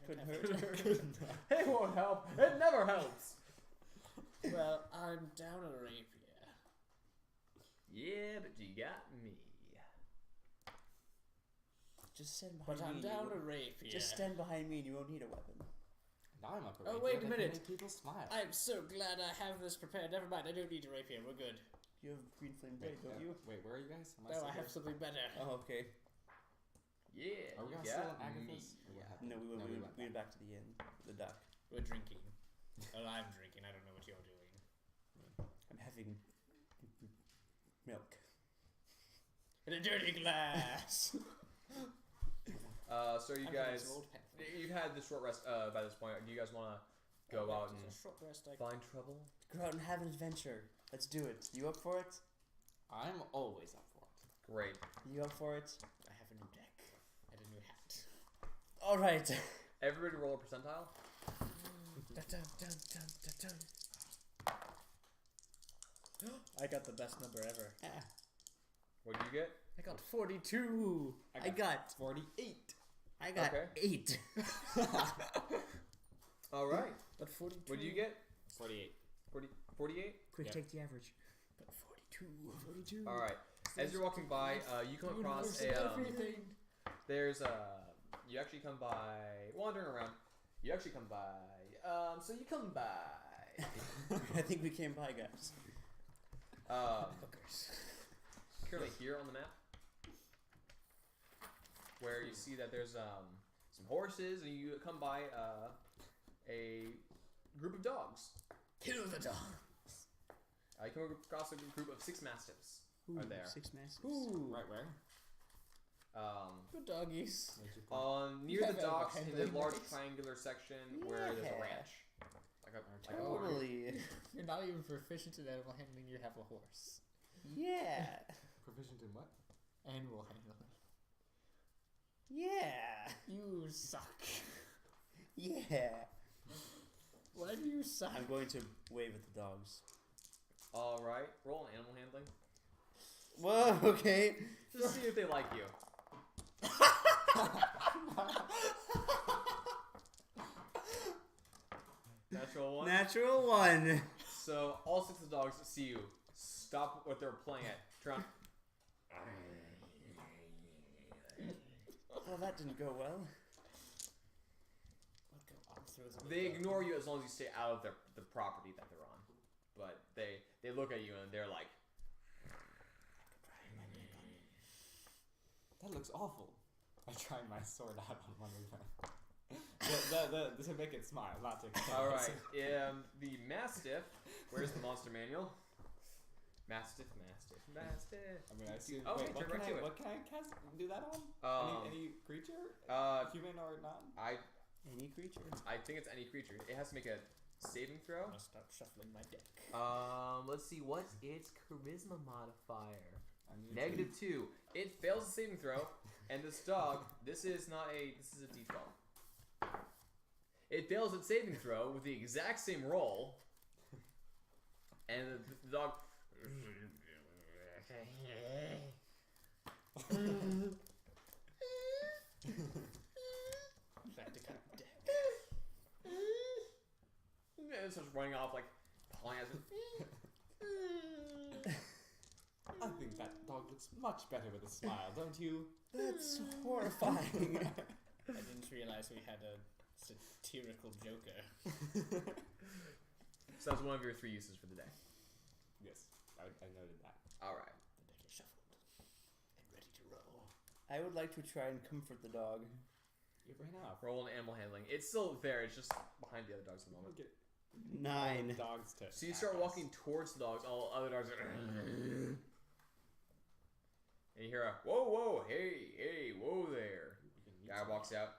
C: Couldn't
B: Couldn't hurt.
A: It won't help. It never helps.
C: Well, I'm down a rapier.
A: Yeah, but you got me.
B: Just stand behind
C: But
B: me.
C: I'm
B: and
C: down
B: you
C: a rapier.
B: Just stand behind me and you won't need a weapon.
D: Now I'm up a
C: Oh,
D: rapier
C: wait a
D: that can
C: minute.
D: make people smile.
C: I'm so glad I have this prepared. Never mind, I don't need a rapier. We're good.
B: You have green flame blade, don't you?
D: Wait, where are you guys? Am
C: No,
D: still
C: I have
D: here?
C: something better.
B: Oh, okay.
A: Yeah.
D: Are we
A: you
D: still
A: got
D: on
A: me.
D: Agatha's? Or what happened?
B: No, we went back to the inn. The dock.
C: We're drinking. Well, I'm drinking. I don't know what you're doing.
B: I'm having milk.
C: In a dirty glass.
A: So you
C: I'm
A: guys,
C: having some old pen.
A: you've had the short rest by this point. Do you guys want to go out and
C: Just a short rest, I
A: find trouble?
B: Go out and have an adventure. Let's do it. You up for it?
D: I'm always up for it.
A: Great.
B: You up for it?
C: I have a new deck and a new hat.
B: All right.
A: Everybody roll a percentile.
C: I got the best number ever.
A: What did you get?
C: I got 42.
B: I got
D: 48.
B: I got
A: Okay.
B: 8.
A: All right.
C: But 42.
A: What did you get?
D: 48.
A: 48?
B: Quick,
D: Yep.
B: take the average.
C: But 42.
A: All right. As you're walking by, you come across a
C: everything.
A: there's you actually come by wandering around. You actually come by so you come by
B: I think we came by, guys.
C: Hookers.
A: currently here on the map where you see that there's some horses and you come by a group of dogs.
C: Kill the dog.
A: You come across a group of 6 mastiffs. Are there.
B: 6 massives.
C: Ooh.
D: Right where?
C: Good doggies.
D: Where'd you point?
A: On near
C: You
A: the
C: have a
A: docks in the
C: handling
A: large
C: race?
A: triangular section where there's a
B: Yeah.
A: ranch. Like a farm.
B: Totally.
C: You're not even proficient in animal handling. You have a horse.
B: Yeah.
D: Proficient in what?
C: Animal handling.
B: Yeah.
C: You suck.
B: Yeah.
C: Why do you suck?
B: I'm going to wave at the dogs.
A: All right, roll an animal handling.
B: Whoa, okay.
A: Just see if they like you. Natural one.
B: Natural 1.
A: So all 6 of the dogs see you. Stop what they're playing at. Turn.
B: Well, that didn't go well.
C: I'll go on through the
A: They
C: window.
A: ignore you as long as you stay out of the property that they're on. But they look at you and they're like,
D: That looks awful. I tried my sword out on one of them. To make it smile, not to.
A: all right. The mastiff. Where's the monster manual? Mastiff.
D: I mean, I assume.
A: Oh,
D: wait,
A: okay, turn right to it.
D: what can I cast? Do that on? Any creature? Human or not?
B: Any creature.
A: I think it's any creature. It has to make a saving throw.
C: I'm gonna start shuffling my deck.
A: Let's see. What's its charisma modifier?
D: I need
A: -2. It fails the saving throw, and this dog. This is a default. It fails its saving throw with the exact same roll, and the dog.
C: Back to kind of deck.
A: And it starts running off like pawing at it.
D: I think that dog looks much better with a smile, don't you?
B: That's horrifying.
C: I didn't realize we had a satirical joker.
A: So that's one of your 3 uses for the day.
D: Yes, I noted that.
A: All right.
C: The deck is shuffled and ready to roll.
B: I would like to try and comfort the dog.
D: You bring it up.
A: Roll an animal handling. It's still there. It's just behind the other dogs at the moment.
D: Get
B: 9.
D: dogs to.
A: So you
D: attack
A: start
D: us.
A: walking towards the dogs. All other dogs are. And you hear a whoa, hey, whoa there.
D: We can use
A: Guy
D: some-
A: walks out.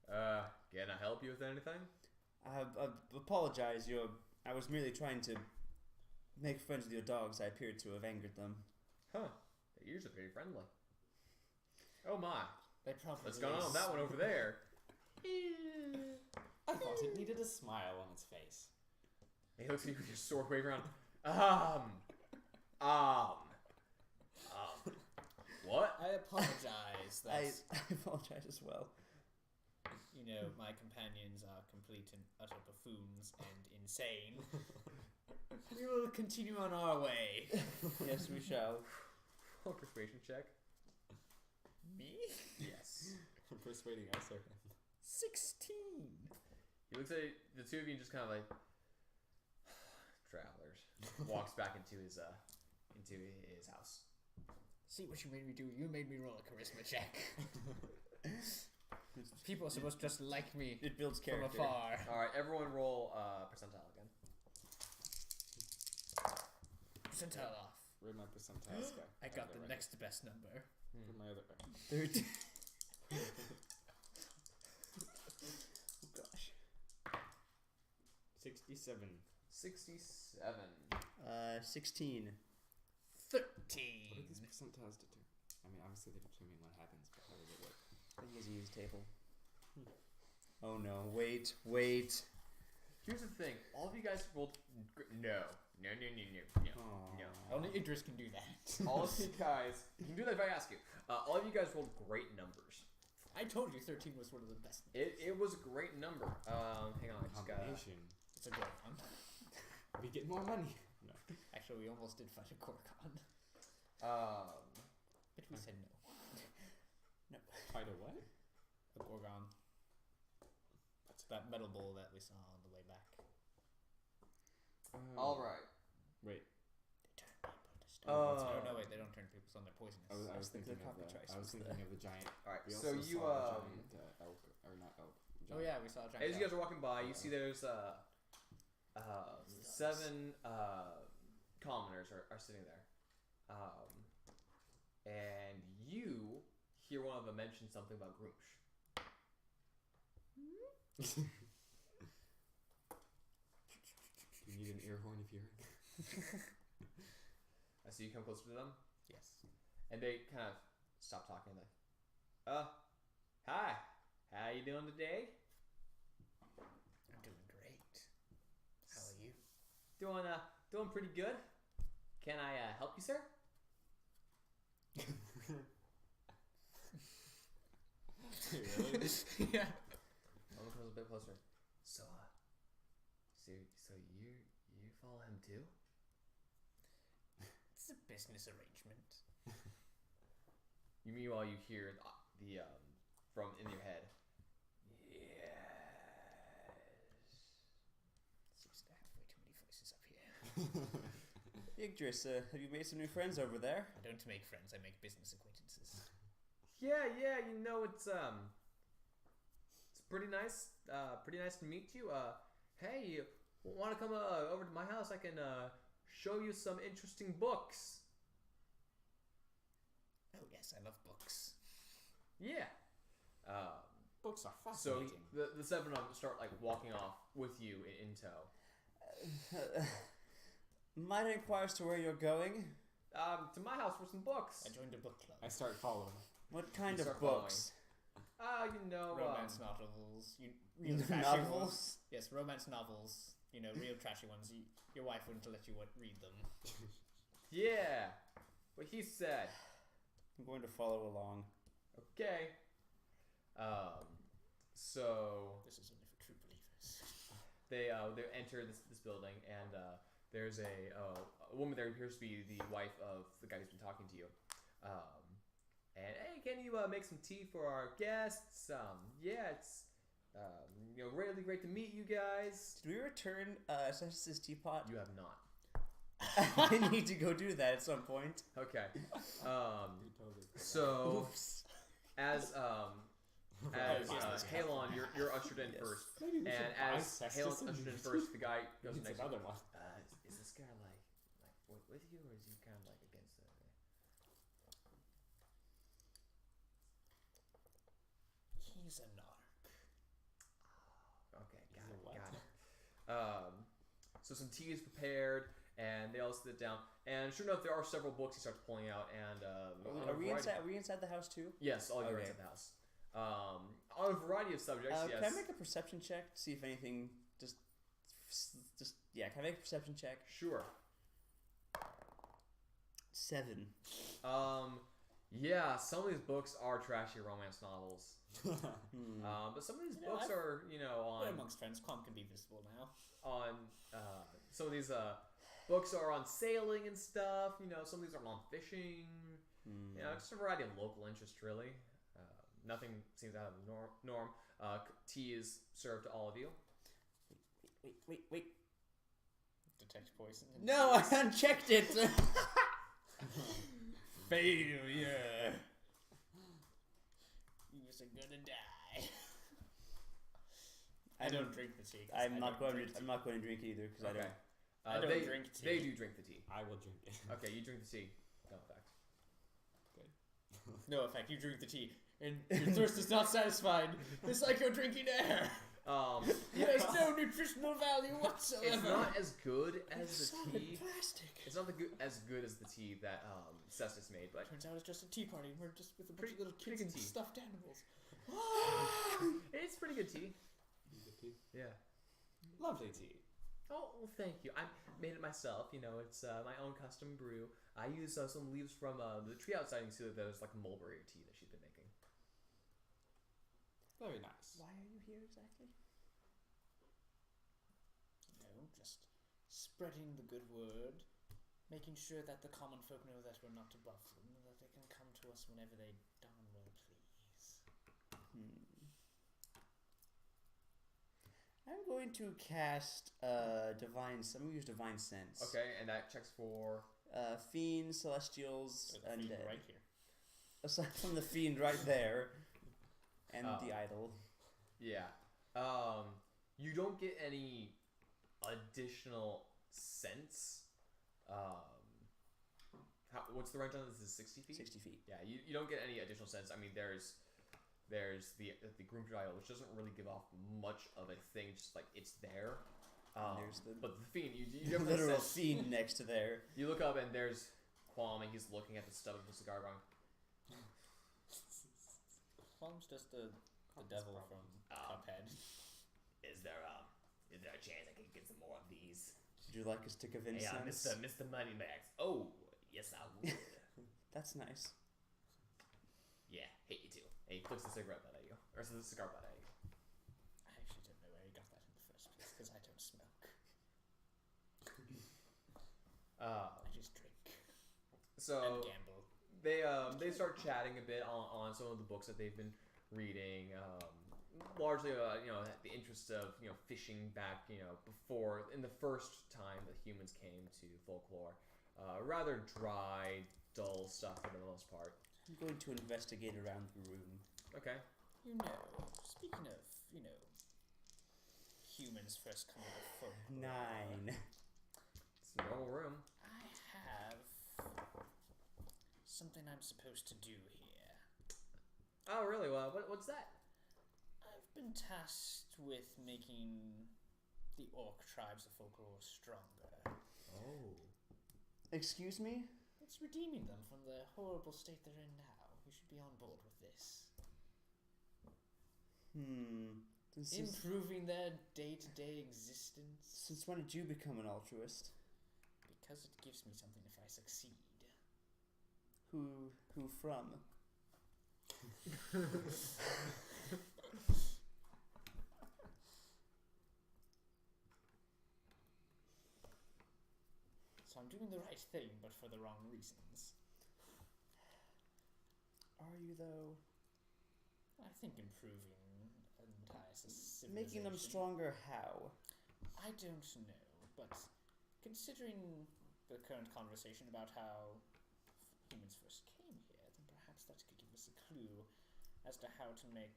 A: Can I help you with anything?
B: I apologize. I was merely trying to make friends with your dogs. I appeared to have angered them.
A: Huh? They're usually pretty friendly. Oh my!
C: They probably.
A: What's going on with that one over there?
D: I thought it needed a smile on its face.
A: He looks at you with your sword waving around. What?
C: I apologize.
B: I
C: That's,
B: apologize as well.
C: you know, my companions are complete and utter buffoons and insane. We will continue on our way.
B: Yes, we shall.
A: Roll a persuasion check.
C: Me?
A: Yes.
D: Persuading us or him.
C: 16.
A: He looks at the two of you and just kind of like travelers. Walks back into his house.
C: See what you made me do? You made me roll a charisma check. People are supposed to just like me
B: It builds
C: from
B: character.
C: afar.
A: All right, everyone roll percentile again.
C: Percentile off.
D: Where'd my percentiles go?
C: I got the
D: Right.
C: next best number.
D: Where'd my other?
B: 13. Oh gosh.
D: 67.
A: 67.
B: 16.
C: 13.
D: What do these percentiles determine? I mean, obviously they determine what happens, but how does it work?
B: I think it's a use table. Oh no! Wait.
A: Here's the thing. All of you guys rolled. No.
C: Only Idris can do that.
A: All of you guys. You can do that if I ask you. All of you guys rolled great numbers.
C: I told you 13 was one of the best.
A: It was a great number. Hang on. I just got.
D: Combination.
C: It's a good one.
D: We get more money. No.
C: Actually, we almost did fight a Gorgon. But we said no.
D: Fight a what?
C: A Gorgon. That's that metal bowl that we saw on the way back.
A: All right.
D: Wait.
C: They turn people to stone.
A: Oh.
C: No, wait, they don't turn people to stone, they're poisonous.
D: I was thinking of the giant.
A: All right.
D: We
A: So
D: also
A: you
D: saw a giant, elk, or not elk.
C: Oh
D: Giant.
C: yeah, we saw a giant
A: as you guys are walking by, you see there's 7 commoners are sitting there, and you hear one of them mention something about Groomsh.
D: You need an ear horn of hearing.
A: I see you come closer to them,
C: Yes.
A: and they kind of stop talking. Like, hi, how you doing today?
C: I'm doing great. How are you?
A: Doing pretty good. Can I help you, sir?
D: Really?
C: Yeah.
A: One comes a bit closer. So you follow him too?
C: It's a business arrangement.
A: Meanwhile, you hear the from in your head. Yes.
C: Seems to have way too many voices up here.
B: Yggdrasil, have you made some new friends over there?
C: I don't make friends, I make business acquaintances.
A: Yeah. You know it's pretty nice. Pretty nice to meet you. Hey, you want to come over to my house? I can show you some interesting books.
C: Oh yes, I love books.
A: Yeah.
D: Books are
A: So
D: fascinating.
A: the 7 of them start like walking off with you in tow.
B: Might I inquire as to where you're going?
A: To my house for some books.
C: I joined a book club.
D: I start following.
B: What kind
A: You
B: of
A: start
B: books?
A: You know,
C: Romance novels. Real trashy
B: Novels?
C: ones. Yes, romance novels. You know, real trashy ones. Your wife wouldn't let you read them.
A: Yeah, what he said.
B: I'm going to follow along.
A: Okay. So
C: This is only for true believers.
A: they enter this building, and there's a woman there who appears to be the wife of the guy who's been talking to you. And hey, can you make some tea for our guests? Yeah, it's really great to meet you guys.
B: Did we return Cestus's teapot?
A: You have not.
B: I need to go do that at some point.
A: Okay.
D: You totally forgot.
A: So
B: Oops.
A: as
C: yes,
A: Halon, you're ushered in
B: Yes.
A: first,
D: Maybe we
A: and
D: should buy
A: as
D: Cestus
A: Halon's
D: and
A: ushered in
D: use
A: first, the guy goes
D: Needs
A: next. to you.
D: another one.
A: Is this guy like with you, or is he kind of like against it?
C: He's a narc.
A: Okay,
D: He's
A: got
D: a
A: it,
D: what?
A: got it. So some tea is prepared, and they all sit down. And sure enough, there are several books he starts pulling out, and on a
B: Are we
A: variety-
B: inside? Are we inside the house too?
A: Yes, all of you are
B: Okay.
A: inside the house. On a variety of subjects. Yes.
B: Can I make a perception check to see if anything just yeah? Can I make a perception check?
A: Sure.
B: 7.
A: Yeah, some of these books are trashy romance novels. But some of these
C: You know,
A: books
C: I've-
A: are,
C: We're
A: on
C: amongst friends. Calm can be visible now.
A: some of these books are on sailing and stuff. Some of these are on fishing. Just a variety of local interest, really. Nothing seems out of the norm. Tea is served to all of you.
B: Wait.
C: Detect poison.
B: No, I unchecked it.
A: Failure.
C: You're gonna die. I don't drink the tea. 'Cause
B: I'm not going
C: drink
B: to. I'm not going to drink it either because
A: Okay.
C: I don't drink tea.
A: They do drink the tea.
D: I will drink it.
A: Okay, you drink the tea. No effect.
C: No effect. You drink the tea, and your thirst is not satisfied. It's like you're drinking air. It has no nutritional value whatsoever.
A: It's not as good as the
C: solid
A: tea.
C: plastic.
A: It's not as good as the tea that Cestus made, but
C: Turns out it's just a tea party. And we're just with a bunch
A: Pretty-
C: of little
A: pretty
C: kids
A: good
C: and
A: tea.
C: stuffed animals.
A: it's pretty good tea.
D: Good tea.
A: Yeah.
D: Lovely tea.
A: Oh, well, thank you. I made it myself. You know, it's my own custom brew. I use some leaves from the tree outside. You can see that there's like mulberry tea that she's been making.
D: Very nice.
B: Why are you here exactly?
C: No, just spreading the good word, making sure that the common folk know that we're not above them, and that they can come to us whenever they darn well please.
B: I'm going to cast divine. I'm going to use divine sense.
A: Okay, and that checks for.
B: Fiends, celestials,
C: So the
B: and
C: fiend right here.
B: aside from the fiend right there, and
A: Oh.
B: the idol.
A: Yeah. You don't get any additional sense. What's the range on this? Is 60 feet?
B: 60 feet.
A: Yeah, you don't get any additional sense. I mean, there's the Groom Idol, which doesn't really give off much of a thing, just like it's there.
B: There's the
A: But the fiend, you definitely
B: literal
A: sense.
B: fiend next to there.
A: You look up and there's Quam, and he's looking at the stub of the cigar, going,
C: Qualm's just the devil from Cuphead.
A: "Is there a chance I can get some more of these?"
B: Would you like us to convince
A: Hey,
B: him?
A: Mr. Moneybags. Oh, yes, I would.
B: That's nice.
A: Yeah, hate you too. And he flicks the cigarette butt at you, or the cigar butt at you.
C: I actually don't know where he got that in the first place, because I don't smoke. I just drink
A: So
C: and gamble.
A: they start chatting a bit on some of the books that they've been reading. Largely, the interest of fishing back before in the first time that humans came to folklore. Rather dry, dull stuff for the most part.
B: I'm going to investigate around the room.
A: Okay.
C: Speaking of, humans first coming to folklore.
B: 9.
A: It's a normal room.
C: I have something I'm supposed to do here.
A: Oh, really? Well, what's that?
C: I've been tasked with making the orc tribes of folklore stronger.
A: Oh.
B: Excuse me?
C: It's redeeming them from the horrible state they're in now. We should be on board with this.
B: This is,
C: Improving their day-to-day existence.
B: since when did you become an altruist?
C: Because it gives me something if I succeed.
B: Who from?
C: So I'm doing the right thing, but for the wrong reasons.
B: Are you though?
C: I think improving an entire civilization.
B: Making them stronger how?
C: I don't know, but considering the current conversation about how humans first came here, then perhaps that could give us a clue as to how to make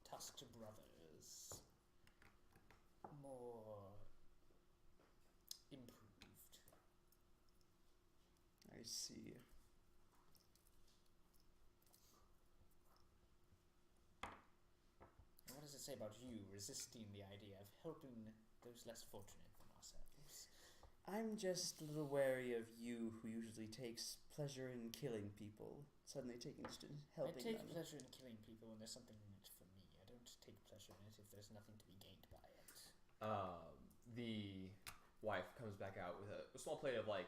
C: tusked brothers more improved.
B: I see.
C: And what does it say about you resisting the idea of helping those less fortunate than ourselves?
B: I'm just a little wary of you who usually takes pleasure in killing people, suddenly taking interest in helping
C: I take
B: them.
C: pleasure in killing people when there's something in it for me. I don't take pleasure in it if there's nothing to be gained by it.
A: The wife comes back out with a small plate of like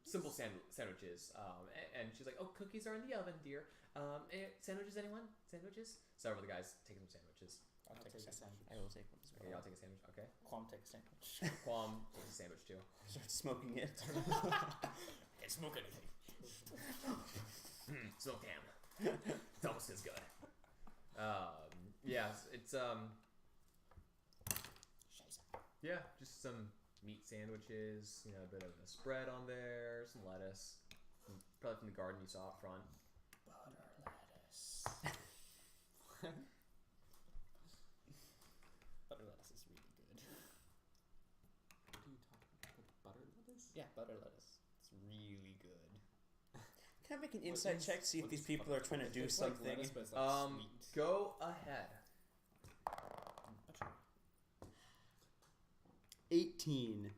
A: simple sandwiches, and she's like, "Oh, cookies are in the oven, dear. Sandwiches, anyone? Sandwiches?" Several of the guys take some sandwiches.
C: I'll take a sandwich.
B: I will take one as
A: Okay,
B: well.
A: y'all take a sandwich. Okay.
C: Quam take a sandwich.
A: Quam takes a sandwich too.
B: Start smoking it.
C: Can't smoke anything.
A: Smoked ham. It's almost as good. Yes, it's Yeah, just some meat sandwiches, you know, a bit of a spread on there, some lettuce. Probably from the garden you saw up front.
C: Butter lettuce. Butter lettuce is really good.
D: What are you talking about? Butter lettuce?
C: Yeah, butter lettuce. It's really good.
B: Can I make an
D: What
B: insight
D: is-
B: check, see if
D: what
B: these
D: is
B: people are trying to do
C: It's like
B: something?
C: lettuce, but it's like sweet.
A: Go ahead.
C: Butter.
B: 18.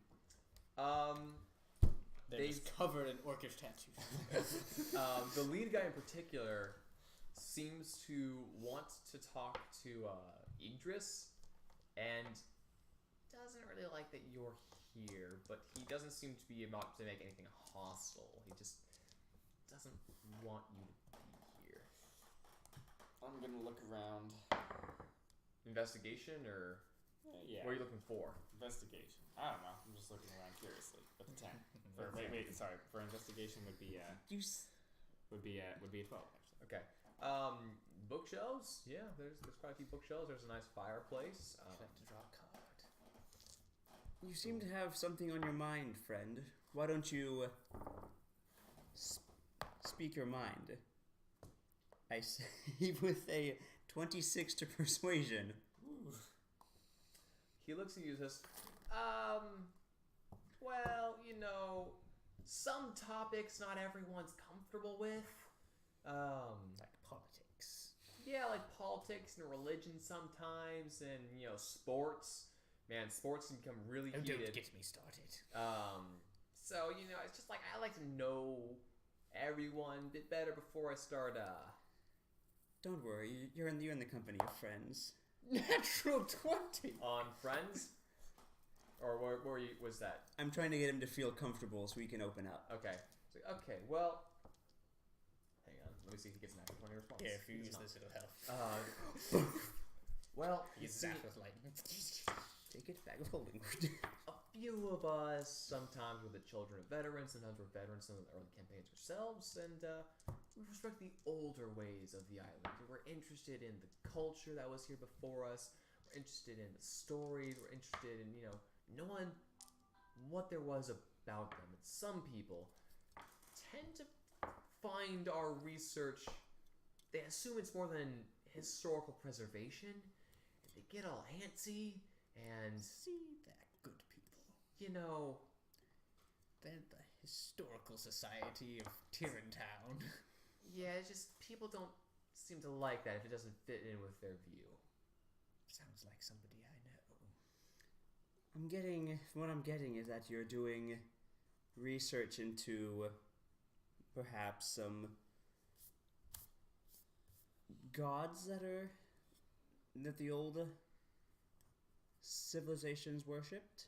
C: They're just covered in orcish tattoos.
A: The lead guy in particular seems to want to talk to Idris, and doesn't really like that you're here, but he doesn't seem to be about to make anything hostile. He just doesn't want you to be here.
D: I'm gonna look around.
A: Investigation, or
D: Yeah.
A: what are you looking for?
D: Investigation. I don't know. I'm just looking around curiously. With the 10. Wait. Sorry. For investigation would be would be a 12 actually.
A: Okay. Bookshelves. Yeah, there's quite a few bookshelves. There's a nice fireplace.
C: I'd like to draw a card.
B: You seem to have something on your mind, friend. Why don't you speak your mind? I say with a 26 to persuasion.
D: Ooh.
A: He looks at you and says, well, you know, some topics not everyone's comfortable with.
C: Like politics.
A: Yeah, like politics and religion sometimes, and, you know, sports. Man, sports can become really
C: Oh,
A: heated.
C: don't get me started.
A: So, you know, it's just like, I like to know everyone a bit better before I start,
B: Don't worry, you're in the company of friends.
C: Natural 20.
A: on Friends? Or where you, was that?
B: I'm trying to get him to feel comfortable so we can open up.
A: Okay. So, okay, well, hang on. Let me see if he gets an actual 20 response.
C: Yeah, if you
A: He
C: use
A: does
C: this, it'll help.
A: not. Well, you
C: He's
A: see,
C: zapped with lightning.
B: Take it, bag of holding.
A: a few of us, sometimes we're the children of veterans, sometimes we're veterans in the early campaigns ourselves, and we respect the older ways of the island. We're interested in the culture that was here before us. We're interested in the stories. We're interested in, you know, knowing what there was about them. And some people tend to find our research, they assume it's more than historical preservation, and they get all antsy, and,
C: See, they're good people.
A: you know,
C: They're the Historical Society of Tyrantown.
A: yeah, it's just people don't seem to like that if it doesn't fit in with their view.
C: Sounds like somebody I know.
B: What I'm getting is that you're doing research into perhaps some gods that the old civilizations worshipped.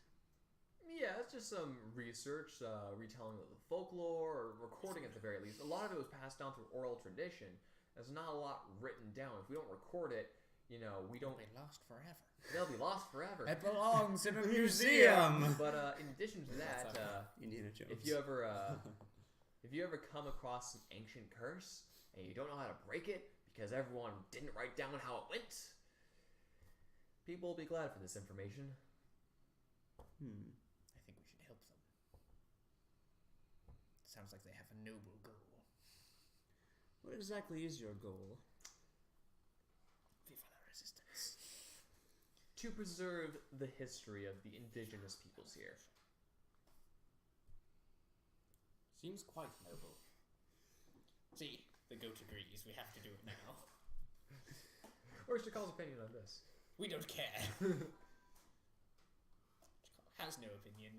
A: Yeah, it's just some research, retelling of the folklore, or recording at the very least. A lot of it was passed down through oral tradition. There's not a lot written down. If we don't record it, you know, we don't.
C: They'll be lost forever.
A: They'll be lost forever.
C: It belongs in a
B: Museum!
A: But in addition to that,
B: Indiana Jones.
A: if you ever come across an ancient curse and you don't know how to break it because everyone didn't write down how it went, people will be glad for this information.
C: I think we should help them. Sounds like they have a noble goal.
B: What exactly is your goal?
C: Viva la resistance.
A: To preserve the history of the indigenous peoples here.
D: Seems quite noble.
C: See, the goat agrees. We have to do it now.
A: Where's Chakal's opinion on this?
C: We don't care. Has no opinion.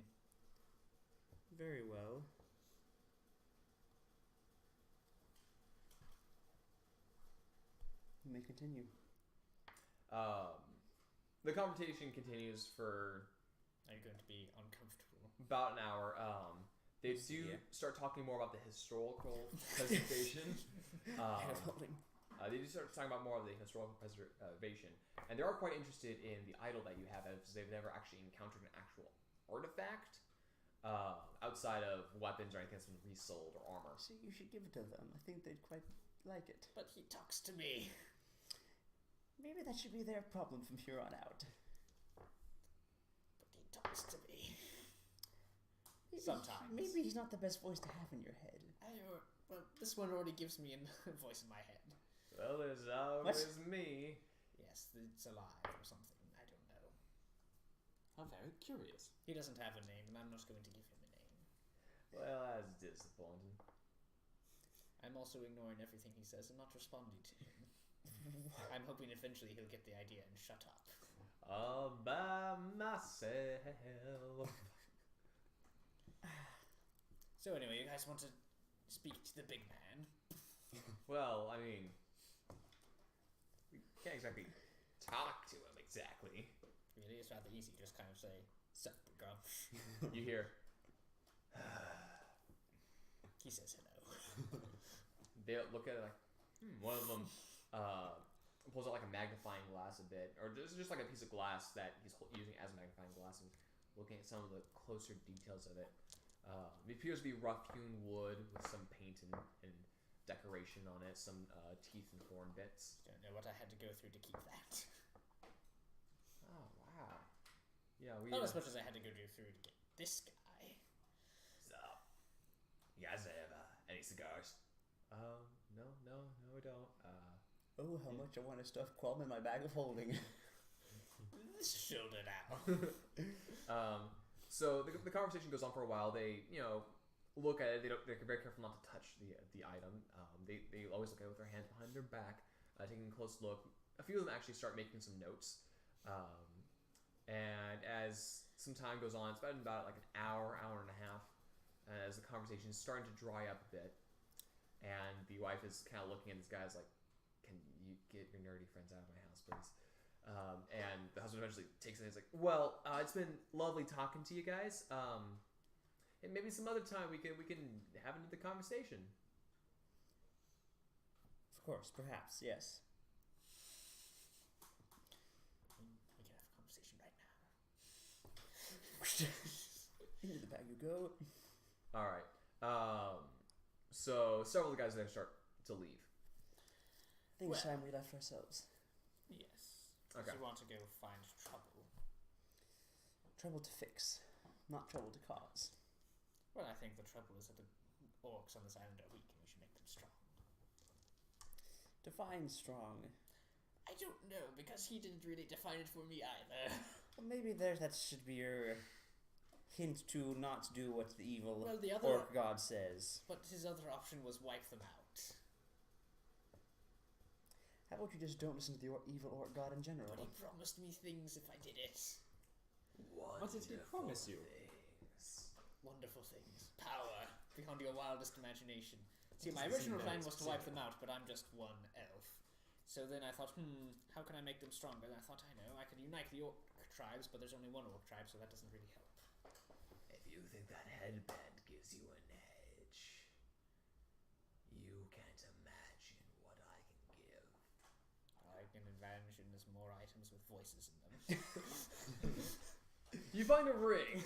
B: Very well. You may continue.
A: The conversation continues for
C: Are you going to be uncomfortable?
A: about an hour. They do
B: Yeah.
A: start talking more about the historical preservation. They do start talking about more of the historical preservation, and they are quite interested in the idol that you have, as they've never actually encountered an actual artifact outside of weapons or anything that's been resold or armor.
B: See, you should give it to them. I think they'd quite like it.
C: But he talks to me.
B: Maybe that should be their problem from here on out.
C: But he wants to be. Sometimes.
B: Maybe he's not the best voice to have in your head.
C: Well, this one already gives me a voice in my head.
A: Well, there's always me.
C: Yes, it's alive or something. I don't know.
D: How very curious.
C: He doesn't have a name, and I'm not going to give him a name.
A: Well, that's disappointing.
C: I'm also ignoring everything he says and not responding to him. I'm hoping eventually he'll get the idea and shut up.
A: All by myself.
C: So anyway, you guys want to speak to the big man?
A: Well, I mean, we can't exactly talk to him exactly.
C: Really, it's rather easy. Just kind of say, "Sup, girl."
A: You hear?
C: He says hello.
A: They look at it like, one of them pulls out like a magnifying glass a bit, or just like a piece of glass that he's using as a magnifying glass and looking at some of the closer details of it. It appears to be rough-hewn wood with some paint and decoration on it, some teeth and thorn bits.
C: Don't know what I had to go through to keep that.
A: Oh, wow. Yeah, we...
C: Not as much as I had to go through to get this guy.
A: So, you guys have any cigars? No, we don't.
B: Oh, how much I want to stuff Qualm in my bag of holding.
C: Shoulder now.
A: So the conversation goes on for a while. They, look at it. They're very careful not to touch the item. They always look at it with their hands behind their back, taking a close look. A few of them actually start making some notes. And as some time goes on, it's about like an hour and a half, as the conversation is starting to dry up a bit. And the wife is kind of looking at this guy as like, "Can you get your nerdy friends out of my house, please?" And the husband eventually takes it and he's like, "Well, it's been lovely talking to you guys. And maybe some other time we can have another conversation."
B: Of course, perhaps, yes.
C: We can have a conversation right now.
B: Into the bag you go.
A: All right. So several of the guys there start to leave.
B: I think it's time we left ourselves.
C: Yes.
A: Okay.
C: You want to go find trouble?
B: Trouble to fix, not trouble to cause.
C: Well, I think the trouble is that the orcs on this island are weak and we should make them strong.
B: Define strong.
C: I don't know, because he didn't really define it for me either.
B: Well, maybe that should be your hint to not do what the evil
C: the other
B: orc god says.
C: But his other option was wipe them out.
B: How about you just don't listen to the evil orc god in general?
C: But he promised me things if I did it.
D: What did he promise you?
C: Wonderful things. Power beyond your wildest imagination. See, my
D: This
C: original
D: isn't
C: plan
D: very
C: was to wipe them out, but I'm just one elf. So then I thought, how can I make them stronger? And I thought, I could unite the orc tribes, but there's only one orc tribe, so that doesn't really help.
A: If you think that headband gives you an edge, you can't imagine what I can give.
C: I can imagine there's more items with voices in them.
A: You find a ring.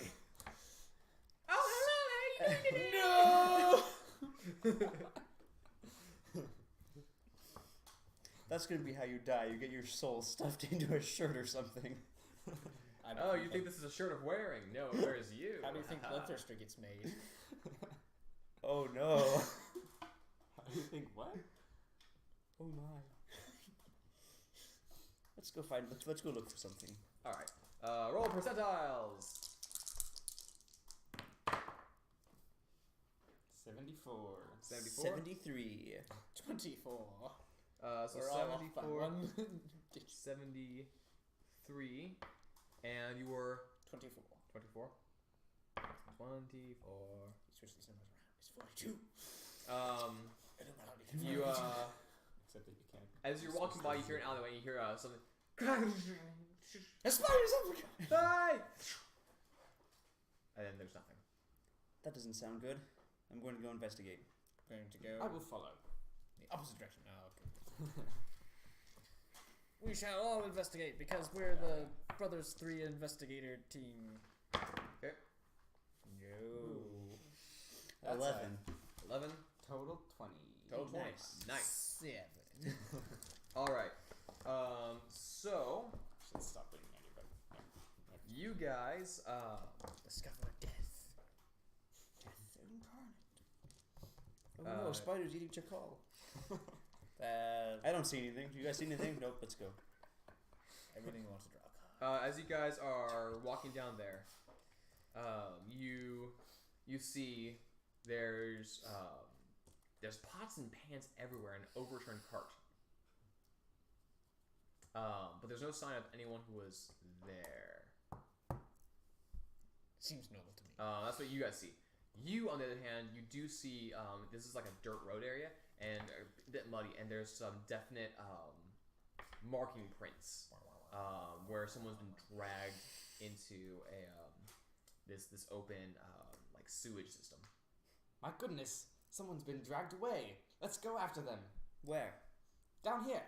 C: Oh, hello! How you doing? No!
B: That's gonna be how you die. You get your soul stuffed into a shirt or something.
A: Oh, you think this is a shirt of wearing? No, it wears you.
C: How do you think Bloodthirster gets made?
B: Oh no.
D: How do you think what?
B: Oh my. Let's go look for something.
A: All right. Roll percentiles.
D: 74.
A: 74.
B: 73.
C: 24.
A: So
C: We're all off by
A: 74,
C: one.
A: 73, and you were
C: 24.
A: 24. 24.
C: Switch these numbers around. It's 42.
A: You
D: Except that you can't.
A: as you're walking by, you hear an alleyway, and you hear something.
C: A spider's over!
A: Hey! And then there's nothing.
B: That doesn't sound good. I'm going to go investigate.
C: Going to go
D: I will follow.
C: the opposite direction. Oh, okay. We shall all investigate because we're the Brothers 3 investigator team.
A: Okay.
C: No.
D: That's
B: 11.
A: 11.
D: Total 20.
A: Total 20.
B: Nice.
A: Nice.
C: 7.
A: All right. So
D: Should stop reading anybody. Yeah.
A: you you guys,
C: Discover death.
B: Death incarnate. Oh no, spiders eating Chakal. I don't see anything. Do you guys see anything? Nope, let's go.
C: Everything wants to draw a card.
A: as you guys are walking down there, you see there's pots and pans everywhere and an overturned cart. But there's no sign of anyone who was there.
C: Seems normal to me.
A: That's what you guys see. You, on the other hand, you do see this is like a dirt road area and a bit muddy, and there's some definite marking prints where someone's been dragged into a this open like sewage system.
D: My goodness, someone's been dragged away. Let's go after them.
B: Where?
D: Down here.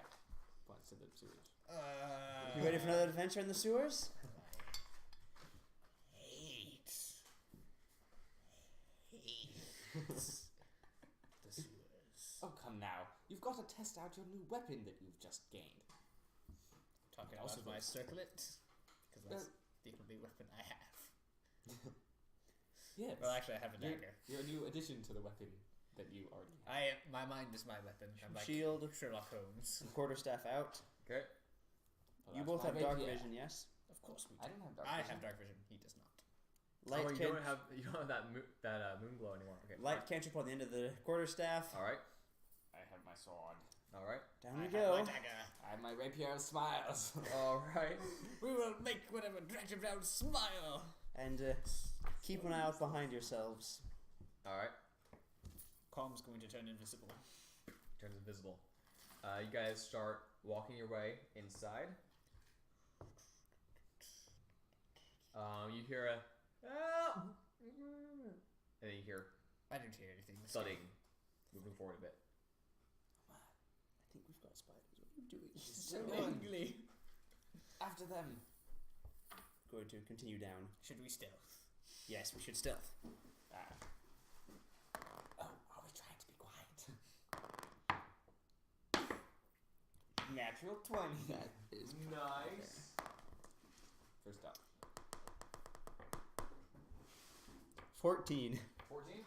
D: Points to the sewage.
B: You ready for another adventure in the sewers?
C: Hate the sewers.
D: Oh, come now. You've got to test out your new weapon that you've just gained.
C: Talking
D: Also
C: about my
D: good.
C: circlet, because that's the only weapon I have.
D: Yes.
C: Well, actually, I have a dagger.
D: Your new addition to the weapon that you already have.
C: My mind is my weapon. I'm like
B: Shield.
C: Sherlock Holmes.
B: Quarterstaff out.
A: Okay.
D: Oh,
B: You
D: that's
B: both
D: my
B: have dark
D: rapier.
B: vision, yes?
C: Of course we do.
D: I don't have dark
C: I
D: vision.
C: have dark vision. He does not.
B: Light
A: you
B: can
A: don't have that moon glow anymore. Okay.
B: light cantrip on the end of the quarterstaff.
A: All right.
D: I have my sword.
A: All right.
B: Down
C: I
B: we
C: have
B: go.
C: my dagger.
D: I have my rapier of smiles.
A: All right.
C: We will make whatever drags you down smile.
B: And keep an eye out behind yourselves.
A: All right.
C: Calm's going to turn invisible.
A: Turns invisible. You guys start walking your way inside. You hear a "Ah!" and then you hear
C: I didn't hear anything.
A: thudding, moving forward a bit.
B: I think we've got spiders. What are you doing?
C: So ugly.
D: After them.
B: Going to continue down.
C: Should we stealth?
B: Yes, we should stealth.
D: Oh, are we trying to be quiet? Natural 20. That is
A: Nice.
D: first up.
B: 14.
A: 14.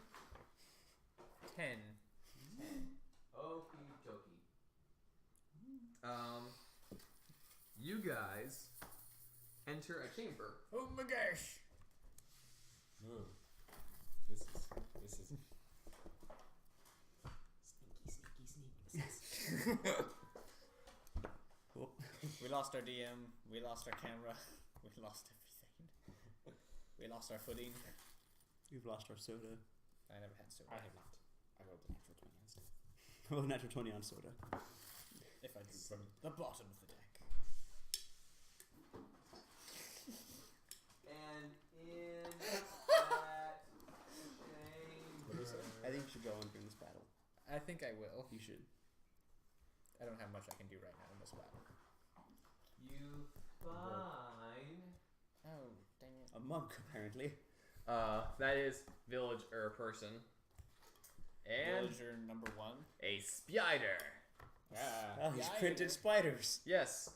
C: 10.
A: Okie dokie. You guys enter a chamber.
C: Oh my gosh.
D: Ooh. This is sneaky.
C: We lost our DM. We lost our camera. We lost everything. We lost our footing.
B: We've lost our soda.
C: I never had soda.
D: I have not. I rolled the natural 20 instead.
B: Oh, natural 20 on soda.
C: If I drew from the bottom of the deck.
A: And in that chamber.
B: I think you should go on during this battle.
C: I think I will.
B: You should.
C: I don't have much I can do right now in this battle.
A: You find.
C: Oh, dang it.
B: A monk, apparently.
A: That is village or person. And
C: Villager number 1.
A: a spider.
B: Oh, he's
C: Yeah,
B: printed spiders.
A: Yes,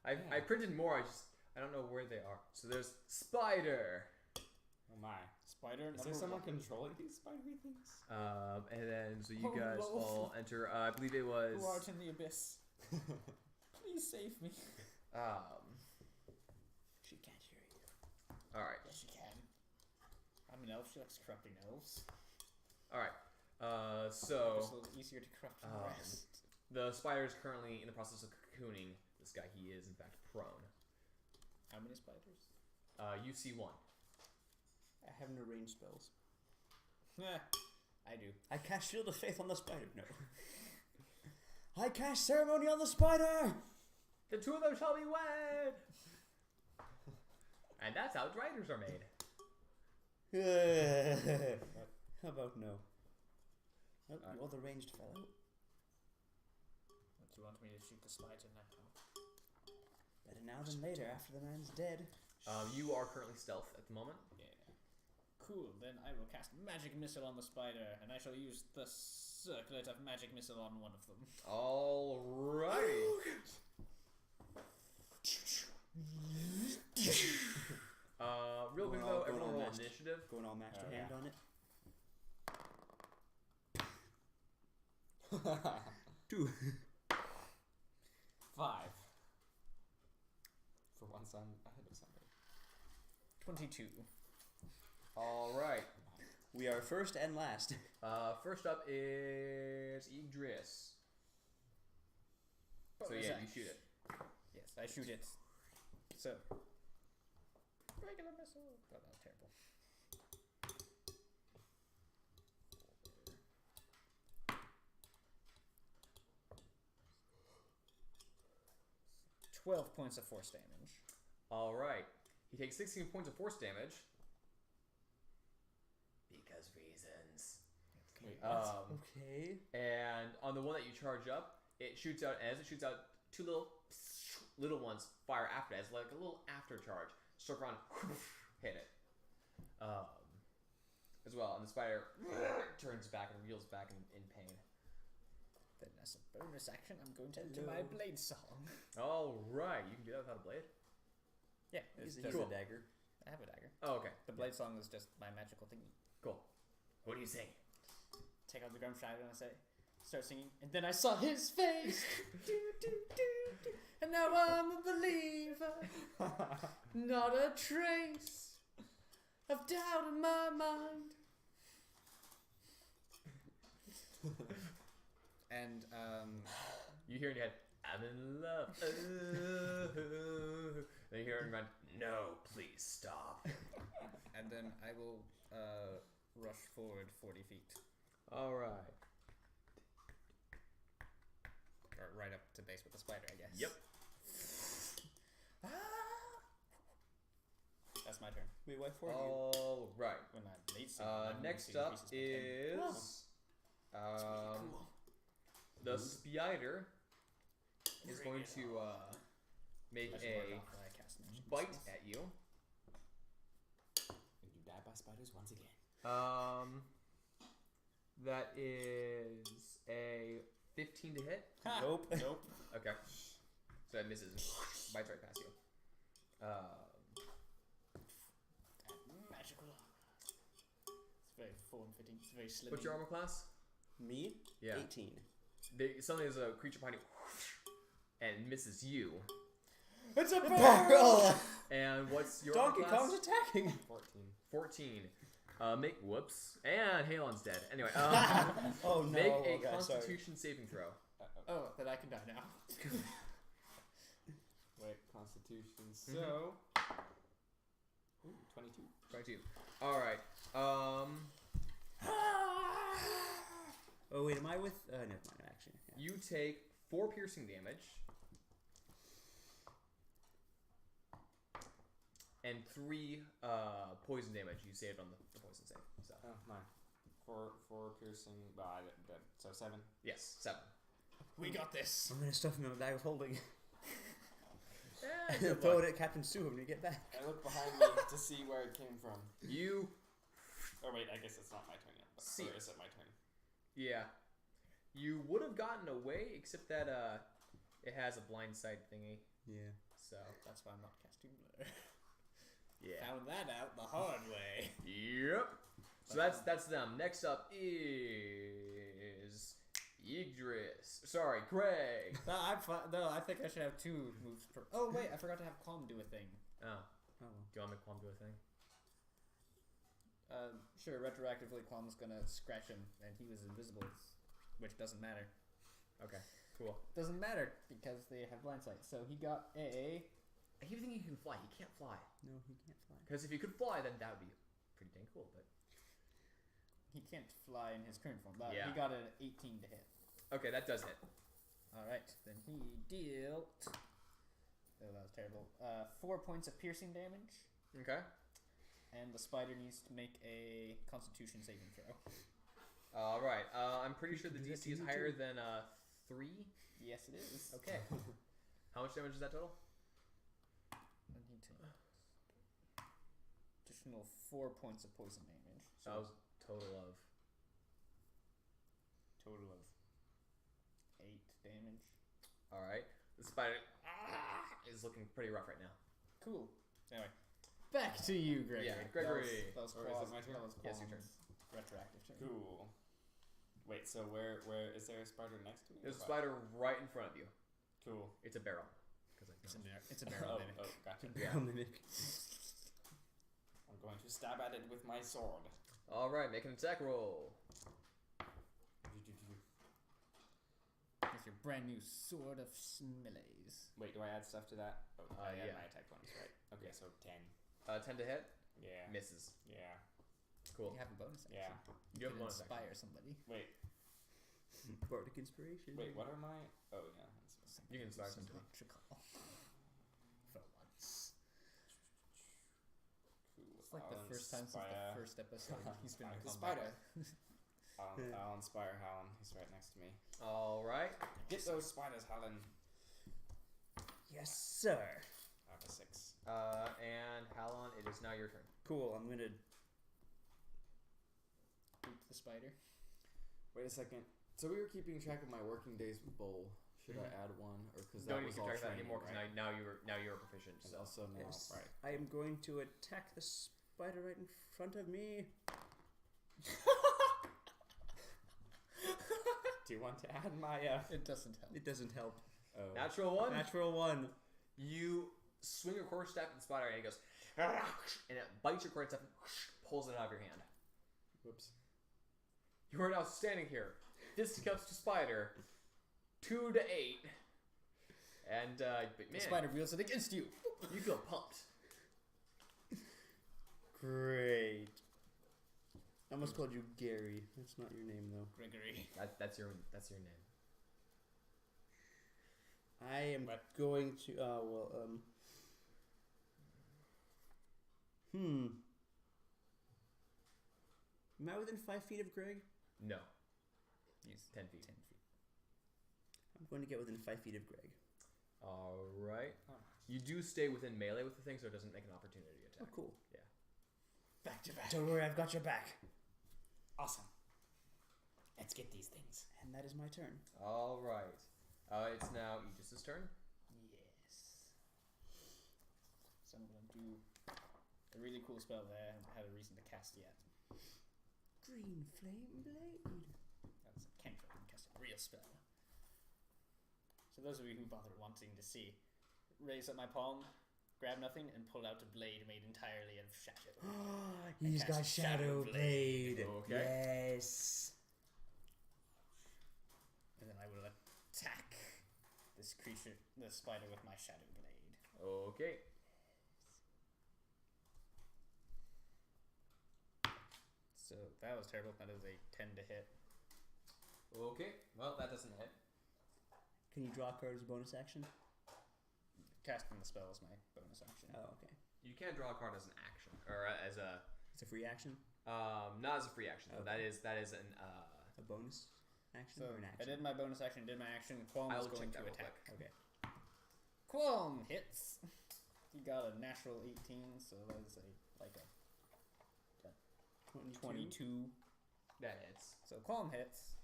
A: I printed more. I don't know where they are. So there's spider.
D: Oh my.
C: Spider
D: Is
C: number
D: there someone
C: 1.
D: controlling these spidery things?
A: And then so you
C: Oh,
A: guys
C: no.
A: all enter. I believe it was.
C: Who art in the abyss? Please save me.
B: She can't hear you.
A: All right.
C: Yes, you can. I'm an elf. She likes corrupting elves.
A: All right.
C: It's
A: So
C: a little easier to corrupt than the rest.
A: the spider is currently in the process of cocooning this guy. He is in fact prone.
C: How many spiders?
A: You see one.
B: I have no range spells.
C: I do.
B: I cast Shield of Faith on the spider. No. I cast Ceremony on the spider!
A: The two of them shall be wed. And that's how dragons are made.
B: How about no? Oh,
A: Alright.
B: you all the ranged fellow.
C: What do you want me to shoot the spider now?
B: Better now than later, after the man's dead.
A: You are currently stealth at the moment.
C: Yeah. Cool, then I will cast Magic Missile on the spider, and I shall use the circlet of Magic Missile on one of them.
A: Alrighty. Real quick
B: Going
A: though,
B: all
A: everyone roll
B: master.
A: initiative.
B: Going all master
C: Oh,
B: hand
C: yeah.
B: on it. 2.
D: 5. For once, I'm ahead of somebody.
C: 22.
A: All right.
B: We are first and last.
A: First up is Idris. So
C: Bonus
A: yeah,
C: action.
A: you shoot it.
C: Yes, I shoot it. So. Regular missile. Oh, that was terrible. 12 points of force damage.
A: All right. He takes 16 points of force damage. Because reasons.
D: Wait,
B: Okay.
A: And on the one that you charge up, it shoots out. As it shoots out, 2 little ones fire after it as like a little after charge. Circle around, hit it. As well, and the spider turns back and reels back in pain.
C: Then as a bonus action, I'm going to enter my blade song.
A: All right, you can do that without a blade.
C: Yeah,
B: He's
C: it's
B: a
C: just,
B: dagger.
C: I have a dagger.
A: Oh, okay,
C: The blade song is just my magical thingy.
A: cool. What do you sing?
C: Take out the drum shadow and I say, start singing, and then I saw his face, do, do, do, do, and now I'm a believer, not a trace of doubt in my mind. And
A: You hear in your head, I'm in love. Then you hear in your mind, no, please stop.
C: and then I will rush forward 40 feet,
A: All right.
C: or right up to base with the spider, I guess.
A: Yep.
C: Ah! That's my turn.
B: Wait, why 40?
A: All right.
C: When I'm late singing,
A: Next up is the spider is going to make a bite at you.
D: And you die by spiders once again.
A: That is a 15 to hit.
B: Nope.
C: Nope.
A: Okay. So it misses. Bites right past you.
C: Magical armor. It's very form-fitting. It's very slim.
A: What's your armor class?
B: Me?
A: Yeah.
B: 18.
A: Suddenly there's a creature behind you and misses you.
C: It's a
B: Barrel!
A: And what's your
B: Donkey
A: armor class?
B: Kong's attacking!
D: 14.
A: 14. Make whoops. And Halon's dead. Anyway,
B: Oh no.
A: make a
B: okay, sorry.
A: Constitution saving throw.
C: Oh, then I can die now.
D: Wait, Constitution. So. Ooh, 22.
A: 22. All right.
B: Oh wait, am I with? Never mind, actually. Yeah.
A: You take 4 piercing damage. And 3 poison damage you saved on the poison save. So
D: Oh, mine. 4 piercing. Well, I didn't dead. So 7.
A: yes, 7.
C: We got this.
B: I'm gonna stuff him in a bag of holding.
A: Eh,
B: and
A: good
B: throw
A: luck.
B: it at Captain Sue when we get back.
D: I look behind me to see where it came from.
A: You,
D: Oh wait, I guess it's not my turn yet. But,
A: See.
D: or is it my turn?
A: yeah, you would have gotten away except that it has a blind sight thingy.
B: Yeah.
A: So
C: That's why I'm not casting blur.
A: yeah.
C: Found that out the hard way.
A: Yep. So that's them. Next up is Idris. Sorry, Greg.
C: No, I think I should have 2 moves per. Oh wait, I forgot to have Calm do a thing.
A: Oh,
B: Oh.
A: do you want to make Quam do a thing?
C: Sure, retroactively Qualm's gonna scratch him, and he was invisible, which doesn't matter.
A: Okay, cool.
C: Doesn't matter because they have blind sight. So he got a.
A: I keep thinking he can fly. He can't fly.
B: No, he can't fly.
A: Because if he could fly, then that would be pretty dang cool. But
C: He can't fly in his current form, but
A: Yeah.
C: he got an 18 to hit.
A: okay, that does hit.
C: All right, then he dealt. Oh, that was terrible. 4 points of piercing damage,
A: Okay.
C: and the spider needs to make a Constitution saving throw.
A: All right. I'm pretty sure the
B: Do that
A: DC is
B: to you
A: higher
B: too.
A: than 3.
C: Yes, it is.
A: Okay. How much damage is that total?
C: I need to. Additional 4 points of poison damage. So
A: That was total of.
C: total of 8 damage.
A: All right. The spider is looking pretty rough right now.
C: Cool. Anyway, Back to you, Gregory.
A: Yeah, Gregory.
C: That was
D: Or is it my turn?
C: That was
A: Yes, your turn.
C: Qualm's retroactive turn.
D: Cool. Wait, so where is there a spider next to me?
A: There's a spider right in front of you.
D: Cool.
A: It's a barrel.
C: It's a barrel mimic.
D: Oh, gotcha.
B: Barrel mimic.
D: I'm going to stab at it with my sword.
A: All right, make an attack roll.
C: With your brand new sword of Smilles.
D: Wait, do I add stuff to that? Oh, I add
A: yeah.
D: my attack bonus, right? Okay, so 10.
A: 10 to hit.
D: Yeah.
A: Misses.
D: Yeah.
A: Cool.
C: You have a bonus action.
D: Yeah.
A: You have a
C: can
A: bonus
C: inspire somebody.
D: Wait,
B: Bardic inspiration.
D: wait, what are my... Oh, yeah. That's...
A: You can inspire somebody.
C: Symmetrical. For once.
D: Cool.
C: It's like the
D: I'll
C: first time since the
D: inspire-
C: first episode he's been
D: Inspire
C: a
D: the
C: spider.
D: I'll inspire Hallen. He's right next to me.
A: All right.
D: Get those spiders, Hallen.
B: Yes, sir.
D: I have a 6.
A: And Halon, it is now your turn.
B: Cool. I'm gonna.
C: Boot the spider.
D: Wait a second. So we were keeping track of my working days with Bull. Should I add one, or because that
A: Don't
D: was
A: even
D: all
A: keep track of that
D: training,
A: anymore because
D: right?
A: now you're proficient.
D: And
A: So.
D: also now,
B: Yes.
D: right?
B: I am going to attack the spider right in front of me.
D: Do you want to add my?
C: It doesn't help.
B: It doesn't help.
D: Oh.
A: Natural one.
B: Natural 1.
A: You swing your quarter staff at the spider and it goes, and it bites your quarter staff and pulls it out of your hand.
D: Whoops.
A: You are now standing here, fisticuffs to spider, 2 to 8, and but
C: The
A: man,
C: spider wields it against you.
A: you feel pumped.
B: Great. I almost called you Gary. That's not your name though.
C: Gregory.
A: That's your name.
B: I am
C: What?
B: going to. Am I within 5 feet of Greg?
A: No,
C: He's
A: 10 feet.
C: 10 feet.
B: I'm going to get within 5 feet of Greg.
A: All right.
D: Oh.
A: You do stay within melee with the thing, so it doesn't make an opportunity
B: Oh,
A: attack.
B: cool.
C: Back to back.
B: Don't worry, I've got your back.
C: Awesome. Let's get these things.
B: And that is my turn.
A: All right. It's now Aegis's turn.
C: Yes. So I'm gonna do a really cool spell that I haven't had a reason to cast yet.
B: Green flame blade.
C: That's a cantrip. I can cast a real spell. So those of you who bother wanting to see, raise up my palm, grab nothing, and pull out a blade made entirely of shadow.
B: He's
C: cast
B: got Shadow
C: Shadow
B: Blade.
A: Okay.
B: Yes.
C: And then I will attack this creature, the spider, with my shadow blade.
A: Okay.
C: So that was terrible. That is a 10 to hit.
A: Okay. Well, that doesn't hit.
B: Can you draw a card as a bonus action?
C: Casting the spell is my bonus action.
B: Oh, okay.
A: You can't draw a card as an action or as a
B: It's a free action.
A: not as a free action. Though.
B: Okay.
A: That is an
B: A bonus action
C: So
B: or an
C: I
B: action?
C: did my bonus action, did my action. Qualm
A: I
C: is
A: will
C: going
A: check
C: to
A: that real
C: attack.
B: Okay.
C: Qualm hits. He got a natural 18, so that is a 22.
A: that hits.
C: So Qualm hits.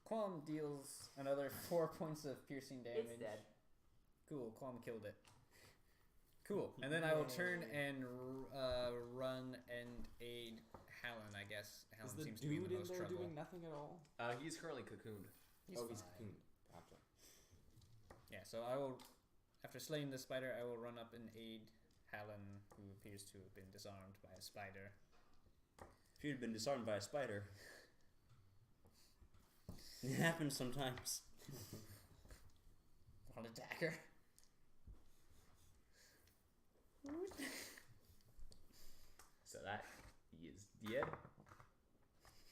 C: Qualm deals another 4 points of piercing damage.
A: dead.
C: Cool. Qualm killed it. Cool. And then I will turn and run and aid Hallen, I guess.
D: Is
C: Hallen
D: the
C: seems to be in
D: dude
C: the
D: in
C: most
D: there
C: trouble.
D: doing nothing at all?
A: He's currently cocooned.
C: He's
D: He's
C: fine.
D: cocooned. Gotcha.
C: Yeah, so I will, after slaying the spider, I will run up and aid Hallen, who appears to have been disarmed by a spider.
B: If you'd been disarmed by a spider, it happens sometimes.
C: Want a dagger?
A: So that he is dead.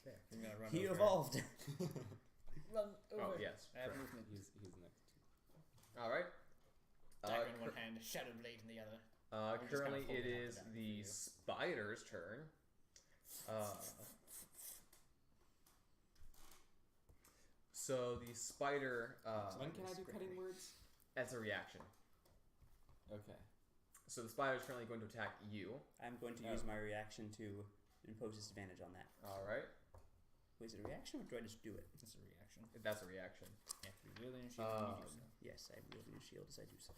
A: There.
C: I'm gonna run
B: He
C: over.
B: evolved.
C: Run over.
A: Oh yes.
C: I have
A: Sure.
C: movement.
D: He's next.
A: All right.
C: Dagger in one hand, shadow blade in the other. I'm just
A: Currently,
C: kinda
A: it
C: holding out
A: is
C: the dagger
A: the
C: for you.
A: spider's turn. So the spider.
D: When can I do cutting words?
A: That's a reaction.
D: Okay.
A: So the spider is currently going to attack you.
B: I'm going to use my reaction to impose disadvantage on that.
A: All right.
B: Wait, is it a reaction or do I just do it?
C: It's a reaction.
A: That's a reaction.
C: You have to be wielding a shield when you do so.
B: Yes, I wield a shield as I do so.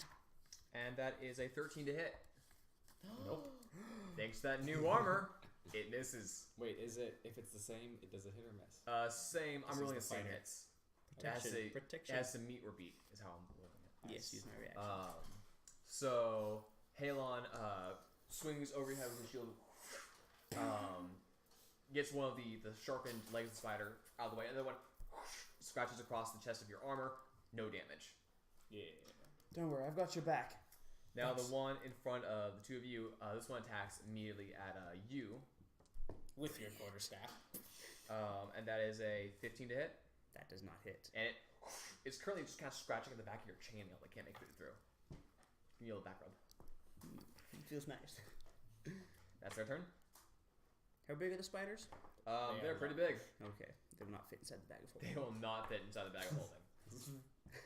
A: And that is a 13 to hit. Nope. Thanks to that new armor, it misses.
D: Wait, is it if it's the same? Does it hit or miss?
A: Same. I'm
C: This
A: rolling the
C: is the
A: same
C: fighter.
A: hits. It has
B: Protection.
A: to,
B: Protection.
A: it has to meet or beat is how I'm rolling it.
B: Yes, use my reaction.
A: So Halon swings over your head with his shield. Gets one of the sharpened legs of the spider out of the way, and then one scratches across the chest of your armor. No damage.
D: Yeah.
B: Don't worry, I've got your back.
A: Now
C: Thanks.
A: the one in front of the two of you, this one attacks immediately at you,
C: With your quarterstaff.
A: and that is a 15 to hit,
B: That does not hit.
A: and it's currently just kind of scratching at the back of your chainmail. It can't make it through. Give me a little back rub.
B: It feels nice.
A: That's their turn.
B: How big are the spiders?
A: They're pretty big.
B: Okay, they will not fit inside the bag of holding.
A: They will not fit inside the bag of holding.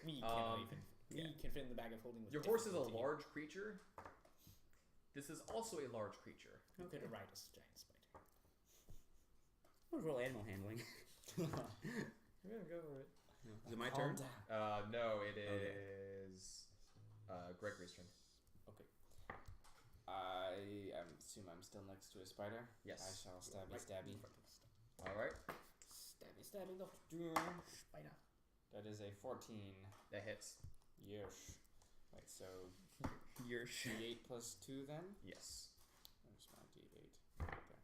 C: Me cannot even.
B: yeah.
C: Me can fit in the bag of holding with
A: Your horse is a
C: difficulty.
A: large creature. This is also a large creature.
C: You
B: Okay.
C: could ride a giant spider.
B: I'll roll animal handling.
A: I'm gonna go with it.
B: Is it my
D: Calm
B: turn?
D: down.
A: No, it
B: Okay.
A: is Gregory's turn.
D: I assume I'm still next to a spider.
A: Yes.
D: I shall stabby
A: Right.
D: stabby.
A: All right,
C: Stabby, stabby, look. Spider.
D: That is a 14.
A: that hits.
D: Yeesh. Wait, so
B: Your
D: D8 plus 2 then?
A: Yes.
D: Where's my D8? Right there.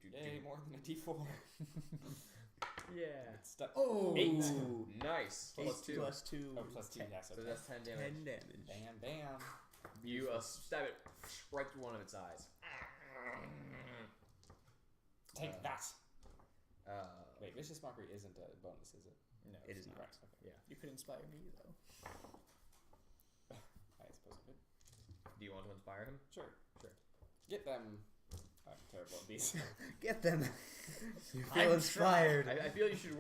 A: Do.
D: Yay, more than a D4.
A: Yeah.
D: It's stuck.
B: Oh,
D: 8.
A: Nice. Plus 2.
B: Plus 2.
D: Oh, plus 2, yes,
A: So
D: okay.
A: that's 10 damage.
B: 10 damage.
D: Bam, bam.
A: You stab it right through one of its eyes.
D: Take that.
A: Wait.
D: Wait, Vicious Mockery isn't a bonus, is it?
C: No,
B: It
C: it's
B: is not.
D: Right, okay.
C: You could inspire me though.
D: I suppose it could.
A: Do you want to inspire him?
D: Sure.
A: Sure.
D: Get them. I'm terrible at these.
B: Get them. You
A: I'm
B: feel inspired.
A: I feel you should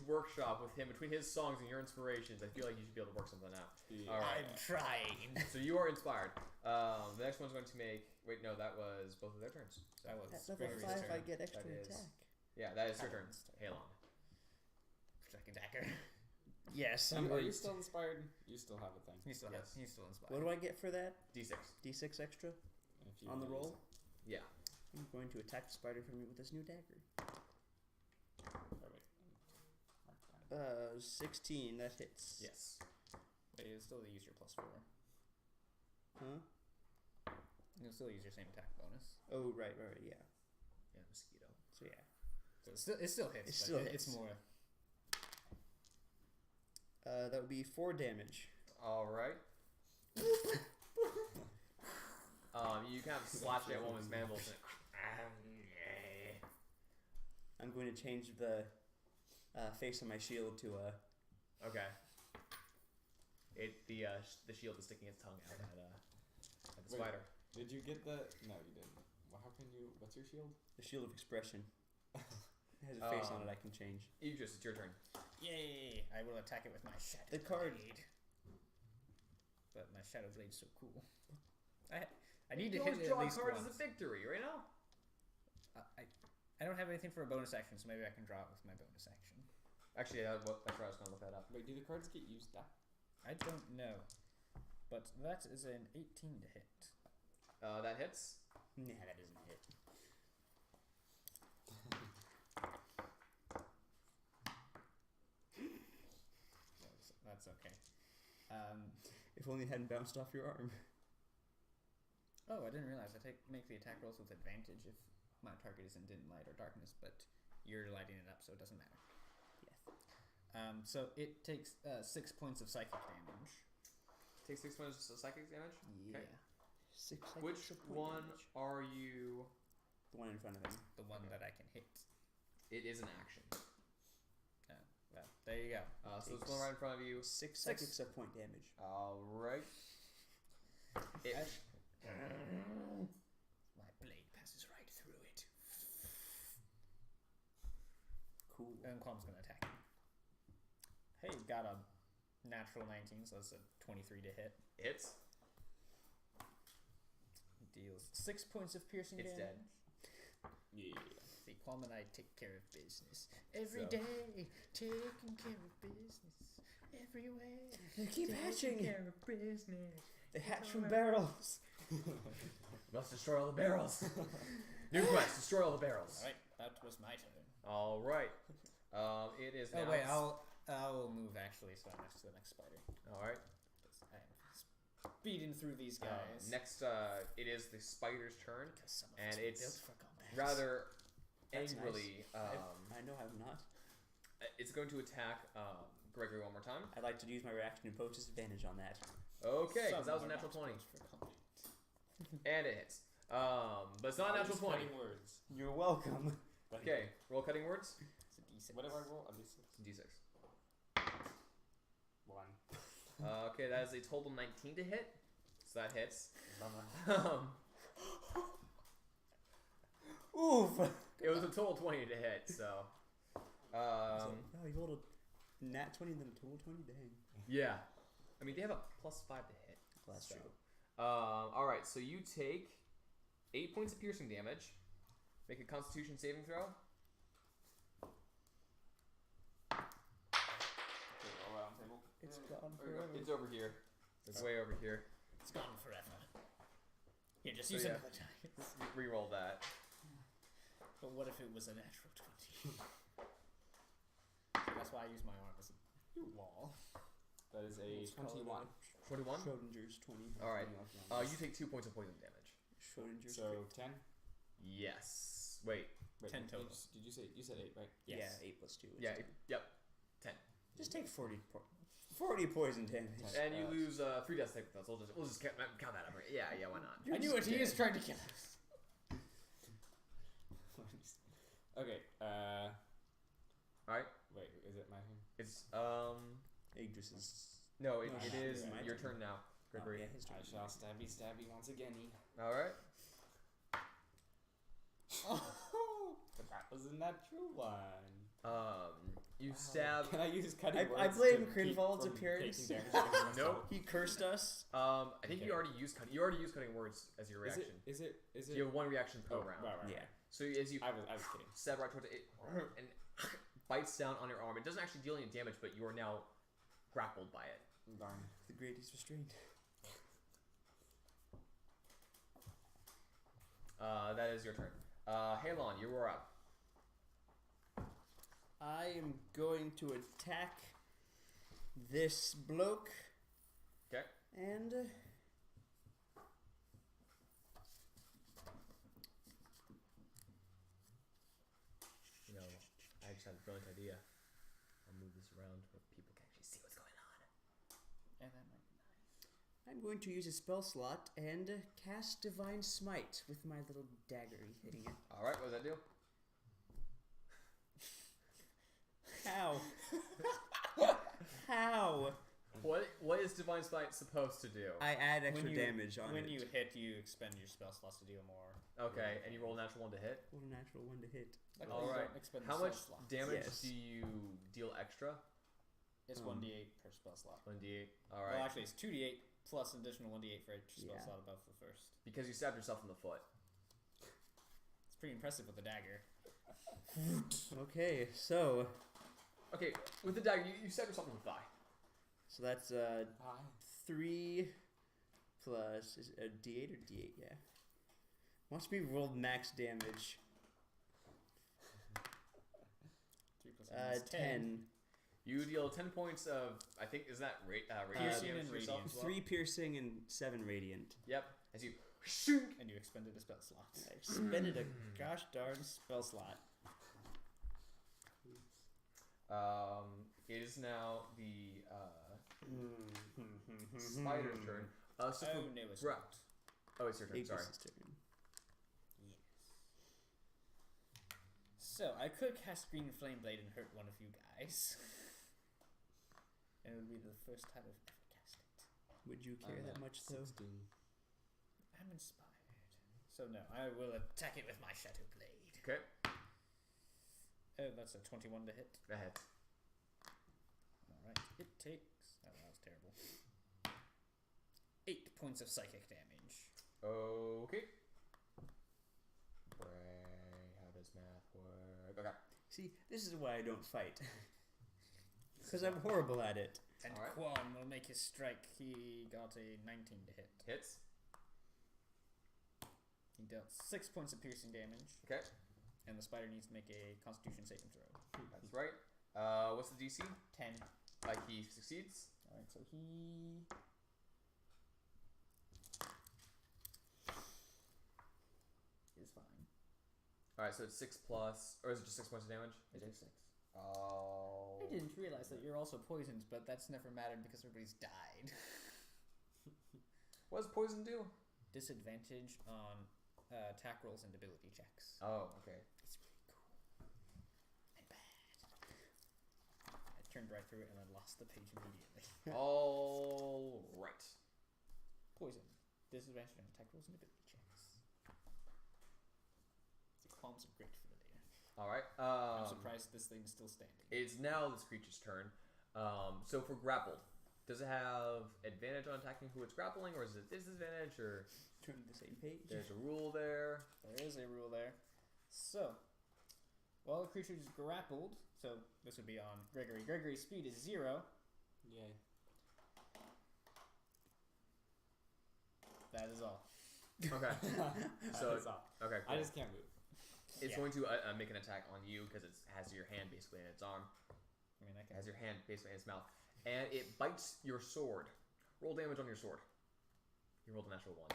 A: workshop with him between his songs and your inspirations. I feel like you should be able to work something out.
D: Yeah.
A: All right.
C: I'm trying.
A: So you are inspired. The next one's going to make. Wait, no, that was both of their turns. So
C: That was
B: At level
C: Gregory's
B: 5, I
C: turn.
B: get extra
A: That is-
B: attack.
A: Yeah, that is your turn. Halon.
C: Second attacker.
B: Yes,
D: Are
B: I'm
D: you
B: going
D: still inspired? You still have a thing.
C: He's still
A: Yes.
C: he's still inspired.
B: What do I get for that?
A: D6.
B: D6 extra
D: If you
B: on the
D: wanna use
B: roll?
A: Yeah.
B: I'm going to attack the spider from me with this new dagger.
D: it. Oh, wait. Mark that.
B: 16, that hits.
A: Yes.
C: But you'll still use your +4.
B: Huh?
C: You'll still use your same attack bonus.
B: Oh, right, yeah.
A: Yeah, mosquito.
B: So yeah.
C: So it still hits.
B: It
C: but
B: still
C: It's
B: hits.
C: more.
B: That would be 4 damage.
A: All right. You kind of slash at one of his mandibles.
B: I'm going to change the face on my shield to a.
A: Okay. The shield is sticking its tongue out at the
D: Wait.
A: spider.
D: Did you get the? No, you didn't. Well, how can you? What's your shield?
B: The shield of expression. It has a face on it I can change.
A: Idris, it's your turn.
C: Yay! I will attack it with my shadow
B: The card-
C: blade. But my shadow blade's so cool. I need to
A: You
C: hit
A: always
C: it at
A: draw
C: least
A: cards
C: once.
A: as a victory, right now.
C: I don't have anything for a bonus action, so maybe I can draw it with my bonus action.
A: Actually, that's right. I was gonna look that up.
D: Wait, do the cards get used up?
C: I don't know, but that is an 18 to hit.
A: That hits.
B: Nah, that doesn't hit.
C: That's okay.
B: If only it hadn't bounced off your arm.
C: Oh, I didn't realize I make the attack rolls with advantage if my target is in dim light or darkness, but you're lighting it up, so it doesn't matter.
B: Yes.
C: So it takes 6 points of psychic damage.
A: Take 6 points of psychic damage.
C: Yeah.
B: 6
A: Which
B: extra point
A: one
B: damage.
A: are you?
B: The one in front of him.
C: The one that I can hit.
A: It is an action.
C: Well, there you go.
A: So this one right in front of you.
B: 6 psychics of point damage.
A: All right. It,
C: My blade passes right through it.
B: Cool.
C: And Qualm's gonna attack him. Hey, got a natural 19, so that's a 23 to hit.
A: hits.
C: Deals 6 points of piercing
A: It's
C: damage.
A: dead.
D: Yeah.
C: See, Qualm and I take care of business every
A: So-
C: day, taking care of business everywhere.
B: They keep
C: taking
B: hatching.
C: care of business.
B: They hatch from barrels.
A: Must destroy all the barrels. New quest: destroy all the barrels.
C: All right, that was my turn.
A: All right. It is.
C: Oh
A: now
C: wait, I'll move actually, so I'm next to the next spider.
A: All right.
C: I am speeding through these guys.
A: Next, it is the spider's turn,
C: 'Cause some of
A: and
C: us were
A: it's
C: built for combat.
A: rather
B: That's
A: angrily.
B: I know I'm not.
A: It's going to attack Gregory one more time.
B: I'd like to use my reaction and post disadvantage on that.
A: Okay, because that was a
C: Some
A: natural
C: are
A: 20,
C: not built for combat.
A: and it hits. But it's not a natural 20.
D: Cutting words.
B: You're welcome.
A: Okay, roll cutting words.
C: It's a D6.
D: Whatever I roll, I'll be 6.
A: D6.
D: 1.
A: Okay, that is a total 19 to hit. So that hits.
B: Oof.
A: It was a total 20 to hit, so.
B: Oh, you rolled a nat 20 and then a total 20? Dang.
A: Yeah. I mean, they have a +5 to hit.
B: Well, that's
A: so.
B: true.
A: Alright, so you take 8 points of piercing damage. Make a constitution saving throw.
D: Okay, all round table.
B: It's gone
D: There we go.
B: forever.
A: It's over here. It's way over here.
C: It's gone forever. Here, just
A: So
C: use
A: yeah.
C: another die.
A: Reroll that.
C: But what if it was a natural 20? So that's why I use my arm as a wall.
D: That is a
B: Let's call it
D: 21.
A: 21?
B: Schrodinger's 20.
A: Alright.
D: 21.
A: You take 2 points of poison damage.
B: Schrodinger's
D: So 10.
A: Yes. Wait.
D: Wait,
C: 10 total.
D: Did you say you said 8, right?
B: Yeah,
C: Yes.
B: 8 plus 2. is
A: Yeah.
B: 10.
A: Yep. 10.
B: Just take 40 poison damage.
A: And you lose 3 death saving throws. We'll just count that up. Yeah. Why not?
C: I knew it. He is trying to kill us.
D: Okay.
A: Alright.
D: Wait, is it my turn?
A: It's
B: Idris is.
A: no. It
B: No,
A: is
B: my
A: your
B: turn.
A: turn now, Gregory.
B: Oh, yeah, his turn.
D: I shall stabby once again.
A: All right.
C: Oh.
D: But that was a natural one.
A: You stab.
D: Can I use cutting words?
B: I blame
D: to
B: Crinvald's
D: keep from
B: appearance.
D: taking damage against myself?
A: Nope.
B: He cursed us.
A: I think
D: Okay.
A: you already used cutting. You already used cutting words as your
D: Is
A: reaction.
D: it?
A: You have one reaction per
D: Oh,
A: round.
D: right.
B: Yeah.
A: So as you
D: I was kidding.
A: stab right towards it, and bites down on your arm. It doesn't actually deal any damage, but you are now grappled by it.
D: Darn.
B: The Grady's restrained.
A: That is your turn. Halon, you were up.
B: I am going to attack this bloke.
A: Okay.
B: And
A: You know, I just had a brilliant idea. I'll move this around where people can actually see what's going on.
C: And that might be nice.
B: I'm going to use a spell slot and cast Divine Smite with my little dagger hitting it.
A: All right. What does that do?
B: How? How?
A: What is Divine Smite supposed to do?
B: I add extra
C: When you-
B: damage on
C: When
B: it.
C: you hit, you expend your spell slots to deal more.
A: Okay, and you roll a natural 1 to hit.
B: What a natural one to hit.
C: Luckily,
A: All
C: you
A: right.
C: don't expend
A: How
C: spell
A: much
C: slots.
A: damage
B: Yes.
A: do you deal extra?
C: It's 1d8 per spell slot.
A: 1d8. All
C: Well,
A: right.
C: actually, it's 2d8 plus an additional 1d8 for each spell
B: Yeah.
C: slot above the first.
A: Because you stabbed yourself in the foot.
C: It's pretty impressive with the dagger.
B: Okay, so
A: Okay, with the dagger, you stabbed yourself in the thigh.
B: that's
D: Hi.
B: 3 plus is it a D8 or D8? Yeah. Must be rolled max damage.
C: 3 plus 1 is
B: 10.
A: You deal 10 points of, I think, is that radiant
C: Piercing
A: damage
C: and
A: to yourself
C: radiant.
A: as well?
B: 3 piercing and 7 radiant.
A: Yep. As you shoot.
C: And you expended a spell slot.
B: I expended a
C: Gosh darn spell slot.
A: It is now the spider's turn. So
C: Oh,
A: for
C: no, it's
A: Gra-
C: not.
A: Oh, it's your turn. Sorry.
B: Ignis' turn.
C: Yes. So, I could cast Green Flame Blade and hurt one of you guys. And it would be the first time I've ever cast it.
B: Would you care that much though?
D: 16.
C: I'm inspired. So, no, I will attack it with my Shadow Blade.
A: Okay.
C: Oh, that's a 21 to hit.
A: Ahead.
C: Alright, it takes. Oh, that was terrible. 8 points of psychic damage.
A: Okay. How does math work? Okay.
B: See, this is why I don't fight. Because I'm horrible at it.
C: And
A: Alright.
C: Quan will make his strike. He got a 19 to hit.
A: Hits.
C: He dealt 6 points of piercing damage,
A: Okay,
C: and the spider needs to make a Constitution saving throw.
A: that's right. What's the DC?
C: 10.
A: He succeeds.
C: Alright, so he... is fine.
A: Alright, so it's 6 plus, or is it just 6 points of damage?
C: It is 6.
A: Oh.
C: I didn't realize that you're also poisoned, but that's never mattered because everybody's died.
A: What does poison do?
C: Disadvantage on attack rolls and ability checks.
A: Oh, okay.
C: It's really cool. And bad. I turned right through it and then lost the page immediately.
A: All right.
C: Poison. Disadvantage on attack rolls and ability checks. The qualms are great familiar.
A: All right.
C: I'm surprised this thing's still standing.
A: It's now this creature's turn. So for grappled, does it have advantage on attacking who it's grappling, or is it disadvantage, or
B: Turning the same page.
A: there's a rule there?
C: There is a rule there. So, while the creature is grappled, so this would be on Gregory. Gregory's speed is 0.
D: Yay.
C: That is all.
A: Okay. So
D: That's all.
A: okay,
D: I
A: cool.
D: just can't move.
A: It's
C: Yeah.
A: going to make an attack on you because it has your hand basically in its arm.
C: I mean, I
A: It
C: can.
A: has your hand basically in its mouth, and it bites your sword. Roll damage on your sword. You rolled a natural 1.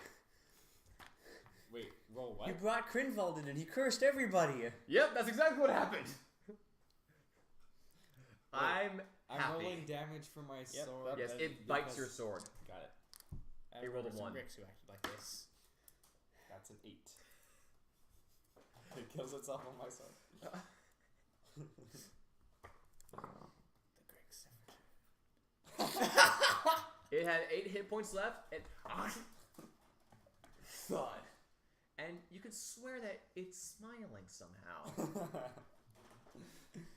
D: Wait, roll what?
B: You brought Crinvald in and he cursed everybody.
A: Yep, that's exactly what happened. I'm
D: I'm
A: happy.
D: rolling damage for my sword.
A: Yes, it bites your sword.
D: Got it.
C: I
A: He rolled a
C: remember some
A: 1.
C: Ricks who acted like this.
D: That's an 8. It kills itself on my sword.
C: The Gricks.
A: It had 8 hit points left, and thud. And you could swear that it's smiling somehow.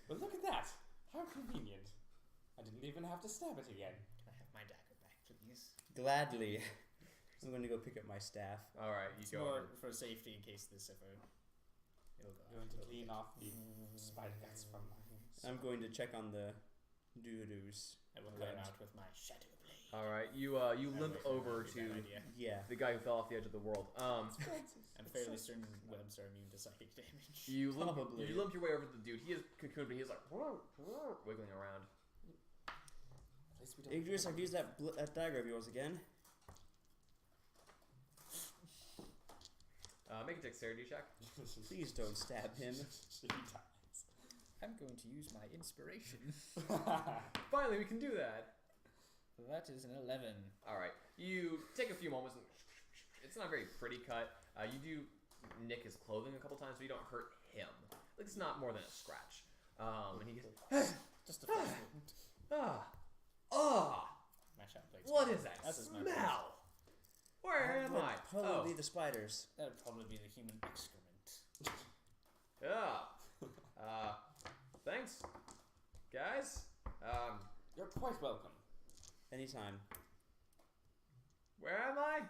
D: But look at that! How convenient. I didn't even have to stab it again.
C: Can I have my dagger back, please?
B: Gladly. I'm going to go pick up my staff.
A: All right, you
C: It's
A: go.
C: more
A: over.
C: for safety in case this ever... It'll go.
D: I'm going to clean off the spider guts from my
B: I'm going to check on the doo-doos.
C: I will cut him
B: Right.
C: out with my shadow blade.
A: All right, you limp
C: That
A: over
C: might be a
A: to
C: bad idea.
B: Yeah.
A: the guy who fell off the edge of the world.
C: I'm fairly certain webs are immune to psychic damage.
A: You limp,
B: Probably.
A: you limp your way over to the dude. He is cocooned, but he's like wiggling around.
D: Place we don't
B: Idris, I've used that dagger of yours again.
A: Make a dexterity check.
B: Please don't stab him.
D: She dies.
C: I'm going to use my inspiration.
A: Finally, we can do that.
C: That is an 11.
A: All right, you take a few moments. And it's not a very pretty cut. You do nick his clothing a couple times, but you don't hurt him. Like it's not more than a scratch. And he goes,
C: Just a flesh wound. My shadow blade.
A: what is that
C: That's his
A: smell? Where am
B: Would
A: I?
B: Probably the spiders.
C: That would probably be the human excrement.
A: Thanks, guys.
D: You're quite welcome.
B: Anytime.
A: Where am I?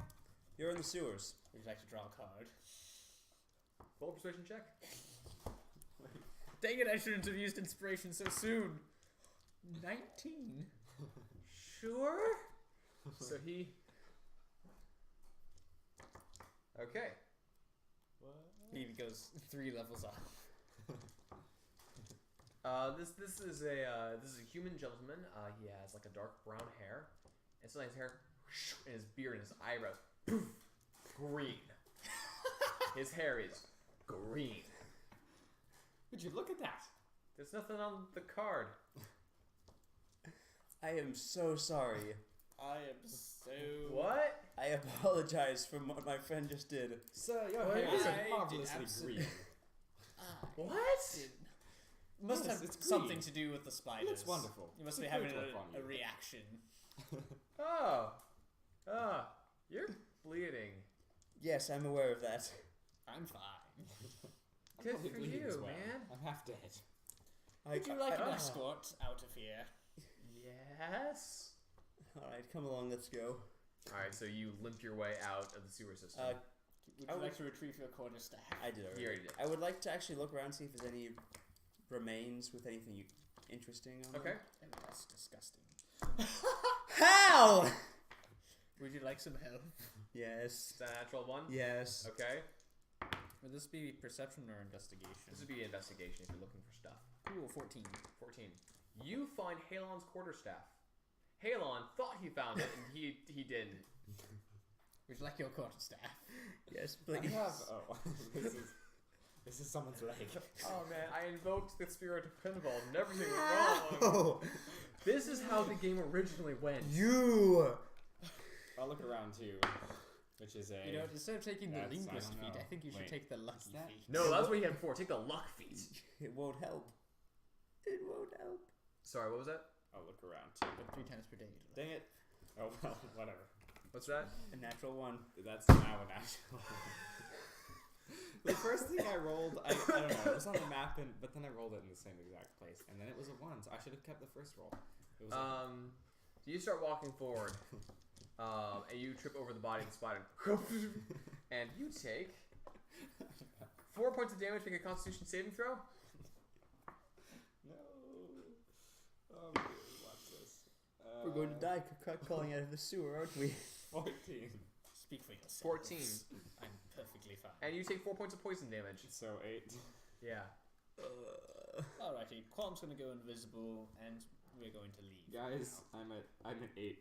B: You're in the sewers.
C: Would you like to draw a card?
A: Roll a persuasion check.
C: Dang it, I shouldn't have used inspiration so soon. 19.
A: Sure. So he. Okay.
C: He goes 3 levels up.
A: This is a human gentleman. He has like a dark brown hair, and so his hair, and his beard and his eyebrows, green. His hair is green.
D: Would you look at that?
A: There's nothing on the card.
B: I am so sorry.
C: I am so...
A: What?
B: I apologize for what my friend just did.
D: Sir, your
A: Well,
D: hair
A: it
D: is
A: is
D: marvelously green.
A: What?
C: Must
D: Yes,
C: have
D: it's
C: something
D: green.
C: to do with the spiders.
D: It looks wonderful.
C: You must
D: It's
C: be having
D: good to look on
C: a
D: you.
C: reaction.
A: You're bleeding.
B: Yes, I'm aware of that.
C: I'm fine.
D: I'm
A: Good
D: probably
A: for
D: bleeding
A: you,
D: as well.
A: man.
D: I'm half dead.
C: Would you like an
A: Ah.
C: escort out of here?
A: Yes.
B: Alright, come along, let's go.
A: All right, so you limp your way out of the sewer system.
C: Would
B: I
C: you
B: would-
C: like to retrieve your quarterstaff?
B: I did already.
A: You already did.
B: I would like to actually look around, see if there's any remains with anything interesting on
A: Okay.
B: them.
C: Oh, that's disgusting.
B: How?
C: Would you like some help?
B: Yes.
A: Is that a natural 1?
B: Yes.
A: Okay.
C: Would this be perception or investigation?
A: This would be investigation if you're looking for stuff.
C: Cool, 14.
A: 14. You find Halon's quarterstaff. Halon thought he found it, and he didn't.
C: Would you like your quarterstaff?
B: Yes,
D: I
B: please.
D: have. Oh, this is someone's leg.
A: Oh man, I invoked the spirit of pinball and everything went wrong.
B: Oh,
A: This is how the game originally went.
B: you.
D: I'll look around too, which is a.
C: You know, instead of taking the
D: That's- I
C: linguist
D: don't
C: feat,
D: know.
C: I think you should
D: Wait,
C: take the lucky
D: that-
C: feat.
A: No, that's what he had before. Take the luck feat.
B: It won't help. It won't help.
A: Sorry, what was that?
D: I'll look around too.
C: But 3 times per day.
D: Dang it! Oh well, whatever.
A: What's that?
B: A natural one.
D: That's now an actual. The first thing I rolled, I don't know, it was on the map, but then I rolled it in the same exact place, and then it was a 1, so I should have kept the first roll. It was
A: So you start walking forward, and you trip over the body of the spider, and you take 4 points of damage. Make a Constitution saving throw.
D: No. Oh, man, watch this.
B: We're going to die crawling out of the sewer, aren't we?
D: 14.
C: Speak for yourself.
A: 14.
C: I'm perfectly fine.
A: And you take 4 points of poison damage.
D: So 8.
A: Yeah.
C: Alrighty, Qualm's gonna go invisible, and we're going to leave.
D: Guys, I'm at 8.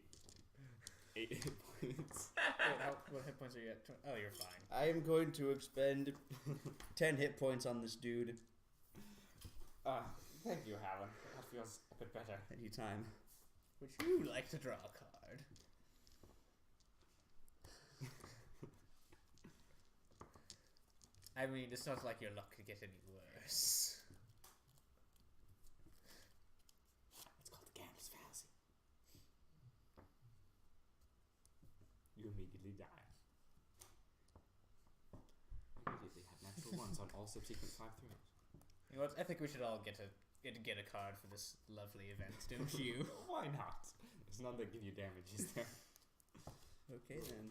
D: 8 hit points.
C: Wait, what hit points are you at? Oh, you're fine.
B: I am going to expend 10 hit points on this dude.
D: Thank you, Helen. That feels a bit better.
B: Anytime.
C: Would you like to draw a card? I mean, it's not like your luck could get any worse.
D: It's called the gambler's fallacy. You immediately die. Immediately have natural ones on all subsequent 5 throws.
C: You know what? I think we should all get a card for this lovely event, don't you?
D: Why not? There's none that give you damage, is there?
B: Okay then.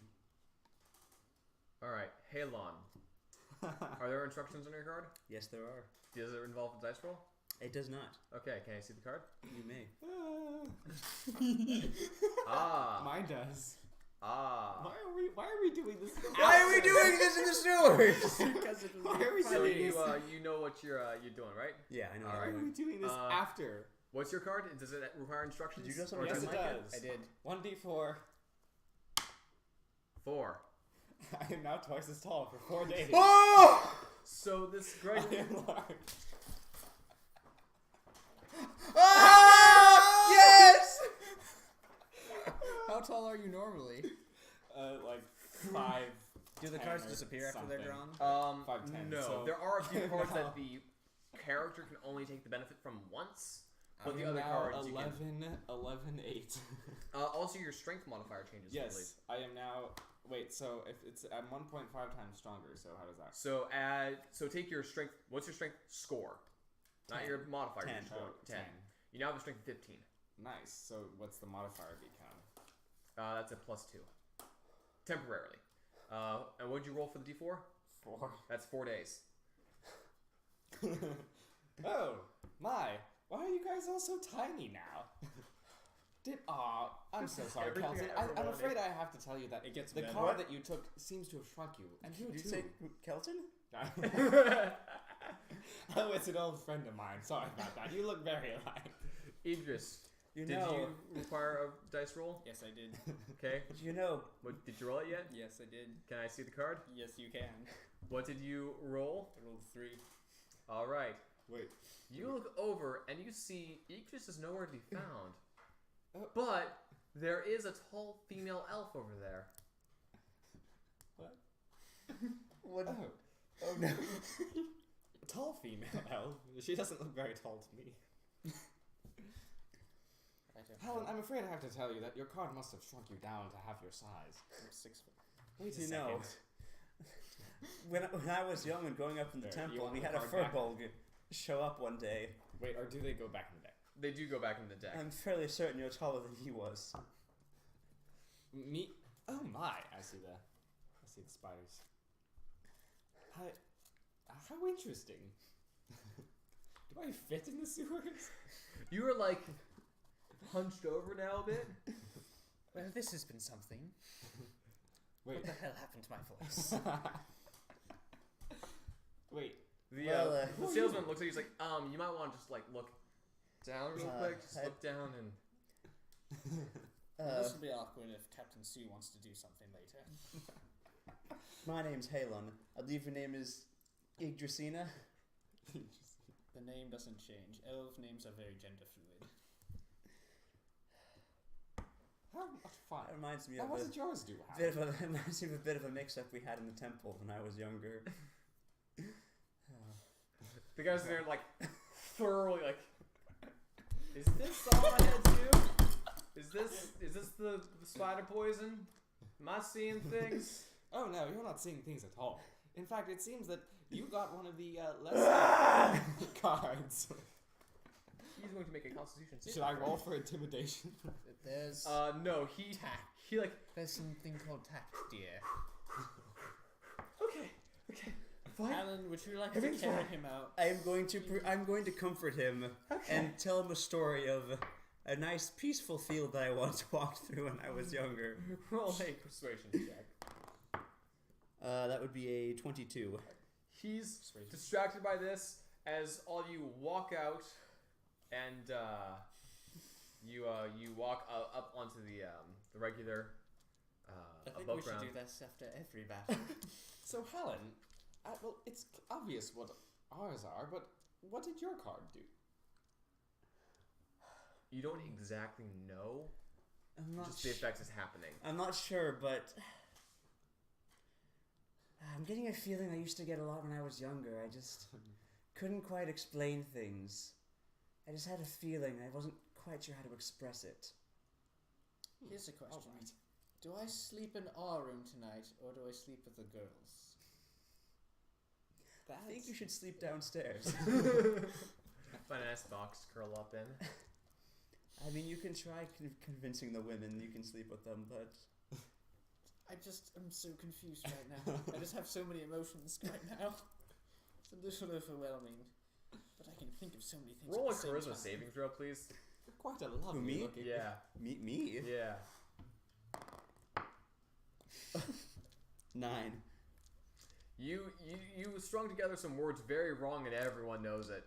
A: All right, Halon. Are there instructions on your card?
B: Yes, there are.
A: Does it involve a dice roll?
B: It does not.
A: Okay, can I see the card?
B: You may.
D: Mine does.
A: Ah.
D: Why are we doing this?
B: Why are we doing this in the sewers?
C: Because it was
D: Why are we
A: So
D: doing
A: you
D: this?
A: you know what you're doing, right?
B: Yeah, I know.
A: All
D: Why
A: right.
D: are we doing this after?
A: What's your card? Does it require instructions?
B: Did you do
A: Or
B: something
D: Yes,
A: does
D: it
B: like
D: does.
C: I did.
D: 1d4.
A: 4.
D: I am now twice as tall for 4 days.
B: Oh!
A: So this
D: I
A: Greg.
D: am large.
B: Ah! Yes!
C: How tall are you normally?
D: Like 5.
C: Do the
D: 10
C: cards
D: or
C: disappear after they're
D: something.
C: drawn?
D: 5'10",
A: No,
D: so-
A: there are a few cards
D: No.
A: that the character can only take the benefit from once, but the
D: I am
A: other
D: now
A: cards you can.
D: 11, 8.
A: Also, your strength modifier changes. I believe.
D: Yes, I am now. Wait, so if it's I'm 1.5 times stronger, so how does that?
A: So take your strength. What's your strength score? Not
C: 10.
A: your modifier.
B: 10.
A: Your score.
D: Oh,
A: 10. You now have a strength of 15.
D: Nice. So what's the modifier become?
A: That's a +2. Temporarily. And what'd you roll for the D4?
D: 4.
A: That's 4 days.
D: Oh my! Why are you guys all so tiny now? I'm so sorry,
A: Everything
D: Kelton.
A: I ever
D: I'm
A: wanted.
D: afraid I have to tell you that
C: It gets
D: the
C: better.
D: card that you took seems to have shrunk you, and you
B: Did you
D: too.
B: say Kelton?
D: Oh, it's an old friend of mine. Sorry about that. You look very alike.
A: Idris,
B: You
A: did
B: know.
A: you require a dice roll?
C: Yes, I did.
A: Okay.
B: You know.
A: What, did you roll it yet?
C: Yes, I did.
A: Can I see the card?
C: Yes, you can.
A: What did you roll?
C: I rolled 3.
A: All right.
D: Wait.
A: You look over and you see Idris is nowhere to be found.
D: Oh.
A: But there is a tall female elf over there.
B: What?
D: Oh.
B: Oh no.
D: A tall female elf. She doesn't look very tall to me. Helen, I'm afraid I have to tell you that your card must have shrunk you down to half your size.
C: I'm 6 foot.
D: Wait a
B: You
D: second.
B: know. When I was young and growing up in the
D: There, you
B: temple,
D: want
B: we
D: the
B: had a
D: card back?
B: furball show up one day.
D: Wait, or do they go back in the deck?
A: They do go back in the deck.
B: I'm fairly certain you're taller than he was.
D: Me? Oh my! I see the spiders. How interesting. Do I fit in the sewers?
A: You are like hunched over now a bit.
C: Well, this has been something.
D: Wait.
C: What the hell happened to my voice?
D: Wait.
A: The salesman looks at you. He's like, you might want to just like look down real quick. Just look down and.
C: This will be awkward if Captain Sue wants to do something later.
B: My name's Halon. I believe your name is Yggdrasina.
C: The name doesn't change. Elf names are very gender fluid.
D: How much fun.
B: That reminds me
D: How
B: of
D: did yours do,
B: bit of a bit of a mix-up we had in the temple when I was younger.
A: The guys in there like thoroughly like. Is this all I had to? Is this the spider poison? Am I seeing things?
D: Oh no, you're not seeing things at all. In fact, it seems that you got one of the less cards.
A: He's going to make a constitution save.
D: Should I roll for intimidation?
C: There's
A: no, he like.
C: there's something called tact, dear.
A: Okay, fine.
C: Alan, would you like to
A: Everything's
C: carry
A: fine.
C: him out?
B: I'm going to comfort him and tell him a story of a nice peaceful field that I once walked through when I was younger.
A: Roll a persuasion check.
B: That would be a 22.
A: He's distracted by this as all you walk out, and you walk up onto the regular
C: I think
A: above
C: we should
A: ground.
C: do this after every battle.
D: So Helen, well, it's obvious what ours are, but what did your card do?
A: You don't exactly know.
B: I'm not
A: Just the effects is happening.
B: I'm not sure, but I'm getting a feeling I used to get a lot when I was younger. I just couldn't quite explain things. I just had a feeling. I wasn't quite sure how to express it.
C: Here's a question.
D: All right.
C: Do I sleep in our room tonight, or do I sleep with the girls?
B: I think you should sleep downstairs.
A: Find a nice box to curl up in.
B: I mean, you can try convincing the women you can sleep with them, but
C: I just am so confused right now. I just have so many emotions right now. It's a little overwhelming. But I can think of so many things.
A: Roll a
C: at the same
A: charisma
C: time.
A: saving throw, please.
D: You're quite a lovely
B: me?
D: looking.
A: Yeah.
B: me?
A: Yeah.
B: 9.
A: You strung together some words very wrong, and everyone knows it.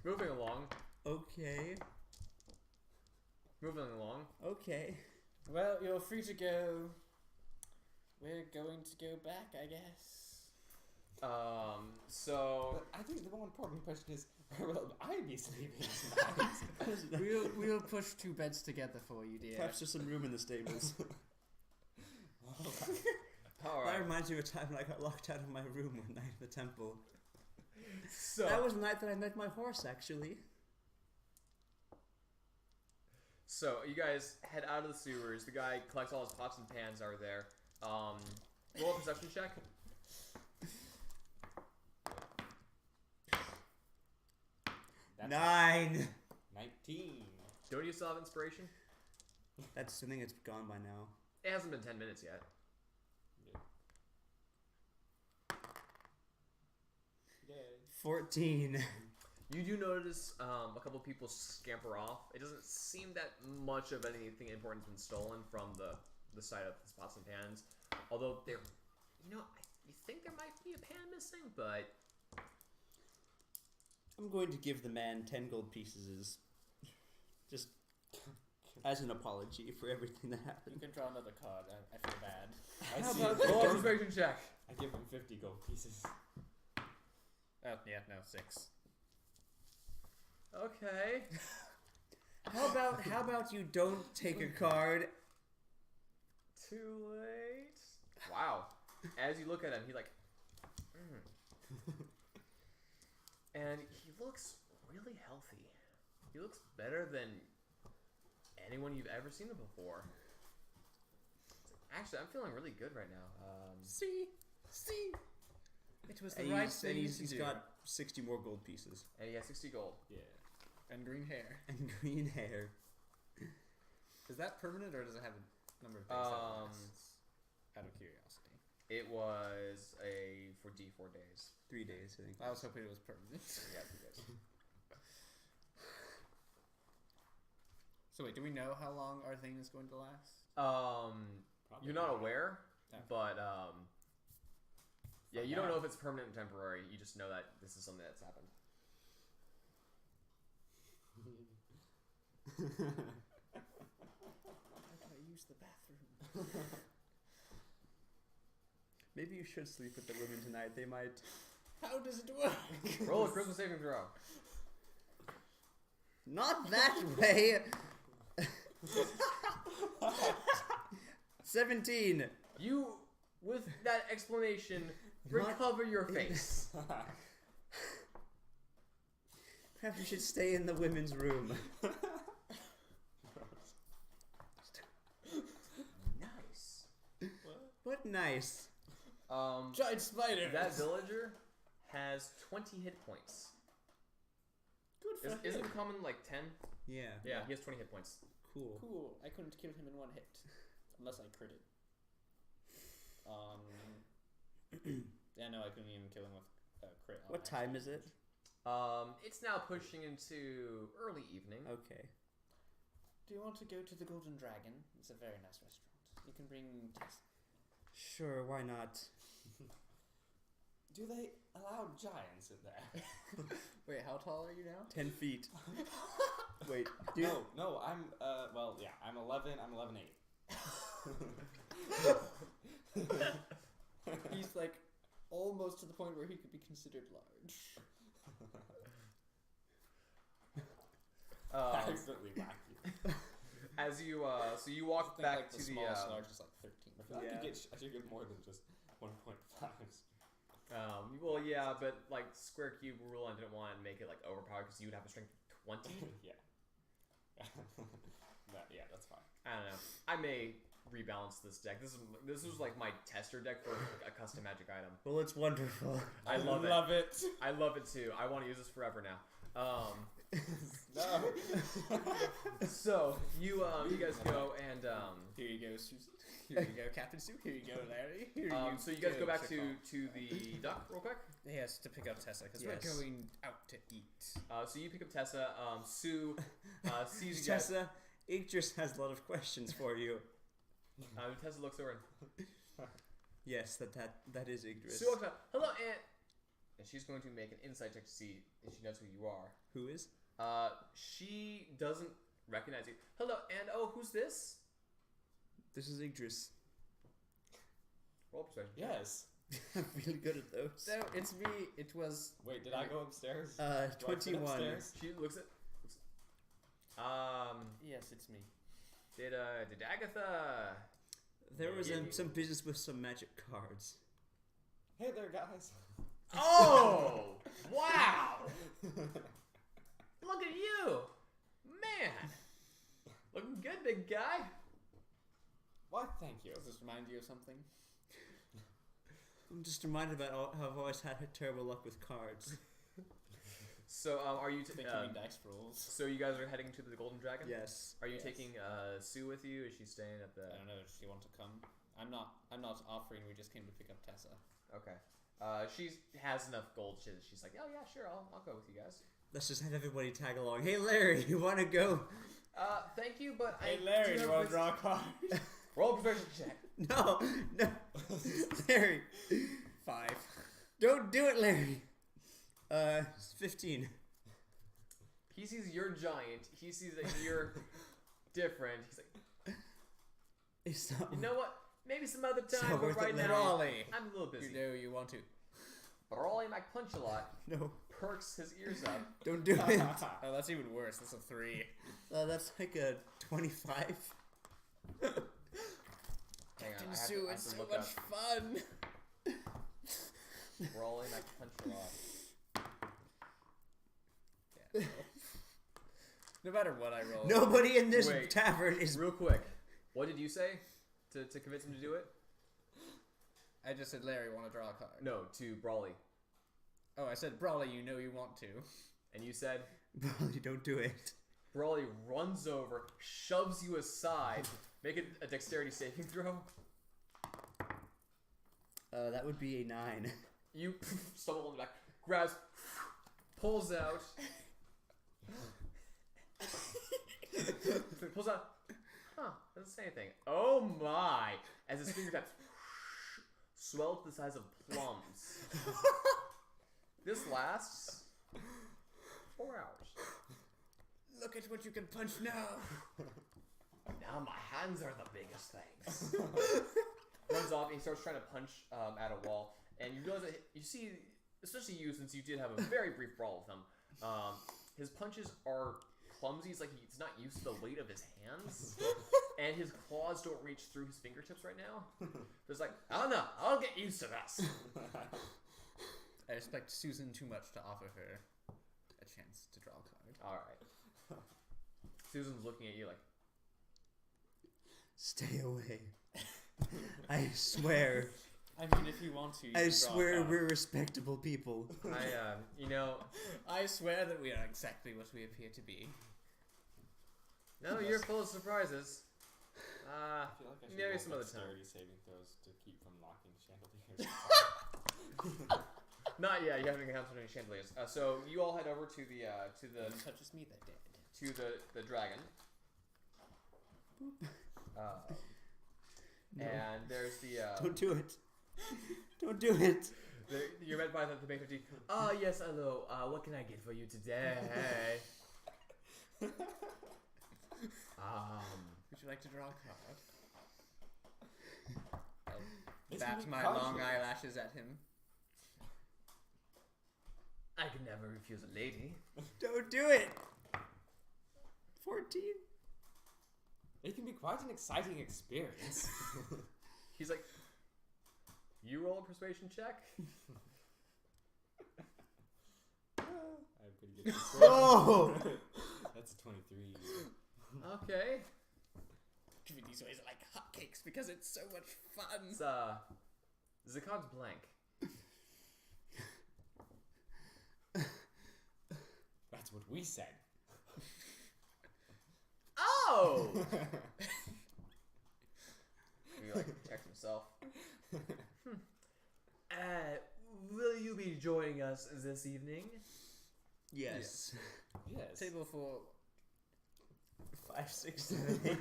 A: Moving along.
B: Okay.
A: Moving along.
B: Okay.
C: Well, you're free to go. We're going to go back, I guess.
A: So
D: But I think the more important question is, where will I be sleeping tonight?
C: We'll push 2 beds together for you, dear.
B: Perhaps there's some room in the stables.
A: all
B: That
A: right.
B: reminds me of a time when I got locked out of my room one night at the temple.
A: So
B: That was the night that I met my horse, actually.
A: So you guys head out of the sewers. The guy collects all his pots and pans over there. Roll a perception check.
D: That's
B: 9.
D: 19.
A: Don't you still have inspiration?
B: That's something that's gone by now.
A: It hasn't been 10 minutes yet.
D: Yay.
B: 14.
A: You do notice a couple people scamper off. It doesn't seem that much of anything important has been stolen from the side of the pots and pans. Although there, you think there might be a pan missing, but
B: I'm going to give the man 10 gold pieces just as an apology for everything that
C: You
B: happened.
C: can draw another card. I feel bad.
D: I
B: How
D: see.
B: about
A: roll a persuasion check.
D: I give him 50 gold pieces.
C: Oh, yeah, no, 6.
A: Okay.
B: How about you don't take a card?
A: Too late. Wow. As you look at him, he like, and he looks really healthy. He looks better than anyone you've ever seen him before. Actually, I'm feeling really good right now.
C: See? It was the
B: And
C: right
B: he's,
C: thing
B: and he's,
C: to
B: he's
C: do.
B: got 60 more gold pieces.
A: And he has 60 gold.
D: Yeah.
C: And green hair.
B: And green hair.
C: Is that permanent, or does it have a number of days that it lasts? Out of curiosity.
A: It was for D4 days.
B: 3 days, I think.
C: I was hoping it was permanent.
A: Yeah, 3 days.
C: So wait, do we know how long our thing is going to last?
A: You're not aware,
C: No.
A: but Yeah, you don't know if it's permanent or temporary. You just know that this is something that's happened.
C: Why can I use the bathroom?
B: Maybe you should sleep with the women tonight. They might.
C: How does it work?
A: Roll a Christmas saving throw.
B: Not that way. 17.
A: You, with that explanation, recover your face.
B: Perhaps you should stay in the women's room.
A: Nice.
B: What nice.
C: Giant spider.
A: That villager has 20 hit points.
C: Good for him.
A: Isn't it common like 10?
B: Yeah.
A: Yeah, he has 20 hit points.
B: Cool.
C: Cool. I couldn't kill him in one hit. Unless I crit it. Yeah, no, I couldn't even kill him with a crit.
B: What time is it?
A: It's now pushing into early evening.
B: Okay.
C: Do you want to go to the Golden Dragon? It's a very nice restaurant. You can bring Tess.
B: Sure, why not?
D: Do they allow giants in there?
C: Wait, how tall are you now?
B: 10 feet. Wait, dude.
D: No, I'm, well, yeah, I'm 11, I'm 11'8".
C: He's like almost to the point where he could be considered large.
D: Accidentally whack you.
A: As you, so you walk back
C: like
A: to
C: the
A: the,
C: smallest large is like 13.
D: I feel like I should get more than just 1.5s.
A: well, yeah, but like square cube rule, I didn't want to make it like overpowered because you would have a strength of 20.
D: Yeah. Yeah, that's fine.
A: I don't know. I may rebalance this deck. This was like my tester deck for a custom magic item.
B: Well, it's wonderful.
A: I love it. I love it too. I want to use this forever now.
D: No.
A: So you guys go and
C: Here you go, Susan. Here you go, Captain Sue. Here you go, Larry. Here
A: so you guys go back to the duck real quick.
C: Yes, to pick up Tessa because we're going out to eat.
A: So you pick up Tessa. Sue sees you guys.
B: Tessa, Yggdrasil has a lot of questions for you.
A: Tessa looks over and
B: Yes, that is Yggdrasil.
A: Sue walks up. Hello, Aunt. And she's going to make an insight check to see if she knows who you are.
B: Who is?
A: She doesn't recognize you. Hello, and who's this?
B: This is Yggdrasil.
A: Roll persuasion.
D: Yes.
B: I'm really good at those.
C: So it's me. It was.
D: Wait, did I go upstairs? Do I fit
B: 21.
D: upstairs?
A: She looks at.
C: Yes, it's me.
A: Did Agatha?
B: There was
A: Yeah.
B: some business with some magic cards.
D: Hey there, guys.
A: Oh! Wow! Look at you, man. Looking good, big guy.
D: Why, thank you.
C: Does this remind you of something?
B: I'm just reminded about how I've always had terrible luck with cards.
A: So, are you
C: Making me dice rolls.
A: So you guys are heading to the Golden Dragon?
B: Yes.
A: Are you
C: Yes.
A: taking Sue with you? Is she staying at the?
C: I don't know. Does she want to come? I'm not offering. We just came to pick up Tessa.
A: Okay. She has enough gold. She's like, oh yeah, sure, I'll go with you guys.
B: Let's just have everybody tag along. Hey, Larry, you want to go?
A: Thank you, but
C: Hey, Larry,
A: do
C: you want to draw a card?
A: Roll a proficiency check.
B: No. Larry.
C: 5.
B: Don't do it, Larry. 15.
A: He sees you're giant. He sees that you're different. He's like,
B: It's not.
A: you know what? Maybe some other
B: It's
A: time,
B: not
A: but
B: worth
A: right
B: it,
A: now,
C: Brawley.
A: I'm a little busy.
C: You know you want to.
A: Brawley might punch a lot.
B: No.
A: Perks his ears up.
B: Don't do it.
C: Oh, that's even worse. That's a 3.
B: That's like a 25.
A: Hang on,
C: Captain
A: I have
C: Sue,
A: to, I have
C: it's
A: to
C: so
A: look
C: much
A: up.
C: fun.
A: Brawley might punch a lot.
C: Yeah. No matter what I roll.
B: Nobody in this
A: Wait.
B: tavern is.
A: Real quick, what did you say to convince him to do it?
C: I just said, Larry, want to draw a card?
A: No, to Brawley.
C: Oh, I said, Brawley, you know you want to.
A: And you said,
B: Brawley, don't do it.
A: Brawley runs over, shoves you aside. Make it a dexterity saving throw.
B: That would be a 9.
A: You stumble on the back, grabs, pulls out. Pulls out. Huh, doesn't say anything. Oh my! As his fingertips swell to the size of plums. This lasts 4 hours.
C: Look at what you can punch now.
A: Now my hands are the biggest things. Runs off and he starts trying to punch at a wall. And you realize that you see, especially you, since you did have a very brief brawl with him, his punches are clumsy. It's like he's not used to the weight of his hands. And his claws don't reach through his fingertips right now. So it's like, I don't know, I'll get used to this.
C: I respect Susan too much to offer her a chance to draw a card.
A: Alright. Susan's looking at you like,
B: Stay away. I swear.
C: I mean, if you want to, you
B: I
C: can draw a
B: swear
C: card.
B: we're respectable people.
C: I swear that we are exactly what we appear to be.
A: no, you're full of surprises.
D: I feel like I should
A: maybe
D: roll
A: some other time.
D: dexterity saving throws to keep from knocking chandeliers.
A: Not yet. You haven't encountered any chandeliers. So you all head over to the
C: Who touches me, they're dead.
A: to the dragon.
B: No.
A: And there's the.
B: Don't do it. Don't do it.
A: You're met by the bank chief. Oh yes, hello. What can I get for you today?
C: Would you like to draw a card?
D: It's
C: Bat
D: really
C: my
D: card
C: long
D: shaped.
C: eyelashes at him.
A: I can never refuse a lady.
B: Don't do it. 14.
D: It can be quite an exciting experience.
A: He's like, you roll a persuasion check.
D: I have pretty good persuasion.
B: Oh!
D: That's a 23.
A: Okay.
C: Give me these ways like hotcakes because it's so much fun.
A: It's Zakog's blank.
D: That's what we said.
A: Oh! He like checks himself. Will you be joining us this evening?
B: Yes.
D: Yes.
C: Table for
B: 5, 6, 7, 8.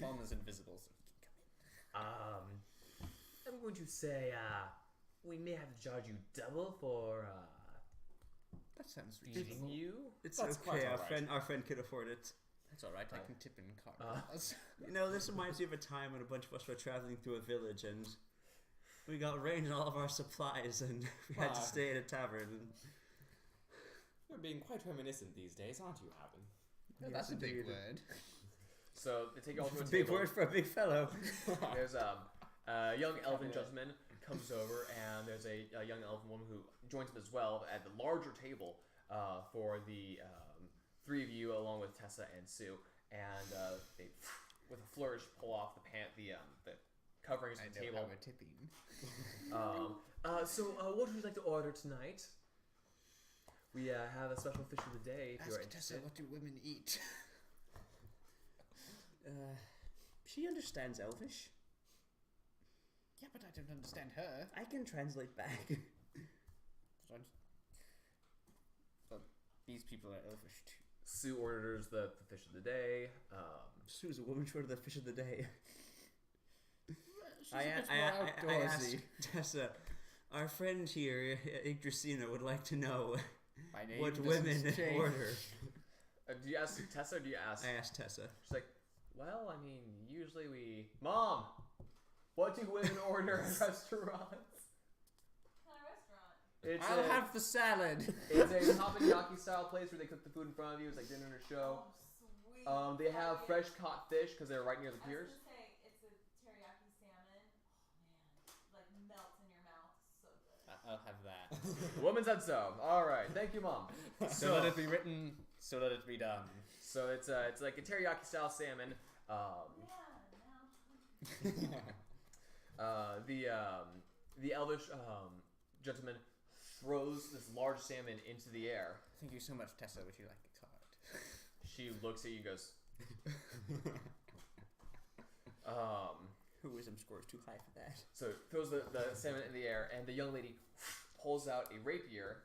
C: Palm is invisible, so
A: I'm going to say, we may have to charge you double for,
C: that sounds
A: feeding
C: reasonable.
A: you.
B: It's
D: That's
B: okay.
D: quite
B: Our
D: alright.
B: friend could afford it.
C: That's alright, I can tip in card.
B: You know, this reminds me of a time when a bunch of us were traveling through a village and we got rained on all of our supplies and we had to
D: Wow.
B: stay at a tavern. And
D: You're being quite reminiscent these days, aren't you, Happen?
C: That's a big
B: indeed.
C: word.
A: So they take you all to a
B: Big
A: table.
B: word for a big fellow.
A: There's a young elven gentleman comes over, and there's a young elven woman who joins him as well at the larger table for the three of you, along with Tessa and Sue. And they, with a flourish, pull off the coverings
C: I
A: of the
C: know
A: table.
C: how we're tipping.
A: So what would you like to order tonight? We have a special fish of the day if you're
C: Ask Tessa,
A: interested.
C: what do women eat?
B: She understands Elvish.
C: Yeah, but I don't understand her.
B: I can translate back.
C: But these people are elfish too.
A: Sue orders the fish of the day.
B: Sue's a woman short of the fish of the day.
C: She's
B: I
C: a bit more
B: asked
C: outdoorsy.
B: Tessa, our friend here, Yggdrasina, would like to know
C: My name
B: what
C: doesn't
B: women
C: change.
B: order.
A: Do you ask Tessa or do you ask?
B: I asked Tessa.
A: She's like, well, I mean, usually we... Mom! What do women order at restaurants?
E: Kind of restaurant.
A: It's
C: I'll
A: a,
C: have the salad.
A: It's a tapenaki style place where they cook the food in front of you. It's like dinner and a show.
E: Oh, sweet.
A: They have fresh caught fish because they're right near the
E: I was
A: piers.
E: gonna say, it's a teriyaki salmon. Oh man, like melts in your mouth. So good.
C: I'll have that.
A: The woman said so. All right, thank you, Mom.
C: So let it be written, so let it be done.
A: So it's like a teriyaki style salmon. The elvish gentleman throws this large salmon into the air.
C: Thank you so much, Tessa. Would you like a card?
A: She looks at you and goes,
B: Her wisdom score is too high for that.
A: so throws the salmon in the air, and the young lady pulls out a rapier,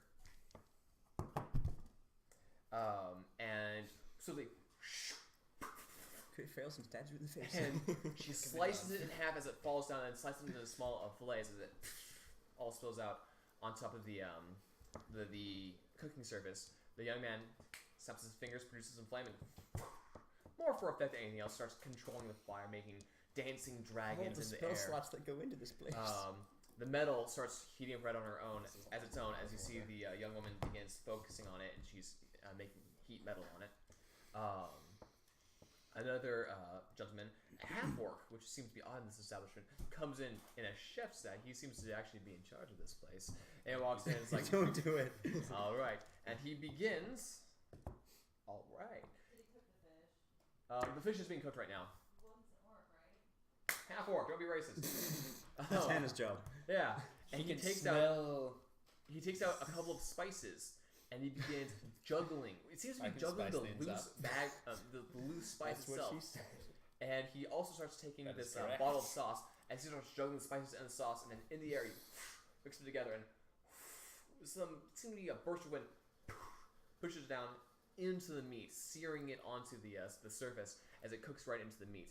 A: and so they,
B: Crit fails and stabs her in the face.
A: and she slices it in half as it falls down, and slices it into small fillets as it all spills out on top of the cooking surface. The young man snaps his fingers, produces some flame, and more for effect than anything else, starts controlling the fire, making dancing dragons in the air.
B: slots that go into this place.
A: The metal starts heating up right on her own as its own, as you see the young woman begins focusing on it, and she's making heat metal on it. Another gentleman, a half-orc, which seems to be odd in this establishment, comes in a chef's set. He seems to actually be in charge of this place. And walks in and is like,
B: don't do it.
A: all right. And he begins, all right.
E: Did he cook the fish?
A: The fish is being cooked right now.
E: One's an orc, right?
A: Half-orc, don't be racist.
B: That's Hannah's job.
A: Yeah. And he
C: can
A: takes
C: smell.
A: He takes out a couple of spices and he begins juggling. It seems to
C: I
A: be
C: can
A: juggling
C: spice
A: the
C: things
A: loose
C: up.
A: bag, the loose spice
B: That's
A: itself.
B: what she said.
A: And he also starts taking
C: That is
A: this
C: correct.
A: bottle of sauce and he starts juggling the spices and the sauce, and then in the air he mixes them together and seems to be a burst of wind pushes it down into the meat, searing it onto the surface as it cooks right into the meat.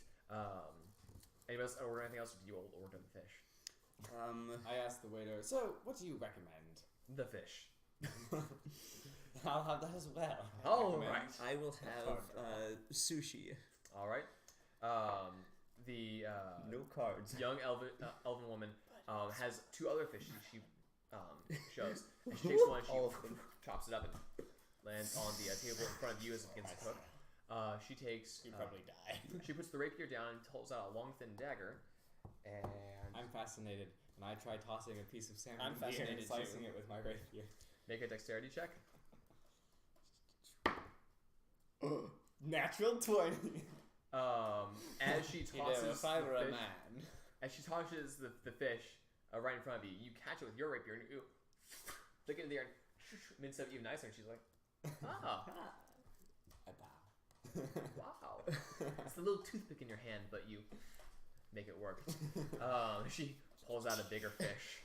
A: Anybody else order anything else, or do you all order the fish?
D: I asked the waiter, so what do you recommend?
A: The fish.
D: I'll have that as well.
A: All
D: Recommend.
A: right.
B: I will have sushi.
A: All right. The
B: No cards.
A: young elven woman has two other fish she shows. And she takes one and she
B: All of them.
A: chops it up and lands on the table in front of you as it begins to cook. She takes.
C: You probably die.
A: She puts the rapier down and pulls out a long, thin dagger. And
D: I'm fascinated, and I try tossing a piece of salmon
C: I'm
D: in the air and
C: fascinated
D: slicing
C: too.
D: it with my rapier.
A: make a dexterity check.
D: Natural 20.
A: As she tosses
C: if I were
A: the
C: a
A: fish,
C: man.
A: as she tosses the fish right in front of you, you catch it with your rapier and you flick it in the air and mince it up even nicer. And she's like, "Ah,
D: I bow.
A: wow!" It's the little toothpick in your hand, but you make it work. She pulls out a bigger fish.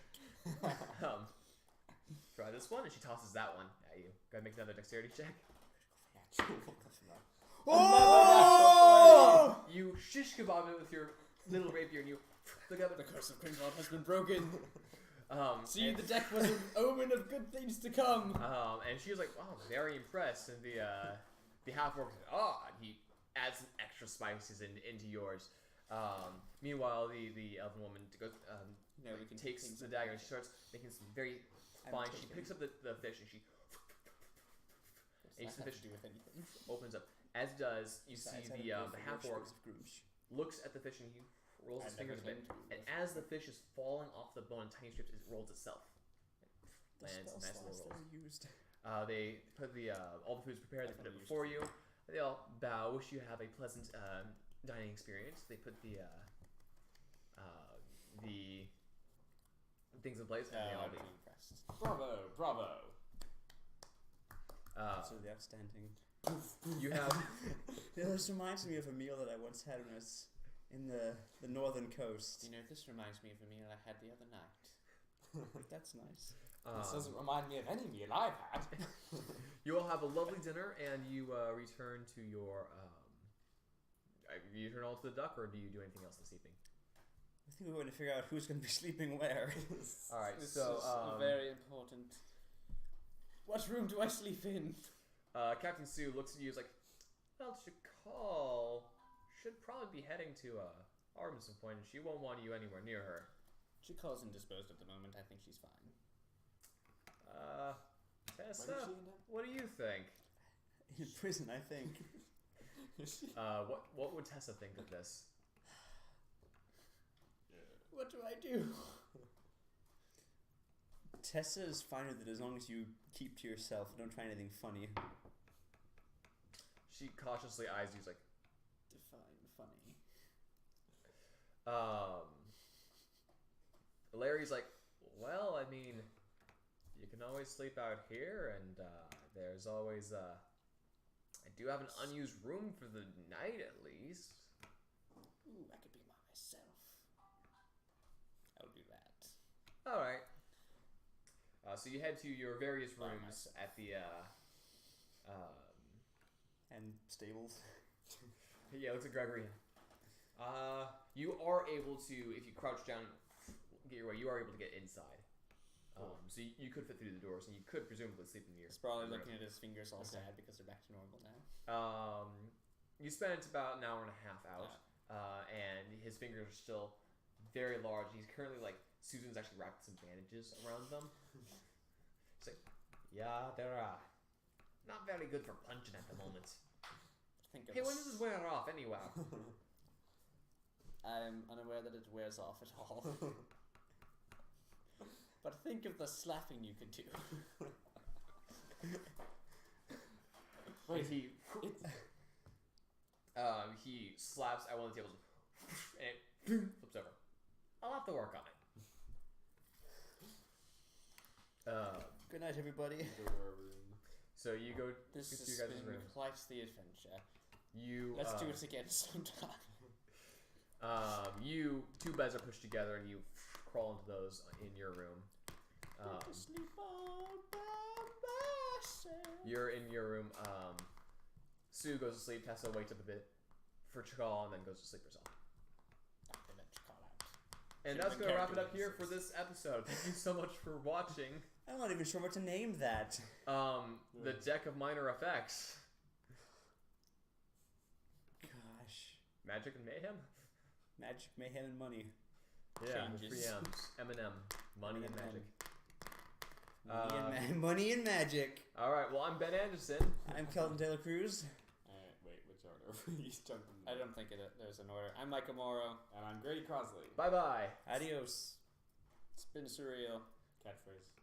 A: Try this one, and she tosses that one at you. Go ahead, make another dexterity check.
B: Oh!
A: You shish kebab it with your little rapier, and you look up
C: The
A: at
C: curse of Grindelwald has been broken. See,
A: and,
C: the deck was an omen of good things to come.
A: and she was like, "Wow, very impressed." And the half orc said, "Oh," and he adds some extra spices into yours. Meanwhile, the elven woman goes,
C: No, we can
A: takes
C: things
A: the
C: up.
A: dagger and she starts making some very fine. She
B: taken.
A: picks up the fish and she
C: What's
A: and
C: that
A: some
C: have
A: fish
C: to do with anything?
A: opens up. As it does, you
B: Besides
A: see
B: having
A: the
B: both
A: half orc
B: of Groosh.
A: looks at the fish and he rolls his
C: I've never
A: fingers a bit.
C: been to
A: And as the fish is falling off the bone in tiny strips, it rolls itself.
B: The
A: Lands
B: spell
A: nice
B: slots
A: little
B: that
A: rolls.
B: are used.
A: They put all the food's prepared. They put it
C: Definitely
A: before you. They all bow. Wish you have a pleasant dining experience. They put the things in place, and they all
C: I'm
A: leave.
C: impressed.
D: Bravo, bravo.
B: Absolutely outstanding.
A: You have
B: This reminds me of a meal that I once had when I was in the northern coast.
C: You know, this reminds me of a meal I had the other night.
B: That's nice.
D: This doesn't remind me of any meal I've had.
A: you all have a lovely dinner, and you return to your. You return all to the duck, or do you do anything else this evening?
B: I think we're going to figure out who's going to be sleeping where.
A: All right,
C: This
A: so
C: is a very important. What room do I sleep in?
A: Captain Sue looks at you. Is like, well, Chakal should probably be heading to Arm at some point, and she won't want you anywhere near her.
C: She calls indisposed at the moment. I think she's fine.
A: Tessa, what do you think?
B: In prison, I think.
A: What would Tessa think of this?
C: What do I do?
B: Tessa is fine with it as long as you keep to yourself. Don't try anything funny.
A: She cautiously eyes you. Like,
C: Define funny.
A: Larry's like, well, I mean, you can always sleep out here, and there's always I do have an unused room for the night at least.
C: Ooh, I could be by myself. I'll do that.
A: All right. So you head to your various
C: By
A: rooms
C: myself.
A: at the
B: And stables.
A: yeah, it looks like Gregory. You are able to, if you crouch down, get your way, you are able to get inside. So you could fit through the doors, and you could presumably sleep in your.
C: He's probably
A: room.
C: looking at his fingers all sad because they're back to normal now.
A: You spent about an hour and a half out, and his fingers are still very large. He's currently like Susan's actually wrapped some bandages around them. He's like, yeah, they're not very good for punching at the moment. Hey, when does this wear off anyway?
C: I'm unaware that it wears off at all. But think of the slapping you could do.
A: Wait, he slaps at one of the tables and it flips over. I'll have to work on it.
C: Good night, everybody.
A: So you go
C: This
A: to
C: has
A: your guys'
C: been
A: room.
C: quite the adventure.
A: Let's
C: do it again sometime.
A: You two beds are pushed together and you crawl into those in your room.
C: To sleep all by myself.
A: You're in your room. Sue goes to sleep. Tessa wakes up a bit for Chakal and then goes to sleep herself.
C: They let Chakal out.
A: And
C: Should've
A: that's
C: been
A: going to wrap it
C: character
A: up here for
C: witnesses.
A: this episode. Thank you so much for watching.
B: I'm not even sure what to name that.
A: The deck of minor effects.
B: Gosh.
A: Magic and Mayhem?
B: Magic, mayhem, and money.
A: Yeah,
C: Changes.
A: 3 M's. M&M. Money and magic.
B: Money and magic.
A: Alright, well, I'm Ben Anderson.
B: I'm Kelton Taylor Cruz.
D: Alright, wait, which order? He's jumping.
C: I don't think there's an order. I'm Micah Morrow.
D: And I'm Grady Crosley.
A: Bye-bye.
B: Adios.
C: It's been surreal.
D: Catchphrase.